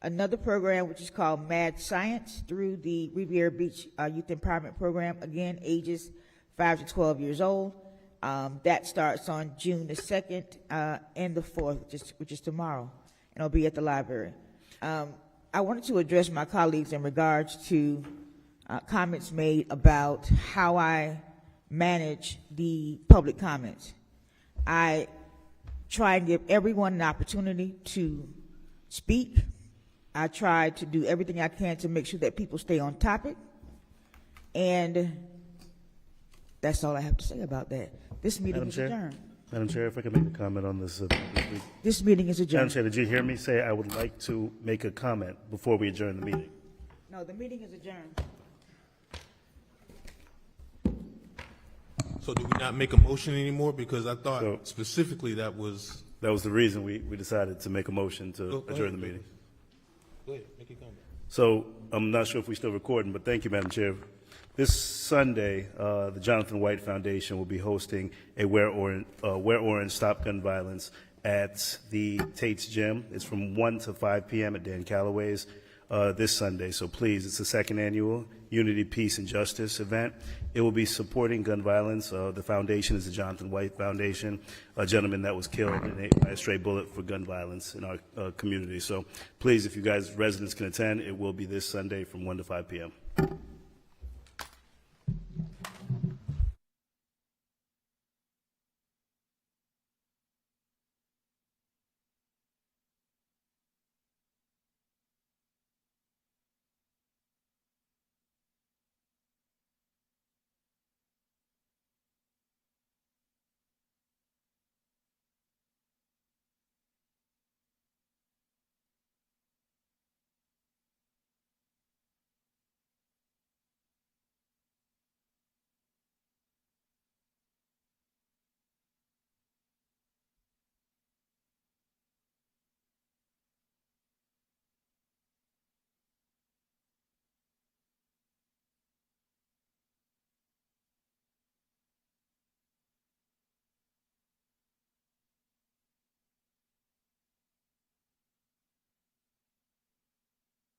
Speaker 13: Another program, which is called Mad Science, through the Riviera Beach Youth Empowerment Program, again, ages 5 to 12 years old. That starts on June the 2nd and the 4th, which is tomorrow, and it'll be at the library. I wanted to address my colleagues in regards to comments made about how I manage the public comments. I try and give everyone an opportunity to speak. I try to do everything I can to make sure that people stay on topic. And that's all I have to say about that. This meeting is adjourned.
Speaker 18: Madam Chair, if I could make a comment on this.
Speaker 13: This meeting is adjourned.
Speaker 18: Madam Chair, did you hear me say I would like to make a comment before we adjourn the meeting?
Speaker 13: No, the meeting is adjourned.
Speaker 5: So do we not make a motion anymore? Because I thought specifically that was
Speaker 18: the reason we decided to make a motion to adjourn the meeting.
Speaker 5: Go ahead, make your comment.
Speaker 18: So I'm not sure if we're still recording, but thank you, Madam Chair. This Sunday, the Jonathan White Foundation will be hosting a Wear Orange Stop Gun Violence at the Tate's Gym. It's from 1 to 5 p.m. at Dan Calloway's this Sunday. So please, it's the second annual Unity, Peace, and Justice event. It will be supporting gun violence. The foundation is the Jonathan White Foundation, a gentleman that was killed by a stray bullet for gun violence in our community. So please, if you guys, residents, can attend, it will be this Sunday from 1 to 5 p.m.